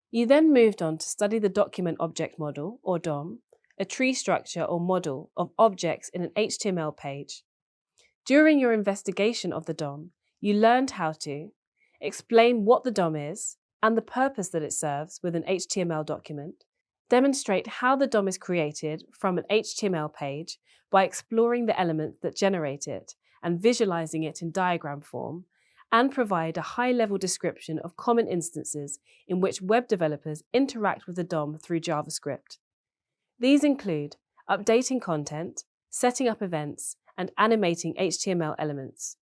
You then moved on to study the Document Object Model, or DOM, a tree structure or model of objects in an HTML page. During your investigation of the DOM, you learned how to explain what the DOM is and the purpose that it serves with an HTML document, demonstrate how the DOM is created from an HTML page by exploring the elements that generate it and visualizing it in diagram form, and provide a high-level description of common instances in which web developers interact with the DOM through JavaScript. These include updating content, setting up events, and animating HTML elements.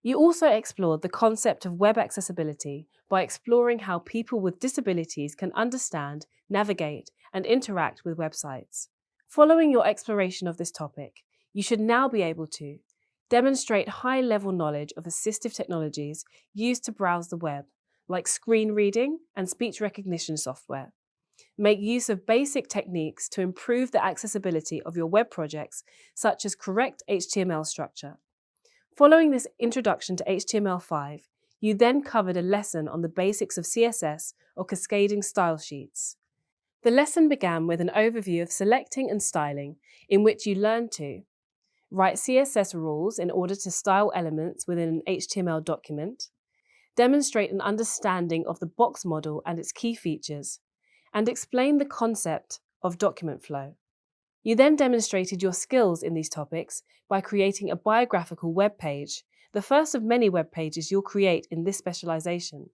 You also explored the concept of web accessibility by exploring how people with disabilities can understand, navigate, and interact with websites. Following your exploration of this topic, you should now be able to demonstrate high-level knowledge of assistive technologies used to browse the web, like screen reading and speech recognition software. Make use of basic techniques to improve the accessibility of your web projects, such as correct HTML structure. Following this introduction to HTML5, you then covered a lesson on the basics of CSS or cascading style sheets. The lesson began with an overview of selecting and styling, in which you learned to write CSS rules in order to style elements within an HTML document, demonstrate an understanding of the box model and its key features, and explain the concept of document flow. You then demonstrated your skills in these topics by creating a biographical web page, the first of many web pages you'll create in this specialization.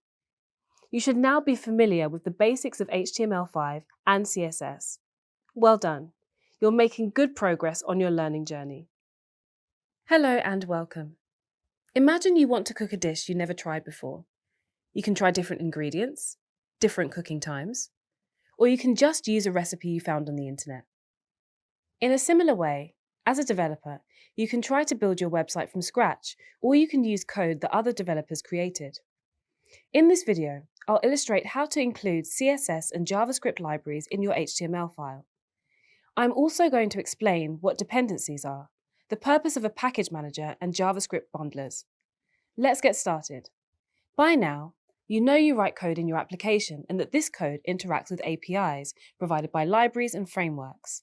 You should now be familiar with the basics of HTML5 and CSS. Well done. You're making good progress on your learning journey. Hello and welcome. Imagine you want to cook a dish you never tried before. You can try different ingredients, different cooking times, or you can just use a recipe you found on the internet. In a similar way, as a developer, you can try to build your website from scratch, or you can use code that other developers created. In this video, I'll illustrate how to include CSS and JavaScript libraries in your HTML file. I'm also going to explain what dependencies are, the purpose of a package manager and JavaScript bundlers. Let's get started. By now, you know you write code in your application and that this code interacts with APIs provided by libraries and frameworks.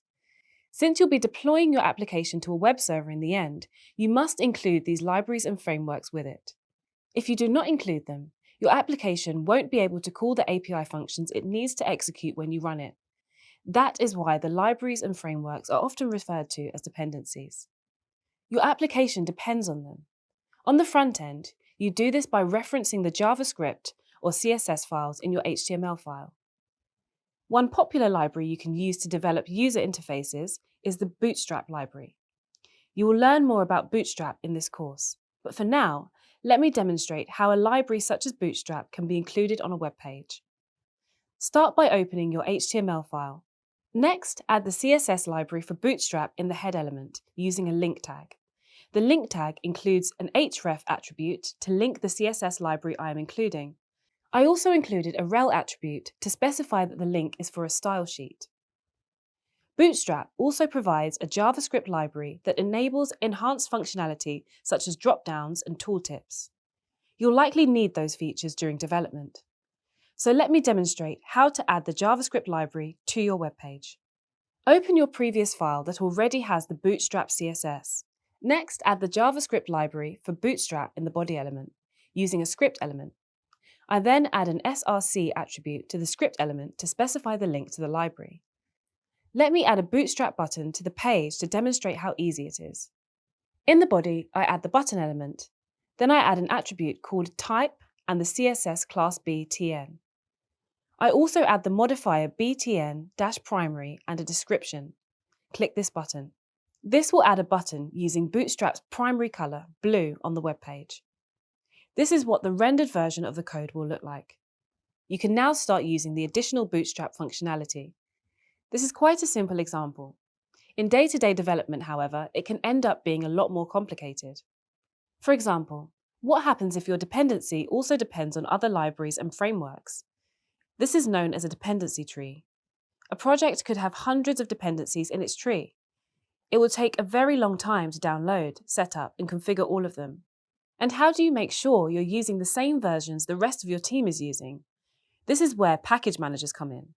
Since you'll be deploying your application to a web server in the end, you must include these libraries and frameworks with it. If you do not include them, your application won't be able to call the API functions it needs to execute when you run it. That is why the libraries and frameworks are often referred to as dependencies. Your application depends on them. On the front end, you do this by referencing the JavaScript or CSS files in your HTML file. One popular library you can use to develop user interfaces is the Bootstrap library. You will learn more about Bootstrap in this course, but for now, let me demonstrate how a library such as Bootstrap can be included on a web page. Start by opening your HTML file. Next, add the CSS library for Bootstrap in the head element using a link tag. The link tag includes an href attribute to link the CSS library I am including. I also included a rel attribute to specify that the link is for a style sheet. Bootstrap also provides a JavaScript library that enables enhanced functionality such as drop-downs and tooltips. You'll likely need those features during development. So let me demonstrate how to add the JavaScript library to your web page. Open your previous file that already has the Bootstrap CSS. Next, add the JavaScript library for Bootstrap in the body element, using a script element. I then add an src attribute to the script element to specify the link to the library. Let me add a Bootstrap button to the page to demonstrate how easy it is. In the body, I add the button element. Then I add an attribute called type and the CSS class btn. I also add the modifier btn-primary and a description. Click this button. This will add a button using Bootstrap's primary color, blue, on the web page. This is what the rendered version of the code will look like. You can now start using the additional Bootstrap functionality. This is quite a simple example. In day-to-day development, however, it can end up being a lot more complicated. For example, what happens if your dependency also depends on other libraries and frameworks? This is known as a dependency tree. A project could have hundreds of dependencies in its tree. It will take a very long time to download, set up, and configure all of them. And how do you make sure you're using the same versions the rest of your team is using? This is where package managers come in.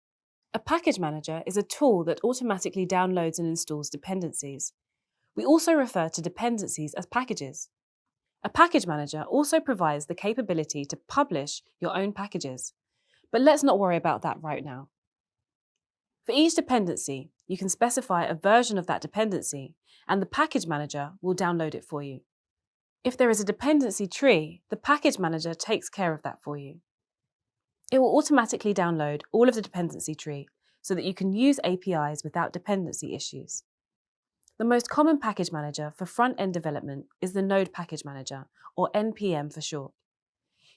A package manager is a tool that automatically downloads and installs dependencies. We also refer to dependencies as packages. A package manager also provides the capability to publish your own packages. But let's not worry about that right now. For each dependency, you can specify a version of that dependency, and the package manager will download it for you. If there is a dependency tree, the package manager takes care of that for you. It will automatically download all of the dependency tree so that you can use APIs without dependency issues. The most common package manager for front-end development is the Node Package Manager, or NPM for short.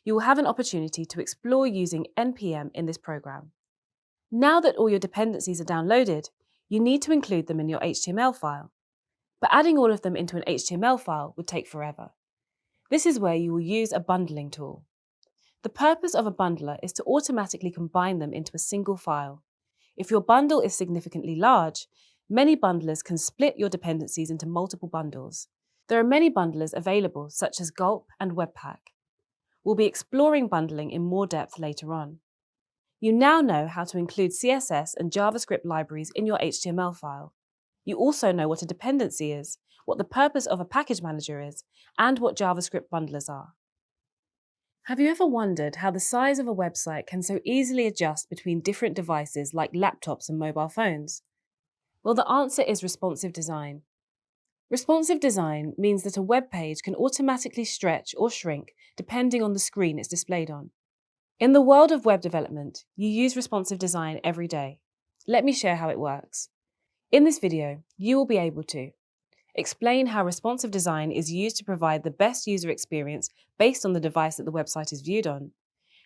You will have an opportunity to explore using NPM in this program. Now that all your dependencies are downloaded, you need to include them in your HTML file. But adding all of them into an HTML file would take forever. This is where you will use a bundling tool. The purpose of a bundler is to automatically combine them into a single file. If your bundle is significantly large, many bundlers can split your dependencies into multiple bundles. There are many bundlers available, such as Gulp and Webpack. We'll be exploring bundling in more depth later on. You now know how to include CSS and JavaScript libraries in your HTML file. You also know what a dependency is, what the purpose of a package manager is, and what JavaScript bundlers are. Have you ever wondered how the size of a website can so easily adjust between different devices like laptops and mobile phones? Well, the answer is responsive design. Responsive design means that a web page can automatically stretch or shrink depending on the screen it's displayed on. In the world of web development, you use responsive design every day. Let me share how it works. In this video, you will be able to explain how responsive design is used to provide the best user experience based on the device that the website is viewed on,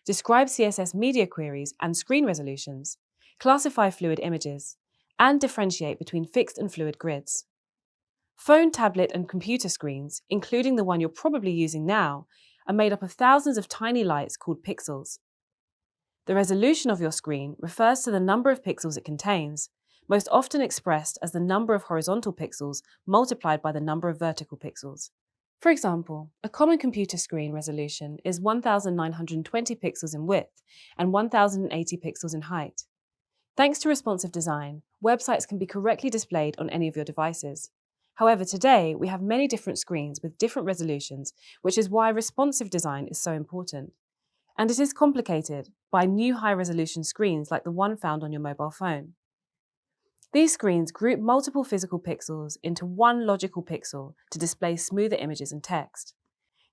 describe CSS media queries and screen resolutions, classify fluid images, and differentiate between fixed and fluid grids. Phone, tablet, and computer screens, including the one you're probably using now, are made up of thousands of tiny lights called pixels. The resolution of your screen refers to the number of pixels it contains, most often expressed as the number of horizontal pixels multiplied by the number of vertical pixels. For example, a common computer screen resolution is 1920 pixels in width and 1080 pixels in height. Thanks to responsive design, websites can be correctly displayed on any of your devices. However, today we have many different screens with different resolutions, which is why responsive design is so important. And it is complicated by new high-resolution screens like the one found on your mobile phone. These screens group multiple physical pixels into one logical pixel to display smoother images and text.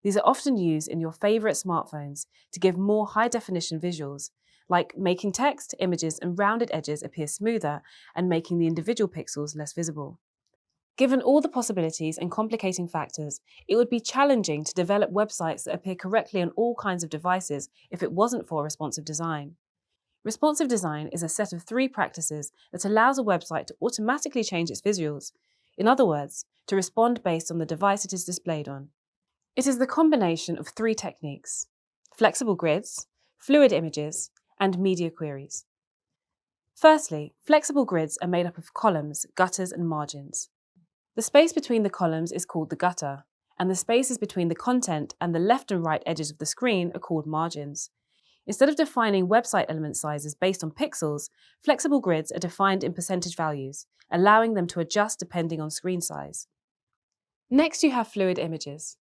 These are often used in your favorite smartphones to give more high-definition visuals, like making text, images, and rounded edges appear smoother and making the individual pixels less visible. Given all the possibilities and complicating factors, it would be challenging to develop websites that appear correctly on all kinds of devices if it wasn't for responsive design. Responsive design is a set of 3 practices that allows a website to automatically change its visuals. In other words, to respond based on the device it is displayed on. It is the combination of 3 techniques: flexible grids, fluid images, and media queries. Firstly, flexible grids are made up of columns, gutters, and margins. The space between the columns is called the gutter, and the spaces between the content and the left and right edges of the screen are called margins. Instead of defining website element sizes based on pixels, flexible grids are defined in percentage values, allowing them to adjust depending on screen size. Next, you have fluid images.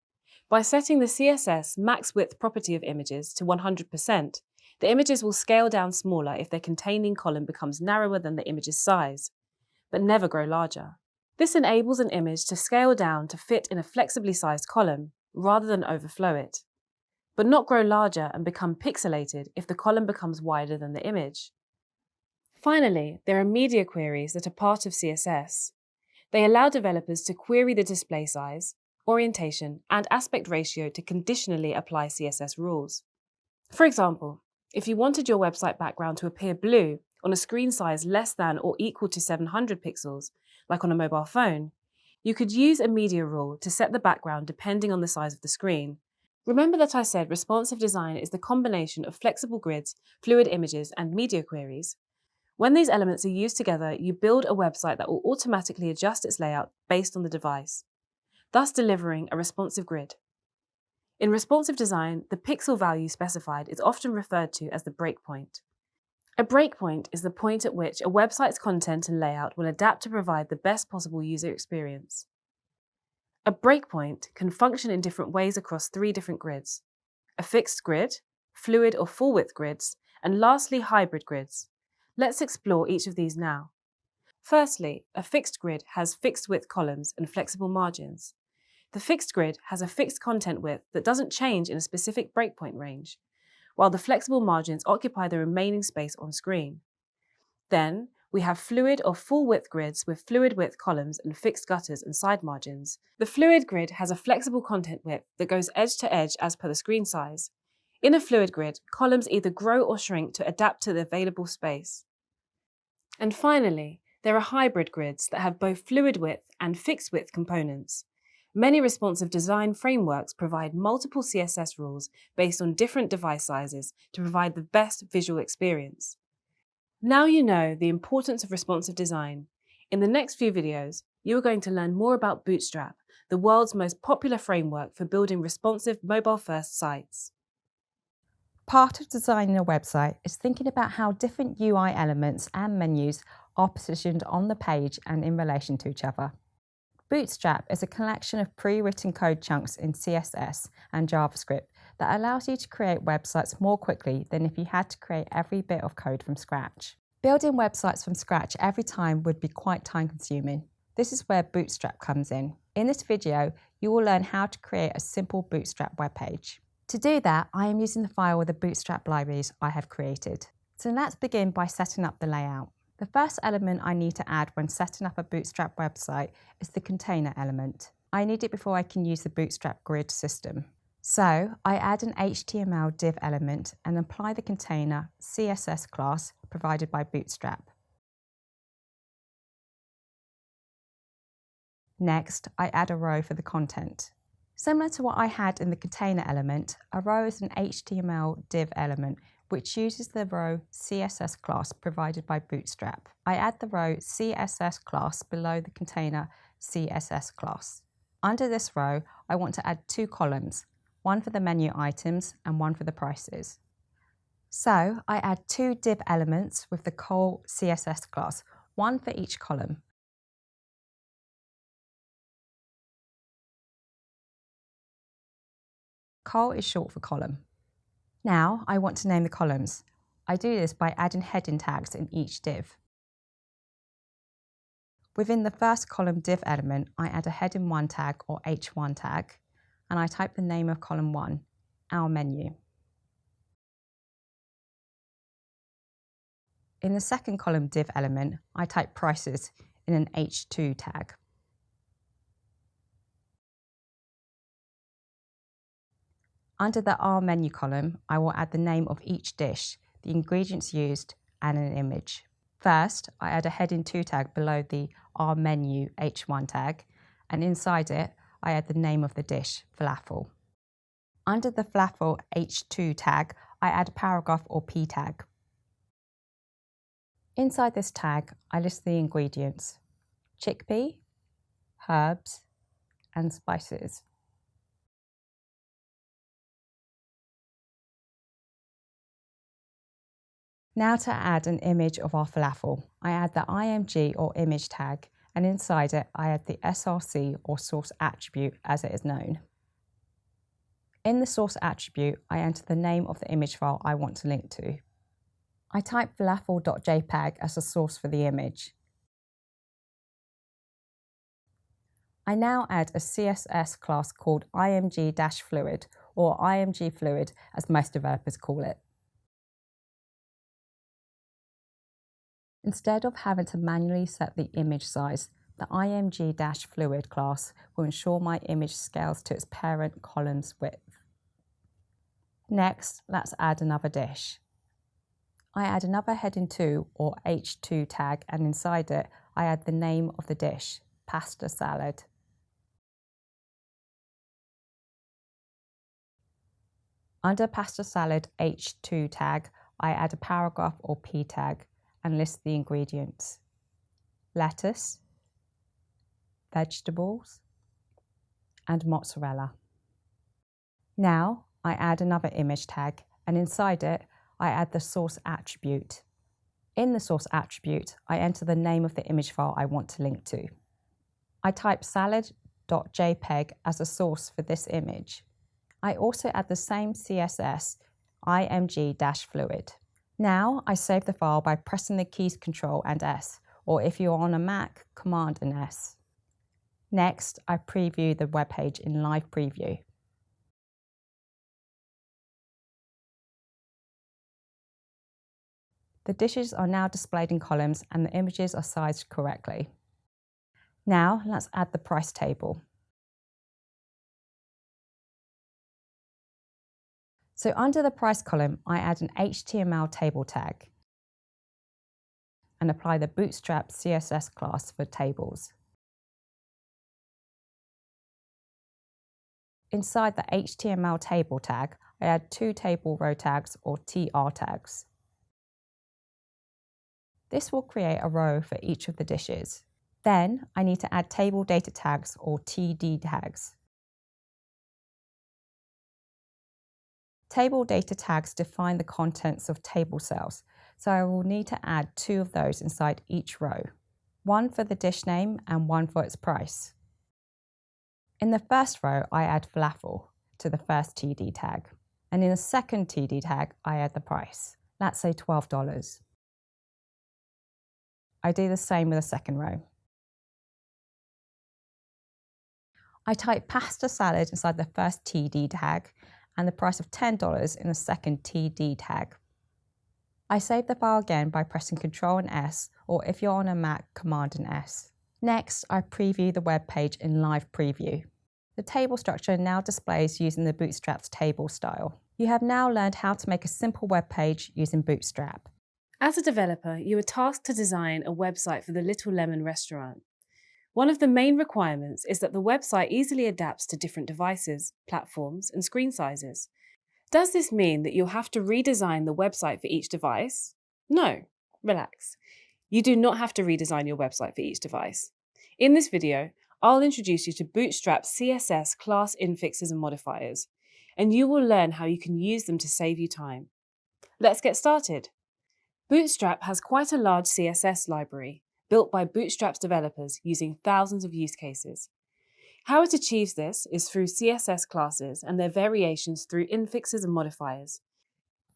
By setting the CSS max width property of images to 100%, the images will scale down smaller if their containing column becomes narrower than the image's size, but never grow larger. This enables an image to scale down to fit in a flexibly sized column rather than overflow it, but not grow larger and become pixelated if the column becomes wider than the image. Finally, there are media queries that are part of CSS. They allow developers to query the display size, orientation, and aspect ratio to conditionally apply CSS rules. For example, if you wanted your website background to appear blue on a screen size less than or equal to 700 pixels, like on a mobile phone, you could use a media rule to set the background depending on the size of the screen. Remember that I said responsive design is the combination of flexible grids, fluid images, and media queries. When these elements are used together, you build a website that will automatically adjust its layout based on the device, thus delivering a responsive grid. In responsive design, the pixel value specified is often referred to as the breakpoint. A breakpoint is the point at which a website's content and layout will adapt to provide the best possible user experience. A breakpoint can function in different ways across 3 different grids: a fixed grid, fluid or full-width grids, and lastly, hybrid grids. Let's explore each of these now. Firstly, a fixed grid has fixed-width columns and flexible margins. The fixed grid has a fixed content width that doesn't change in a specific breakpoint range, while the flexible margins occupy the remaining space on screen. Then, we have fluid or full-width grids with fluid-width columns and fixed gutters and side margins. The fluid grid has a flexible content width that goes edge to edge as per the screen size. In a fluid grid, columns either grow or shrink to adapt to the available space. And finally, there are hybrid grids that have both fluid width and fixed width components. Many responsive design frameworks provide multiple CSS rules based on different device sizes to provide the best visual experience. Now you know the importance of responsive design. In the next few videos, you are going to learn more about Bootstrap, the world's most popular framework for building responsive mobile-first sites. Part of designing a website is thinking about how different UI elements and menus are positioned on the page and in relation to each other. Bootstrap is a collection of pre-written code chunks in CSS and JavaScript that allows you to create websites more quickly than if you had to create every bit of code from scratch. Building websites from scratch every time would be quite time-consuming. This is where Bootstrap comes in. In this video, you will learn how to create a simple Bootstrap web page. To do that, I am using the file with the Bootstrap libraries I have created. So let's begin by setting up the layout. The first element I need to add when setting up a Bootstrap website is the container element. I need it before I can use the Bootstrap grid system. So I add an HTML div element and apply the container CSS class provided by Bootstrap. Next, I add a row for the content. Similar to what I had in the container element, a row is an HTML div element which uses the row CSS class provided by Bootstrap. I add the row CSS class below the container CSS class. Under this row, I want to add 2 columns, one for the menu items and one for the prices. So I add 2 div elements with the col CSS class, one for each column. Col is short for column. Now I want to name the columns. I do this by adding heading tags in each div. Within the first column div element, I add a heading 1 tag or H1 tag, and I type the name of column 1, our menu. In the second column div element, I type prices in an H2 tag. Under the Our menu column, I will add the name of each dish, the ingredients used, and an image. First, I add a heading 2 tag below the Our menu H1 tag, and inside it, I add the name of the dish, falafel. Under the falafel H2 tag, I add a paragraph or P tag. Inside this tag, I list the ingredients: chickpea, herbs, and spices. Now to add an image of our falafel, I add the IMG or image tag and inside it I add the src or source attribute as it is known. In the source attribute, I enter the name of the image file I want to link to. I type falafel.jpg as a source for the image. I now add a CSS class called img-fluid, or img fluid as most developers call it. Instead of having to manually set the image size, the img-fluid class will ensure my image scales to its parent column's width. Next, let's add another dish. I add another heading 2 or h2 tag, and inside it I add the name of the dish, pasta salad. Under pasta salad h2 tag, I add a paragraph or p tag and list the ingredients: lettuce, vegetables, and mozzarella. Now I add another image tag, and inside it I add the source attribute. In the source attribute, I enter the name of the image file I want to link to. I type salad.jpg as a source for this image. I also add the same CSS img-fluid. Now I save the file by pressing the keys Ctrl and S, or if you're on a Mac, Command and S. Next, I preview the web page in live preview. The dishes are now displayed in columns and the images are sized correctly. Now let's add the price table. So under the price column, I add an HTML table tag and apply the Bootstrap CSS class for tables. Inside the HTML table tag, I add 2 table row tags or TR tags. This will create a row for each of the dishes. Then I need to add table data tags or TD tags. Table data tags define the contents of table cells, so I will need to add 2 of those inside each row, one for the dish name and one for its price. In the first row, I add falafel to the first TD tag, and in the second TD tag, I add the price. Let's say $12. I do the same with the second row. I type pasta salad inside the first TD tag and the price of $10 in the second TD tag. I save the file again by pressing Ctrl and S, or if you're on a Mac, Command and S. Next, I preview the web page in live preview. The table structure now displays using the Bootstrap's table style. You have now learned how to make a simple web page using Bootstrap. As a developer, you are tasked to design a website for the Little Lemon restaurant. One of the main requirements is that the website easily adapts to different devices, platforms, and screen sizes. Does this mean that you'll have to redesign the website for each device? No, relax. You do not have to redesign your website for each device. In this video, I'll introduce you to Bootstrap's CSS class infixes and modifiers, and you will learn how you can use them to save you time. Let's get started. Bootstrap has quite a large CSS library, built by Bootstrap's developers using thousands of use cases. How it achieves this is through CSS classes and their variations through infixes and modifiers.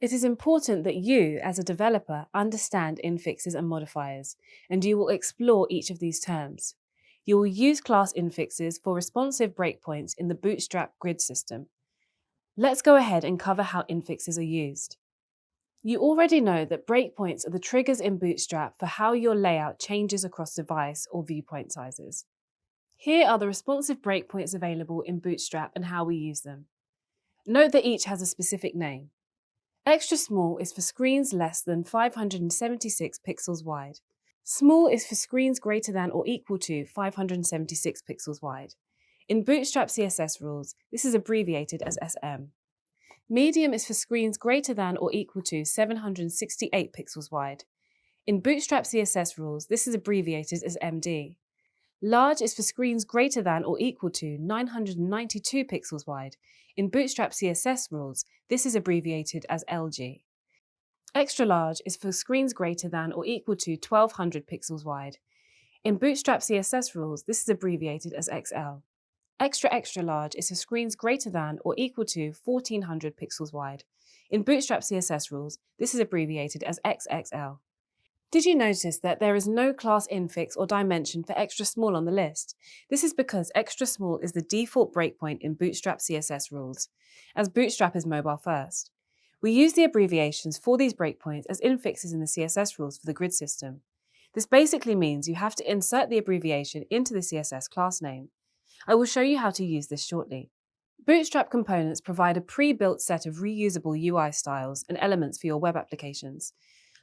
It is important that you, as a developer, understand infixes and modifiers, and you will explore each of these terms. You will use class infixes for responsive breakpoints in the Bootstrap grid system. Let's go ahead and cover how infixes are used. You already know that breakpoints are the triggers in Bootstrap for how your layout changes across device or viewpoint sizes. Here are the responsive breakpoints available in Bootstrap and how we use them. Note that each has a specific name. Extra small is for screens less than 576 pixels wide. Small is for screens greater than or equal to 576 pixels wide. In Bootstrap CSS rules, this is abbreviated as SM. Medium is for screens greater than or equal to 768 pixels wide. In Bootstrap CSS rules, this is abbreviated as MD. Large is for screens greater than or equal to 992 pixels wide. In Bootstrap CSS rules, this is abbreviated as LG. Extra large is for screens greater than or equal to 1200 pixels wide. In Bootstrap CSS rules, this is abbreviated as XL. Extra extra large is for screens greater than or equal to 1400 pixels wide. In Bootstrap CSS rules, this is abbreviated as XXL. Did you notice that there is no class infix or dimension for extra small on the list? This is because extra small is the default breakpoint in Bootstrap CSS rules, as Bootstrap is mobile first. We use the abbreviations for these breakpoints as infixes in the CSS rules for the grid system. This basically means you have to insert the abbreviation into the CSS class name. I will show you how to use this shortly. Bootstrap components provide a pre-built set of reusable UI styles and elements for your web applications.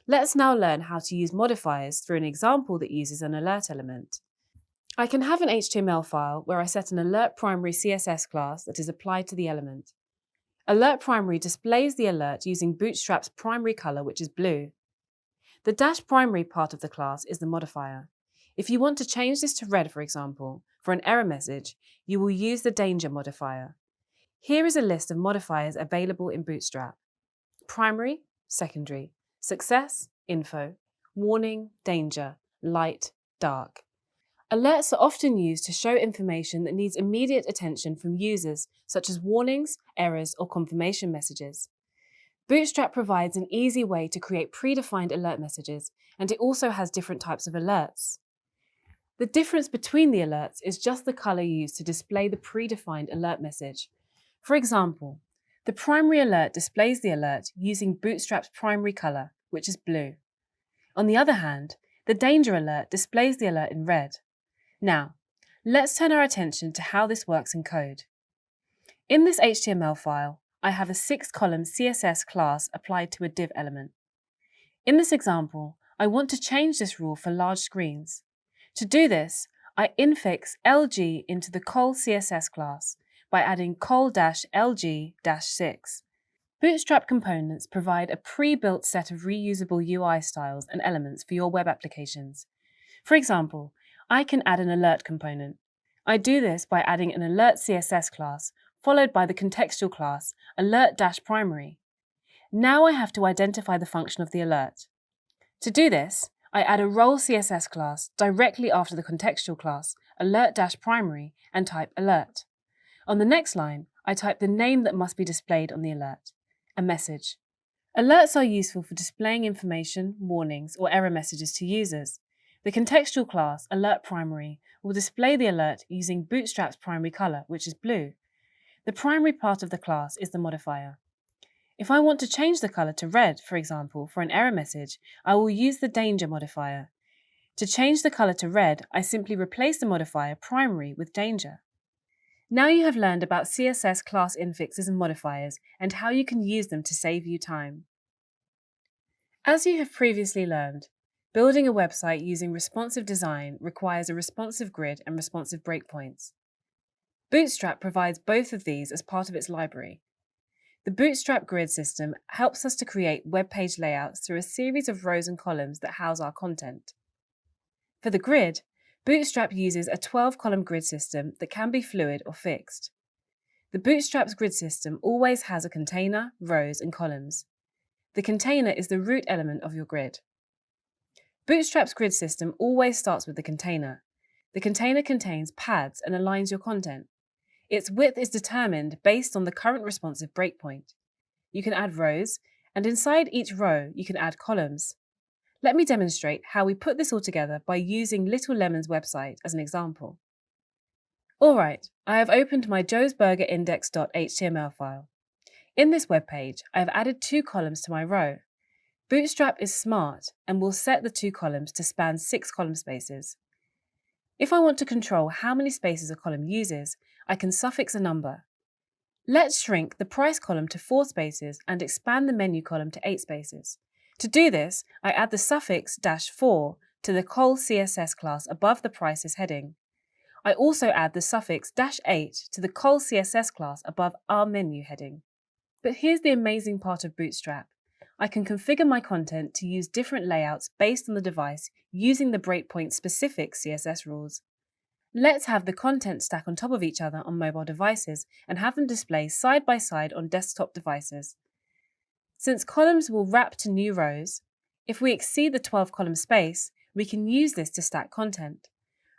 Let's now learn how to use modifiers through an example that uses an alert element. I can have an HTML file where I set an alert primary CSS class that is applied to the element. Alert primary displays the alert using Bootstrap's primary color, which is blue. The dash primary part of the class is the modifier. If you want to change this to red, for example, for an error message, you will use the danger modifier. Here is a list of modifiers available in Bootstrap. Primary, secondary, success, info, warning, danger, light, dark. Alerts are often used to show information that needs immediate attention from users, such as warnings, errors, or confirmation messages. Bootstrap provides an easy way to create predefined alert messages, and it also has different types of alerts. The difference between the alerts is just the color used to display the predefined alert message. For example, the primary alert displays the alert using Bootstrap's primary color, which is blue. On the other hand, the danger alert displays the alert in red. Now, let's turn our attention to how this works in code. In this HTML file, I have a 6-column CSS class applied to a div element. In this example, I want to change this rule for large screens. To do this, I infix LG into the col CSS class by adding col-lg-6. Bootstrap components provide a pre-built set of reusable UI styles and elements for your web applications. For example, I can add an alert component. I do this by adding an alert CSS class, followed by the contextual class alert-primary. Now I have to identify the function of the alert. To do this, I add a role CSS class directly after the contextual class alert-primary and type alert. On the next line, I type the name that must be displayed on the alert, a message. Alerts are useful for displaying information, warnings, or error messages to users. The contextual class alert-primary will display the alert using Bootstrap's primary color, which is blue. The primary part of the class is the modifier. If I want to change the color to red, for example, for an error message, I will use the danger modifier. To change the color to red, I simply replace the modifier primary with danger. Now you have learned about CSS class infixes and modifiers and how you can use them to save you time. As you have previously learned, building a website using responsive design requires a responsive grid and responsive breakpoints. Bootstrap provides both of these as part of its library. The Bootstrap grid system helps us to create web page layouts through a series of rows and columns that house our content. For the grid, Bootstrap uses a 12-column grid system that can be fluid or fixed. The Bootstrap's grid system always has a container, rows, and columns. The container is the root element of your grid. Bootstrap's grid system always starts with the container. The container contains paths and aligns your content. Its width is determined based on the current responsive breakpoint. You can add rows, and inside each row, you can add columns. Let me demonstrate how we put this all together by using Little Lemon's website as an example. Alright, I have opened my joesburgerindex.html file. In this web page, I have added 2 columns to my row. Bootstrap is smart and will set the 2 columns to span 6 column spaces. If I want to control how many spaces a column uses, I can suffix a number. Let's shrink the price column to 4 spaces and expand the menu column to 8 spaces. To do this, I add the suffix -4 to the col CSS class above the prices heading. I also add the suffix -8 to the col CSS class above our menu heading. But here's the amazing part of Bootstrap. I can configure my content to use different layouts based on the device using the breakpoint-specific CSS rules. Let's have the content stack on top of each other on mobile devices and have them display side by side on desktop devices. Since columns will wrap to new rows, if we exceed the 12-column space, We can use this to stack content.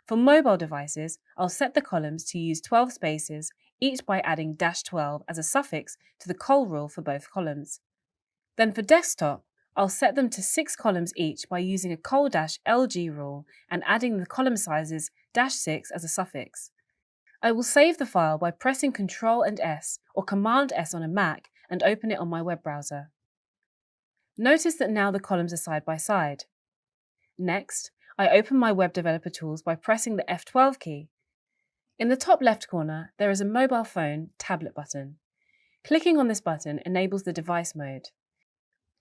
For mobile devices, I'll set the columns to use 12 spaces, each by adding -12 as a suffix to the col rule for both columns. Then for desktop, I'll set them to 6 columns each by using a col-LG rule and adding the column sizes -6 as a suffix. I will save the file by pressing Ctrl and S or Command S on a Mac and open it on my web browser. Notice that now the columns are side by side. Next, I open my web developer tools by pressing the F12 key. In the top left corner, there is a mobile phone tablet button. Clicking on this button enables the device mode.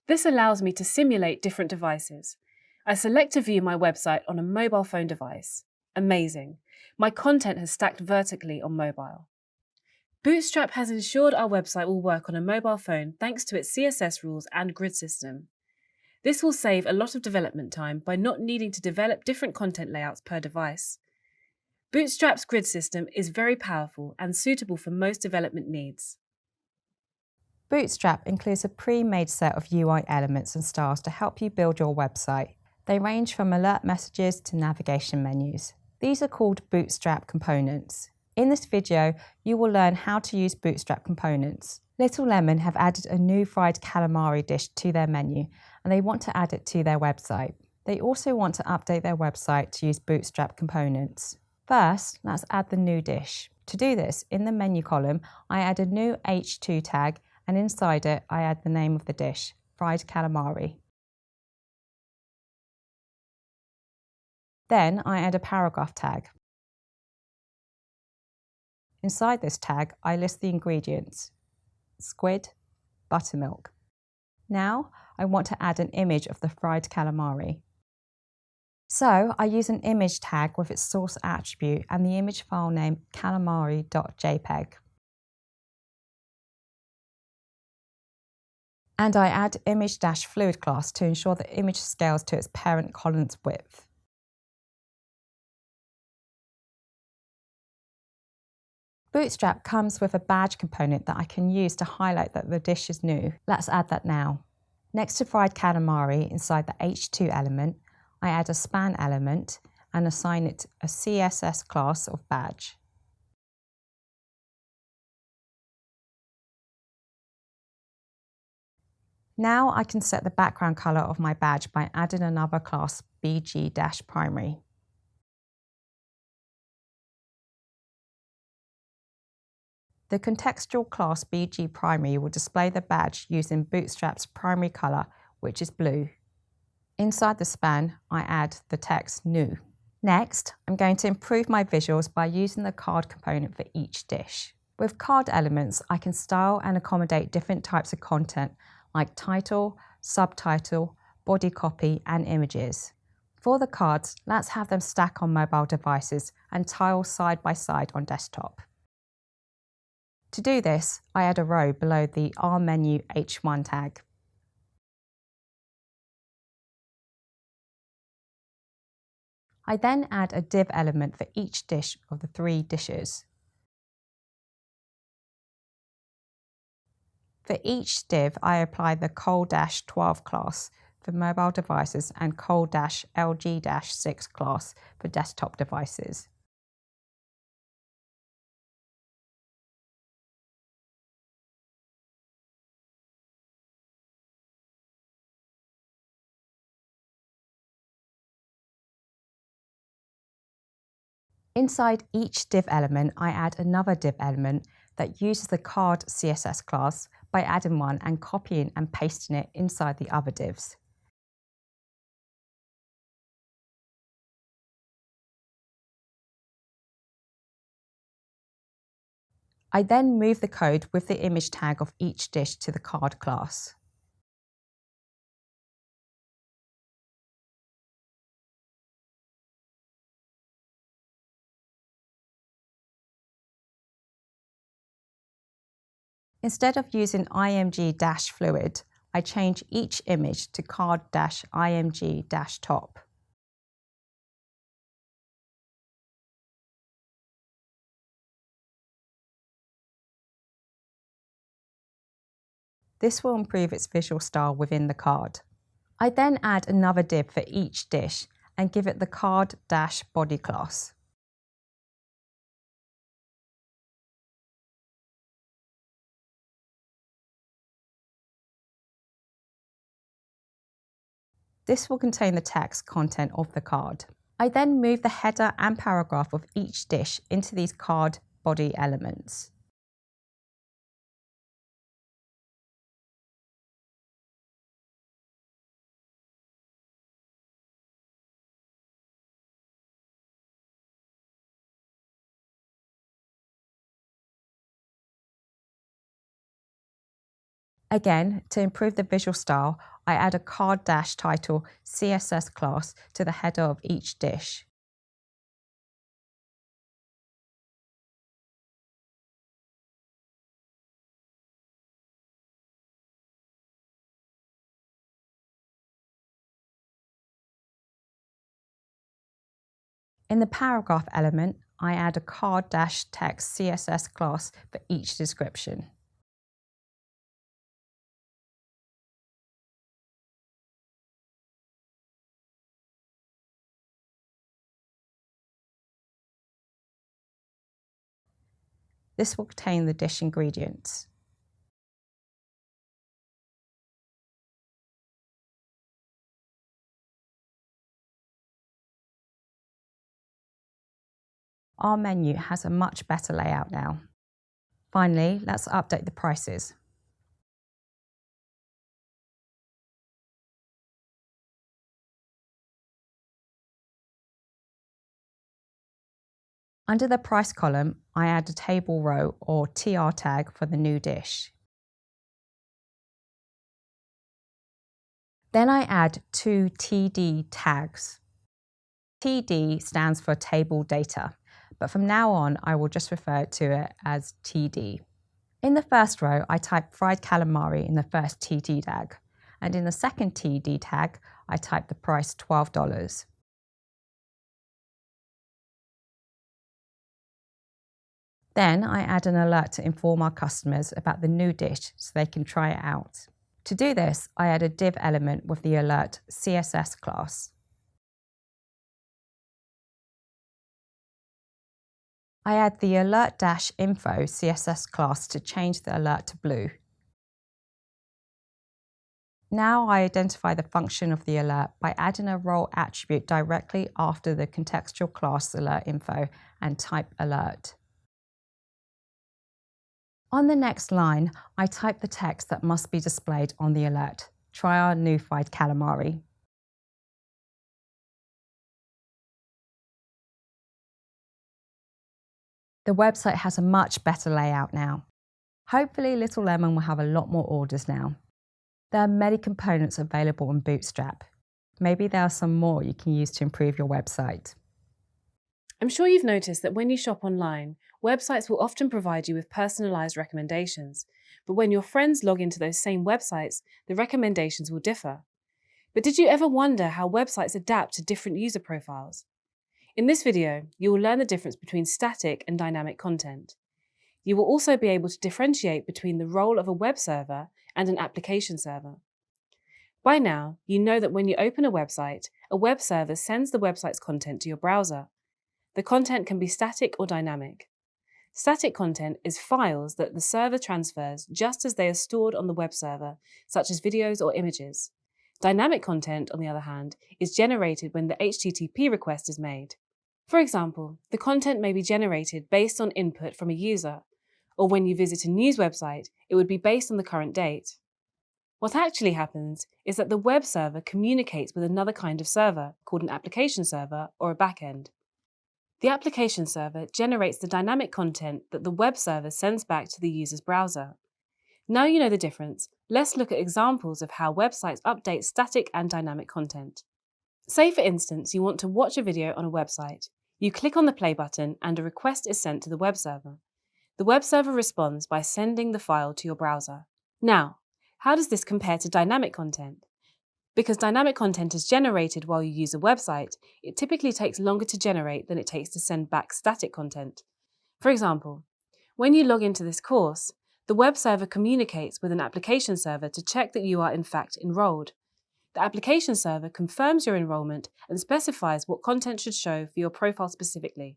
This allows me to simulate different devices. I select to view my website on a mobile phone device. Amazing! My content has stacked vertically on mobile. Bootstrap has ensured our website will work on a mobile phone thanks to its CSS rules and grid system. This will save a lot of development time by not needing to develop different content layouts per device. Bootstrap's grid system is very powerful and suitable for most development needs. Bootstrap includes a pre-made set of UI elements and styles to help you build your website. They range from alert messages to navigation menus. These are called Bootstrap components. In this video, you will learn how to use Bootstrap components. Little Lemon have added a new fried calamari dish to their menu, and they want to add it to their website. They also want to update their website to use Bootstrap components. First, let's add the new dish. To do this, in the menu column, I add a new H2 tag, and inside it, I add the name of the dish, fried calamari. Then I add a paragraph tag. Inside this tag, I list the ingredients: squid, buttermilk. Now, I want to add an image of the fried calamari. So, I use an image tag with its source attribute and the image file name calamari.jpg. And I add image-fluid class to ensure the image scales to its parent column's width. Bootstrap comes with a badge component that I can use to highlight that the dish is new. Let's add that now. Next to fried calamari, inside the H2 element, I add a span element and assign it a CSS class of badge. Now I can set the background color of my badge by adding another class, bg-primary. The contextual class bg-primary will display the badge using Bootstrap's primary color, which is blue. Inside the span, I add the text new. Next, I'm going to improve my visuals by using the card component for each dish. With card elements, I can style and accommodate different types of content like title, subtitle, body copy, and images. For the cards, let's have them stack on mobile devices and tile side by side on desktop. To do this, I add a row below the R menu H1 tag. I then add a div element for each dish of the 3 dishes. For each div, I apply the col-12 class for mobile devices and col-LG-6 class for desktop devices. Inside each div element, I add another div element that uses the card CSS class by adding one and copying and pasting it inside the other divs. I then move the code with the image tag of each dish to the card class. Instead of using img-fluid, I change each image to card-img-top. This will improve its visual style within the card. I then add another div for each dish and give it the card-body class. This will contain the text content of the card. I then move the header and paragraph of each dish into these card body elements. Again, to improve the visual style, I add a card-title CSS class to the header of each dish. In the paragraph element, I add a card-text CSS class for each description. This will contain the dish ingredients. Our menu has a much better layout now. Finally, let's update the prices. Under the price column, I add a table row or TR tag for the new dish. Then I add 2 TD tags. TD stands for table data, but from now on I will just refer to it as TD. In the first row, I type fried calamari in the first TD tag, and in the second TD tag, I type the price $12. Then I add an alert to inform our customers about the new dish so they can try it out. To do this, I add a div element with the alert CSS class. I add the alert-info CSS class to change the alert to blue. Now I identify the function of the alert by adding a role attribute directly after the contextual class alert info and type alert. On the next line, I type the text that must be displayed on the alert. Try our new fried calamari. The website has a much better layout now. Hopefully Little Lemon will have a lot more orders now. There are many components available in Bootstrap. Maybe there are some more you can use to improve your website. I'm sure you've noticed that when you shop online, websites will often provide you with personalised recommendations, but when your friends log into those same websites, the recommendations will differ. But did you ever wonder how websites adapt to different user profiles? In this video, you will learn the difference between static and dynamic content. You will also be able to differentiate between the role of a web server and an application server. By now, you know that when you open a website, a web server sends the website's content to your browser. The content can be static or dynamic. Static content is files that the server transfers just as they are stored on the web server, such as videos or images. Dynamic content, on the other hand, is generated when the HTTP request is made. For example, the content may be generated based on input from a user, or when you visit a news website, it would be based on the current date. What actually happens is that the web server communicates with another kind of server, called an application server or a backend. The application server generates the dynamic content that the web server sends back to the user's browser. Now you know the difference, let's look at examples of how websites update static and dynamic content. Say, for instance, you want to watch a video on a website. You click on the play button and a request is sent to the web server. The web server responds by sending the file to your browser. Now, how does this compare to dynamic content? Because dynamic content is generated while you use a website, it typically takes longer to generate than it takes to send back static content. For example, when you log into this course, the web server communicates with an application server to check that you are in fact enrolled. The application server confirms your enrollment and specifies what content should show for your profile specifically.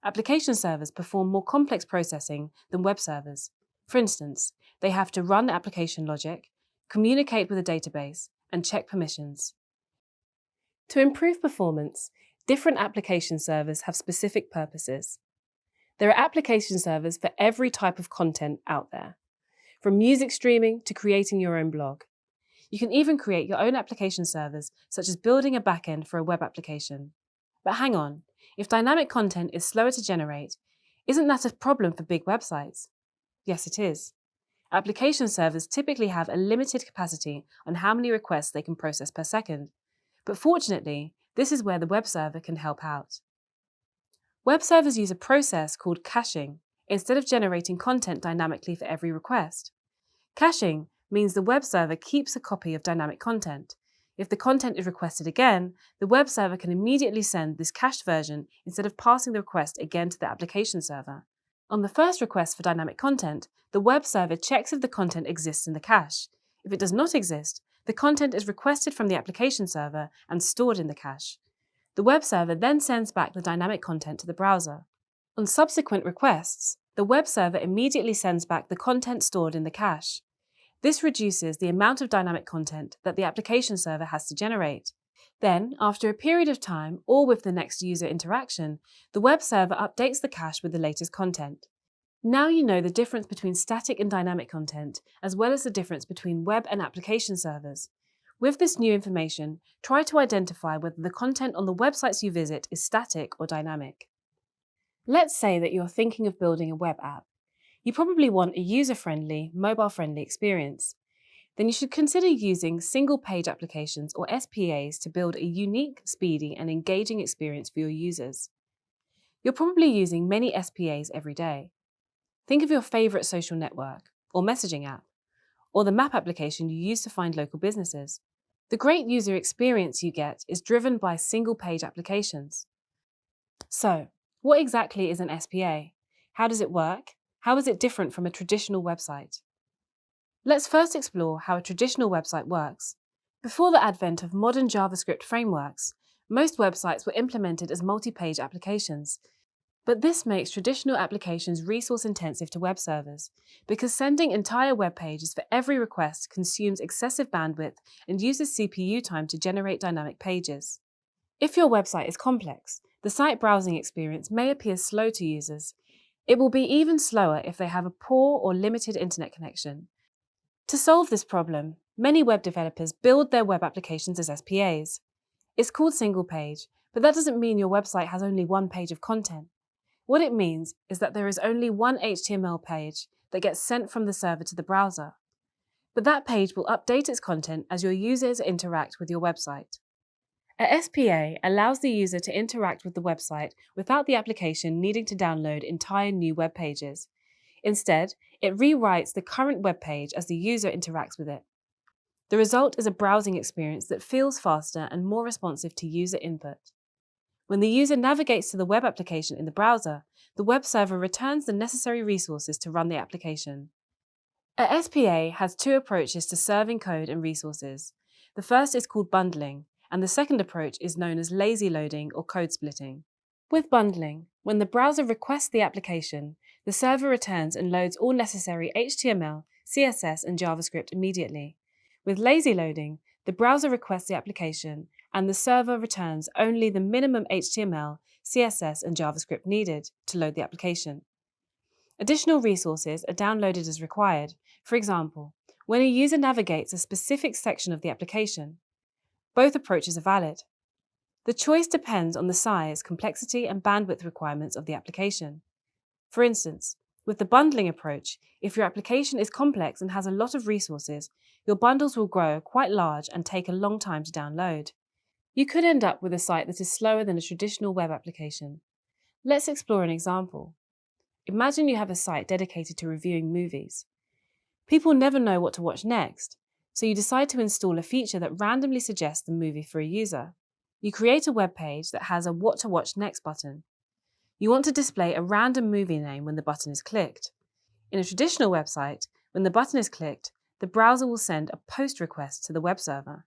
Application servers perform more complex processing than web servers. For instance, they have to run application logic, communicate with a database, and check permissions. To improve performance, different application servers have specific purposes. There are application servers for every type of content out there, from music streaming to creating your own blog. You can even create your own application servers, such as building a backend for a web application. But hang on, if dynamic content is slower to generate, isn't that a problem for big websites? Yes, it is. Application servers typically have a limited capacity on how many requests they can process per second. But fortunately, this is where the web server can help out. Web servers use a process called caching instead of generating content dynamically for every request. Caching means the web server keeps a copy of dynamic content. If the content is requested again, the web server can immediately send this cached version instead of passing the request again to the application server. On the first request for dynamic content, the web server checks if the content exists in the cache. If it does not exist, the content is requested from the application server and stored in the cache. The web server then sends back the dynamic content to the browser. On subsequent requests, the web server immediately sends back the content stored in the cache. This reduces the amount of dynamic content that the application server has to generate. Then, after a period of time or with the next user interaction, the web server updates the cache with the latest content. Now you know the difference between static and dynamic content, as well as the difference between web and application servers. With this new information, try to identify whether the content on the websites you visit is static or dynamic. Let's say that you're thinking of building a web app. You probably want a user-friendly, mobile-friendly experience. Then you should consider using single-page applications or SPAs to build a unique, speedy, and engaging experience for your users. You're probably using many SPAs every day. Think of your favorite social network or messaging app, or the map application you use to find local businesses. The great user experience you get is driven by single-page applications. So, what exactly is an SPA? How does it work? How is it different from a traditional website? Let's first explore how a traditional website works. Before the advent of modern JavaScript frameworks, most websites were implemented as multi-page applications. But this makes traditional applications resource-intensive to web servers, because sending entire web pages for every request consumes excessive bandwidth and uses CPU time to generate dynamic pages. If your website is complex, the site browsing experience may appear slow to users. It will be even slower if they have a poor or limited internet connection. To solve this problem, many web developers build their web applications as SPAs. It's called single page, but that doesn't mean your website has only one page of content. What it means is that there is only one HTML page that gets sent from the server to the browser. But that page will update its content as your users interact with your website. A SPA allows the user to interact with the website without the application needing to download entire new web pages. Instead, it rewrites the current web page as the user interacts with it. The result is a browsing experience that feels faster and more responsive to user input. When the user navigates to the web application in the browser, the web server returns the necessary resources to run the application. A SPA has two approaches to serving code and resources. The first is called bundling, and the second approach is known as lazy loading or code splitting. With bundling, when the browser requests the application, the server returns and loads all necessary HTML, CSS, and JavaScript immediately. With lazy loading, the browser requests the application, and the server returns only the minimum HTML, CSS, and JavaScript needed to load the application. Additional resources are downloaded as required, for example, when a user navigates a specific section of the application. Both approaches are valid. The choice depends on the size, complexity, and bandwidth requirements of the application. For instance, with the bundling approach, if your application is complex and has a lot of resources, your bundles will grow quite large and take a long time to download. You could end up with a site that is slower than a traditional web application. Let's explore an example. Imagine you have a site dedicated to reviewing movies. People never know what to watch next, so you decide to install a feature that randomly suggests the movie for a user. You create a web page that has a What to Watch Next button. You want to display a random movie name when the button is clicked. In a traditional website, when the button is clicked, the browser will send a post request to the web server.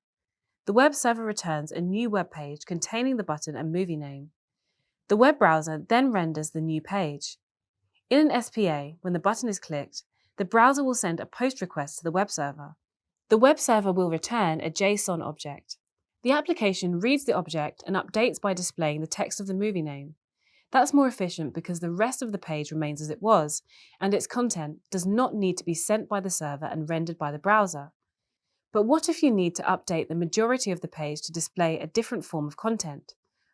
The web server returns a new web page containing the button and movie name. The web browser then renders the new page. In an SPA, when the button is clicked, the browser will send a post request to the web server. The web server will return a JSON object. The application reads the object and updates by displaying the text of the movie name. That's more efficient because the rest of the page remains as it was, and its content does not need to be sent by the server and rendered by the browser. But what if you need to update the majority of the page to display a different form of content?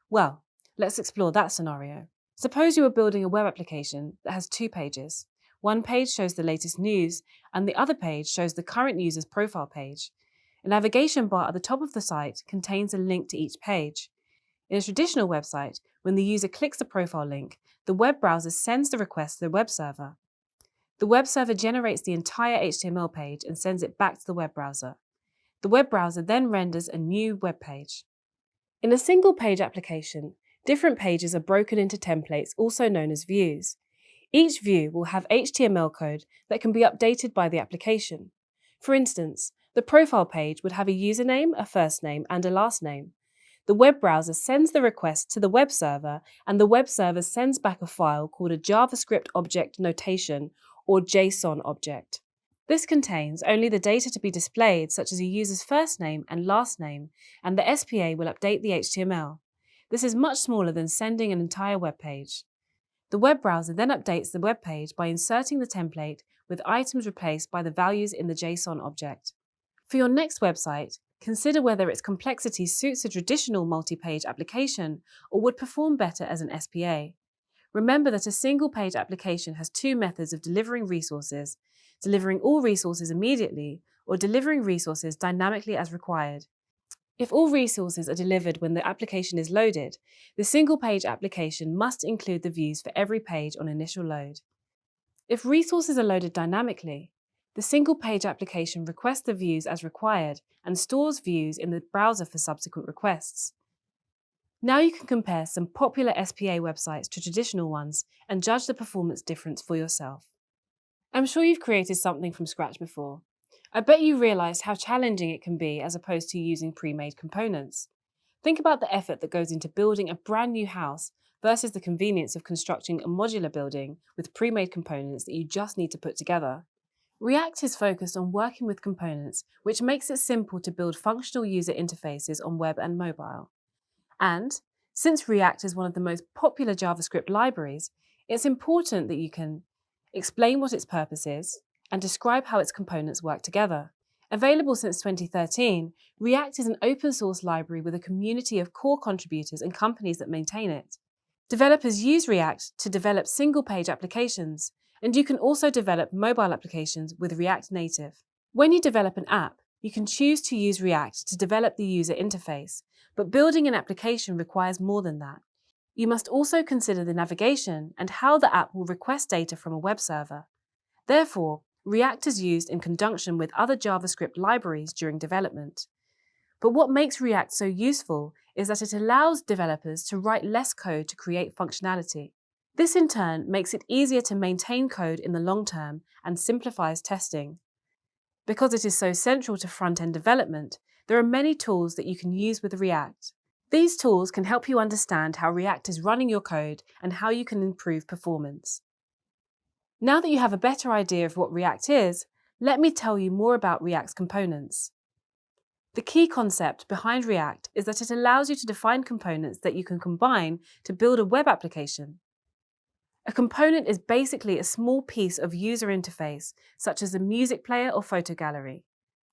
Well, let's explore that scenario. Suppose you are building a web application that has 2 pages. One page shows the latest news, and the other page shows the current user's profile page. A navigation bar at the top of the site contains a link to each page. In a traditional website, when the user clicks the profile link, the web browser sends the request to the web server. The web server generates the entire HTML page and sends it back to the web browser. The web browser then renders a new web page. In a single-page application, different pages are broken into templates, also known as views. Each view will have HTML code that can be updated by the application. For instance, the profile page would have a username, a first name, and a last name. The web browser sends the request to the web server, and the web server sends back a file called a JavaScript object notation or JSON object. This contains only the data to be displayed, such as a user's first name and last name, and the SPA will update the HTML. This is much smaller than sending an entire web page. The web browser then updates the web page by inserting the template with items replaced by the values in the JSON object. For your next website, consider whether its complexity suits a traditional multi-page application or would perform better as an SPA. Remember that a single-page application has 2 methods of delivering resources: delivering all resources immediately or delivering resources dynamically as required. If all resources are delivered when the application is loaded, the single-page application must include the views for every page on initial load. If resources are loaded dynamically, the single-page application requests the views as required and stores views in the browser for subsequent requests. Now you can compare some popular SPA websites to traditional ones and judge the performance difference for yourself. I'm sure you've created something from scratch before. I bet you realised how challenging it can be as opposed to using pre-made components. Think about the effort that goes into building a brand new house versus the convenience of constructing a modular building with pre-made components that you just need to put together. React is focused on working with components, which makes it simple to build functional user interfaces on web and mobile. And since React is one of the most popular JavaScript libraries, it's important that you can explain what its purpose is and describe how its components work together. Available since 2013, React is an open source library with a community of core contributors and companies that maintain it. Developers use React to develop single-page applications, and you can also develop mobile applications with React Native. When you develop an app, you can choose to use React to develop the user interface, but building an application requires more than that. You must also consider the navigation and how the app will request data from a web server. Therefore, React is used in conjunction with other JavaScript libraries during development. But what makes React so useful is that it allows developers to write less code to create functionality. This in turn makes it easier to maintain code in the long term and simplifies testing. Because it is so central to front-end development, there are many tools that you can use with React. These tools can help you understand how React is running your code and how you can improve performance. Now that you have a better idea of what React is, let me tell you more about React's components. The key concept behind React is that it allows you to define components that you can combine to build a web application. A component is basically a small piece of user interface, such as a music player or photo gallery.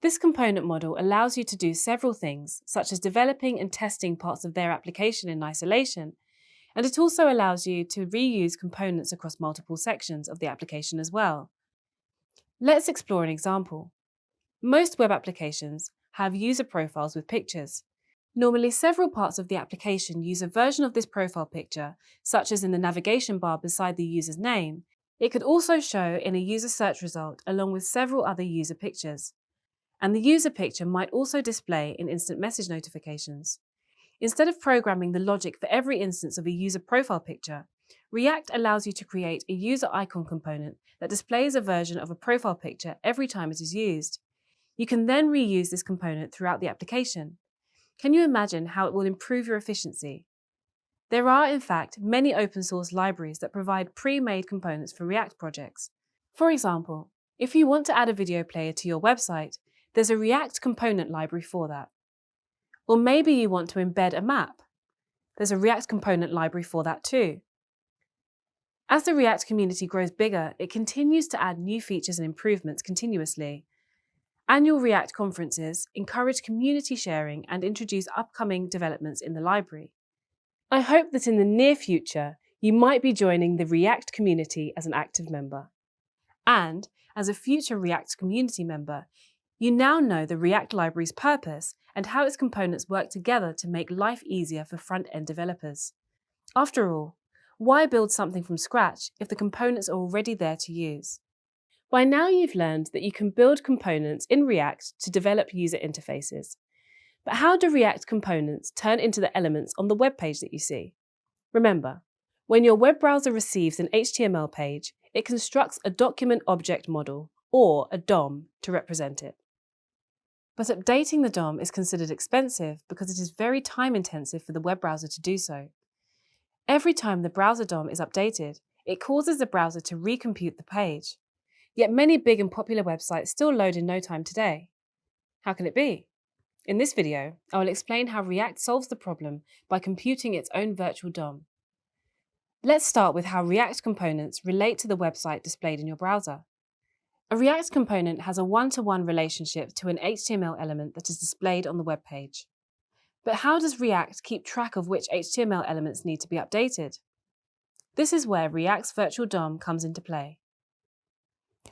This component model allows you to do several things, such as developing and testing parts of their application in isolation, and it also allows you to reuse components across multiple sections of the application as well. Let's explore an example. Most web applications have user profiles with pictures. Normally, several parts of the application use a version of this profile picture, such as in the navigation bar beside the user's name. It could also show in a user search result along with several other user pictures. And the user picture might also display in instant message notifications. Instead of programming the logic for every instance of a user profile picture, React allows you to create a user icon component that displays a version of a profile picture every time it is used. You can then reuse this component throughout the application. Can you imagine how it will improve your efficiency? There are, in fact, many open source libraries that provide pre-made components for React projects. For example, if you want to add a video player to your website, there's a React component library for that. Or maybe you want to embed a map. There's a React component library for that too. As the React community grows bigger, it continues to add new features and improvements continuously. Annual React conferences encourage community sharing and introduce upcoming developments in the library. I hope that in the near future, you might be joining the React community as an active member. And as a future React community member, you now know the React library's purpose and how its components work together to make life easier for front-end developers. After all, why build something from scratch if the components are already there to use? By now you've learned that you can build components in React to develop user interfaces. But how do React components turn into the elements on the web page that you see? Remember, when your web browser receives an HTML page, it constructs a document object model, or a DOM, to represent it. But updating the DOM is considered expensive because it is very time-intensive for the web browser to do so. Every time the browser DOM is updated, it causes the browser to recompute the page. Yet many big and popular websites still load in no time today. How can it be? In this video, I will explain how React solves the problem by computing its own virtual DOM. Let's start with how React components relate to the website displayed in your browser. A React component has a one-to-one relationship to an HTML element that is displayed on the web page. But how does React keep track of which HTML elements need to be updated? This is where React's virtual DOM comes into play.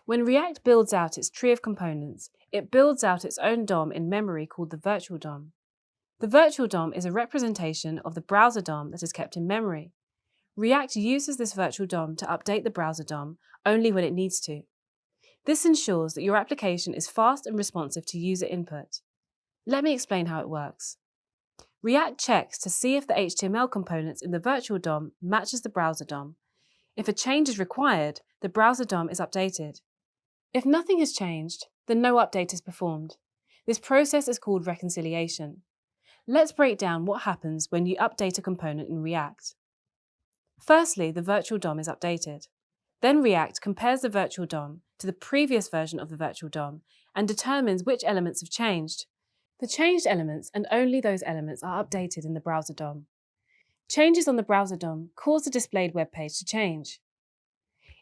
When React builds out its tree of components, it builds out its own DOM in memory called the virtual DOM. The virtual DOM is a representation of the browser DOM that is kept in memory. React uses this virtual DOM to update the browser DOM only when it needs to. This ensures that your application is fast and responsive to user input. Let me explain how it works. React checks to see if the HTML components in the virtual DOM matches the browser DOM. If a change is required, the browser DOM is updated. If nothing has changed, then no update is performed. This process is called reconciliation. Let's break down what happens when you update a component in React. Firstly, the virtual DOM is updated. Then React compares the virtual DOM to the previous version of the virtual DOM and determines which elements have changed. The changed elements and only those elements are updated in the browser DOM. Changes on the browser DOM cause the displayed web page to change.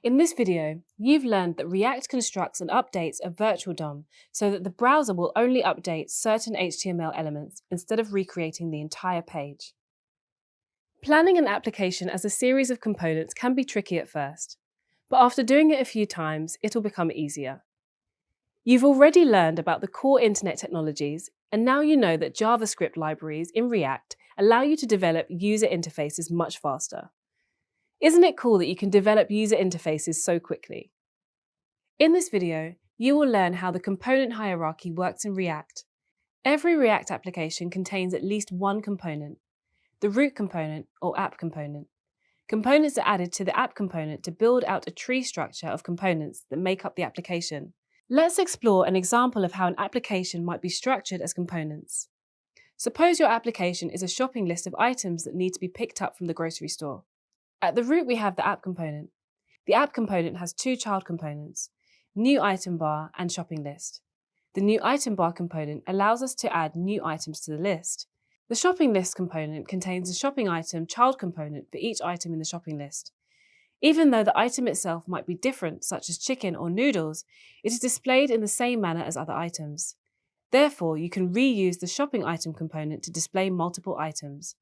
In this video, you've learned that React constructs and updates a virtual DOM so that the browser will only update certain HTML elements instead of recreating the entire page. Planning an application as a series of components can be tricky at first, but after doing it a few times, it'll become easier. You've already learned about the core internet technologies, and now you know that JavaScript libraries in React allow you to develop user interfaces much faster. Isn't it cool that you can develop user interfaces so quickly? In this video, you will learn how the component hierarchy works in React. Every React application contains at least one component, the root component or app component. Components are added to the app component to build out a tree structure of components that make up the application. Let's explore an example of how an application might be structured as components. Suppose your application is a shopping list of items that need to be picked up from the grocery store. At the root, we have the app component. The app component has two child components, new item bar and shopping list. The new item bar component allows us to add new items to the list. The shopping list component contains a shopping item child component for each item in the shopping list. Even though the item itself might be different, such as chicken or noodles, it is displayed in the same manner as other items. Therefore, you can reuse the shopping item component to display multiple items.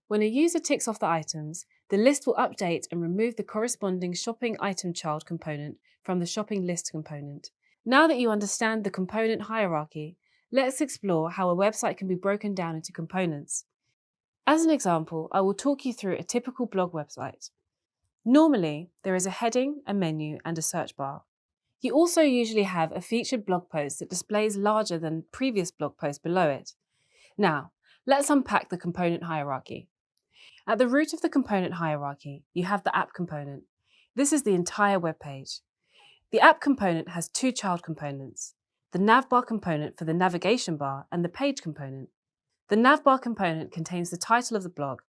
When a user ticks off the items, the list will update and remove the corresponding shopping item child component from the shopping list component. Now that you understand the component hierarchy, let's explore how a website can be broken down into components. As an example, I will talk you through a typical blog website. Normally, there is a heading, a menu, and a search bar. You also usually have a featured blog post that displays larger than previous blog posts below it. Now, let's unpack the component hierarchy. At the root of the component hierarchy, you have the app component. This is the entire web page. The app component has two child components, the navbar component for the navigation bar and the page component. The navbar component contains the title of the blog,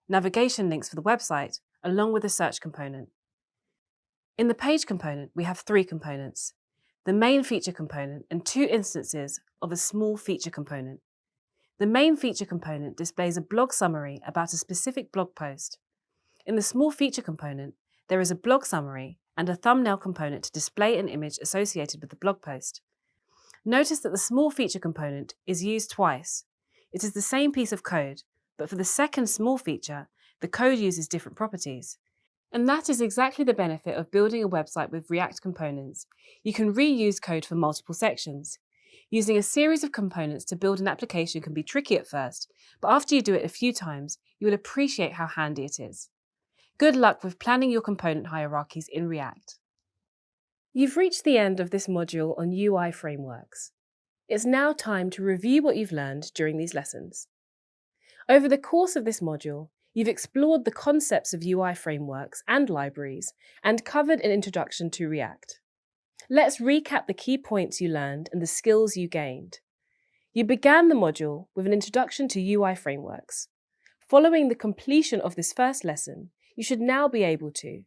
navigation links for the website, along with a search component. In the page component, we have 3 components: the main feature component and 2 instances of a small feature component. The main feature component displays a blog summary about a specific blog post. In the small feature component, there is a blog summary and a thumbnail component to display an image associated with the blog post. Notice that the small feature component is used twice. It is the same piece of code, but for the second small feature, the code uses different properties. And that is exactly the benefit of building a website with React components. You can reuse code for multiple sections. Using a series of components to build an application can be tricky at first, but after you do it a few times, you will appreciate how handy it is. Good luck with planning your component hierarchies in React. You've reached the end of this module on UI frameworks. It's now time to review what you've learned during these lessons. Over the course of this module, you've explored the concepts of UI frameworks and libraries and covered an introduction to React. Let's recap the key points you learned and the skills you gained. You began the module with an introduction to UI frameworks. Following the completion of this first lesson, you should now be able to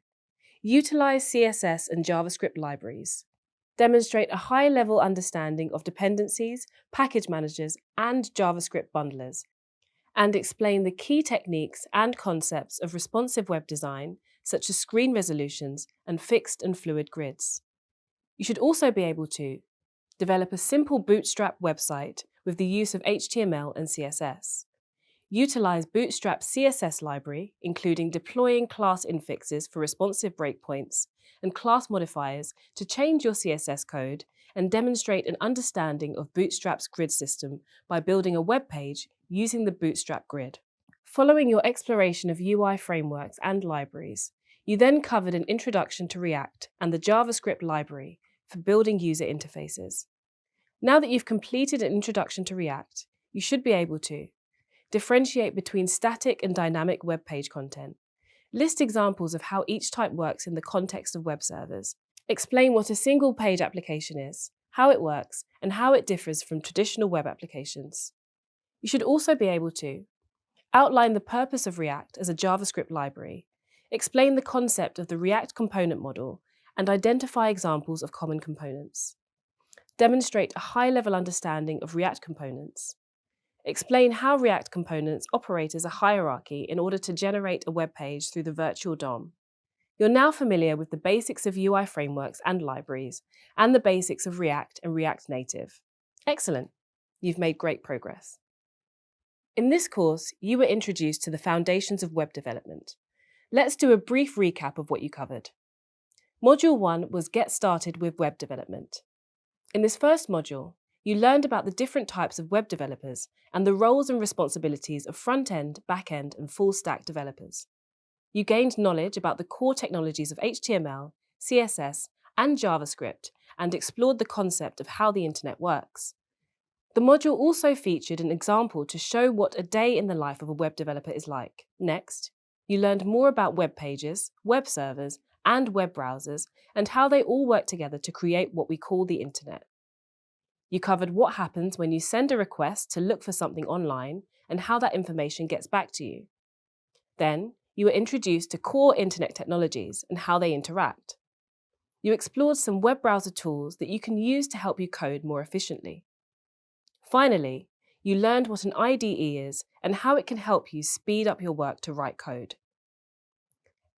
utilize CSS and JavaScript libraries, demonstrate a high-level understanding of dependencies, package managers, and JavaScript bundlers, and explain the key techniques and concepts of responsive web design, such as screen resolutions and fixed and fluid grids. You should also be able to develop a simple Bootstrap website with the use of HTML and CSS. Utilize Bootstrap CSS library, including deploying class infixes for responsive breakpoints and class modifiers to change your CSS code, and demonstrate an understanding of Bootstrap's grid system by building a web page using the Bootstrap grid. Following your exploration of UI frameworks and libraries, you then covered an introduction to React and the JavaScript library for building user interfaces. Now that you've completed an introduction to React, you should be able to differentiate between static and dynamic web page content. List examples of how each type works in the context of web servers. Explain what a single page application is, how it works, and how it differs from traditional web applications. You should also be able to outline the purpose of React as a JavaScript library, explain the concept of the React component model, and identify examples of common components. Demonstrate a high-level understanding of React components. Explain how React components operate as a hierarchy in order to generate a web page through the virtual DOM. You're now familiar with the basics of UI frameworks and libraries, and the basics of React and React Native. Excellent! You've made great progress. In this course, you were introduced to the foundations of web development. Let's do a brief recap of what you covered. Module 1 was Get Started with Web Development. In this first module, you learned about the different types of web developers and the roles and responsibilities of front-end, back-end, and full-stack developers. You gained knowledge about the core technologies of HTML, CSS, and JavaScript, and explored the concept of how the internet works. The module also featured an example to show what a day in the life of a web developer is like. Next, you learned more about web pages, web servers, and web browsers, and how they all work together to create what we call the internet. You covered what happens when you send a request to look for something online and how that information gets back to you. Then, you were introduced to core internet technologies and how they interact. You explored some web browser tools that you can use to help you code more efficiently. Finally, you learned what an IDE is and how it can help you speed up your work to write code.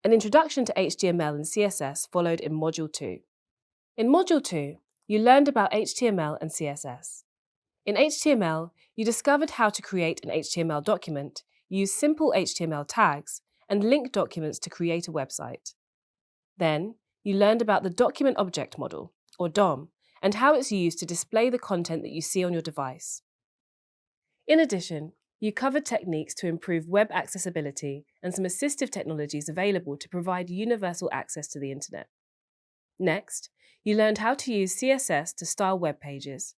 An introduction to HTML and CSS followed in Module 2. In Module 2, you learned about HTML and CSS. In HTML, you discovered how to create an HTML document, use simple HTML tags, and link documents to create a website. Then, you learned about the Document Object Model, or DOM, and how it's used to display the content that you see on your device. In addition, you covered techniques to improve web accessibility and some assistive technologies available to provide universal access to the internet. Next, you learned how to use CSS to style web pages.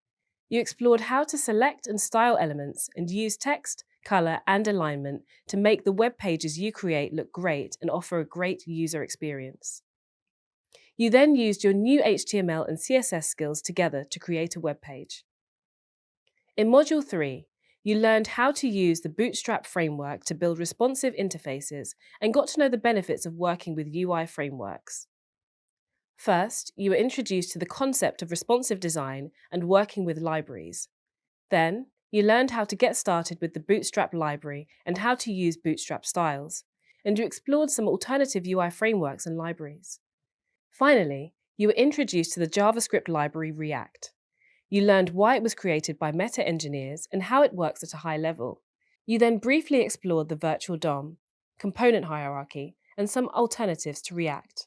You explored how to select and style elements and use text, color, and alignment to make the web pages you create look great and offer a great user experience. You then used your new HTML and CSS skills together to create a web page. In Module 3, You learned how to use the Bootstrap framework to build responsive interfaces and got to know the benefits of working with UI frameworks. First, you were introduced to the concept of responsive design and working with libraries. Then, you learned how to get started with the Bootstrap library and how to use Bootstrap styles, and you explored some alternative UI frameworks and libraries. Finally, you were introduced to the JavaScript library React. You learned why it was created by meta engineers and how it works at a high level. You then briefly explored the virtual DOM, component hierarchy, and some alternatives to React.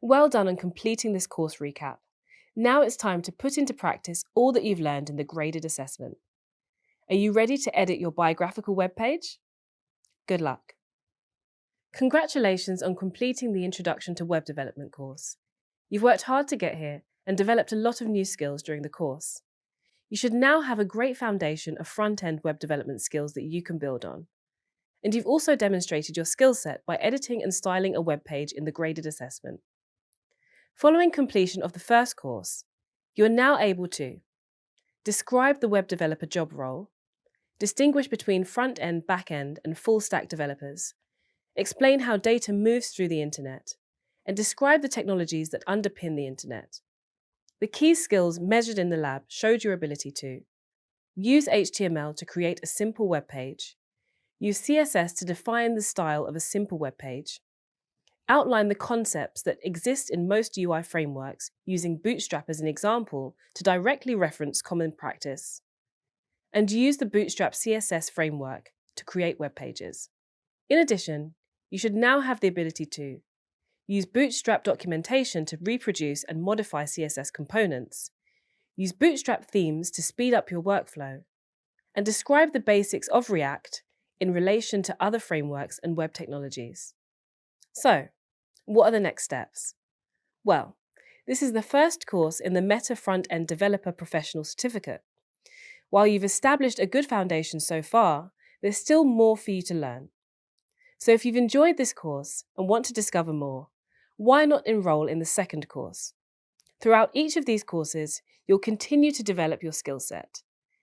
Well done on completing this course recap. Now it's time to put into practice all that you've learned in the graded assessment. Are you ready to edit your biographical web page? Good luck. Congratulations on completing the Introduction to Web Development course. You've worked hard to get here and developed a lot of new skills during the course. You should now have a great foundation of front-end web development skills that you can build on. And you've also demonstrated your skill set by editing and styling a web page in the graded assessment. Following completion of the first course, you are now able to describe the web developer job role, distinguish between front-end, back-end, and full-stack developers, explain how data moves through the internet, and describe the technologies that underpin the internet. The key skills measured in the lab showed your ability to use HTML to create a simple web page, use CSS to define the style of a simple web page, outline the concepts that exist in most UI frameworks using Bootstrap as an example to directly reference common practice, and use the Bootstrap CSS framework to create web pages. In addition, you should now have the ability to use Bootstrap documentation to reproduce and modify CSS components, use Bootstrap themes to speed up your workflow, and describe the basics of React in relation to other frameworks and web technologies. So, what are the next steps? Well, this is the first course in the Meta Front-End Developer Professional Certificate. While you've established a good foundation so far, there's still more for you to learn. So if you've enjoyed this course and want to discover more, why not enroll in the second course? Throughout each of these courses, you'll continue to develop your skill set.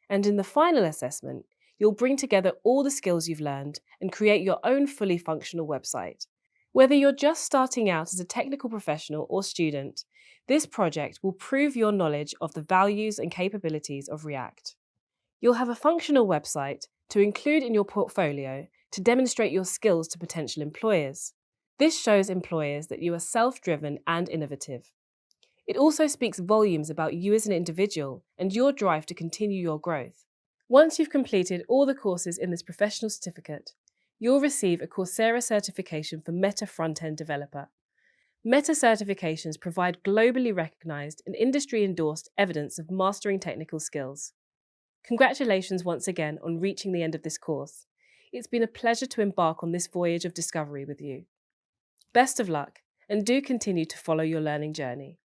And in the final assessment, you'll bring together all the skills you've learned and create your own fully functional website. Whether you're just starting out as a technical professional or student, this project will prove your knowledge of the values and capabilities of React. You'll have a functional website to include in your portfolio to demonstrate your skills to potential employers. This shows employers that you are self-driven and innovative. It also speaks volumes about you as an individual and your drive to continue your growth. Once you've completed all the courses in this professional certificate, you'll receive a Coursera certification for Meta Front-End Developer. Meta certifications provide globally recognized and industry-endorsed evidence of mastering technical skills. Congratulations once again on reaching the end of this course. It's been a pleasure to embark on this voyage of discovery with you. Best of luck, and do continue to follow your learning journey.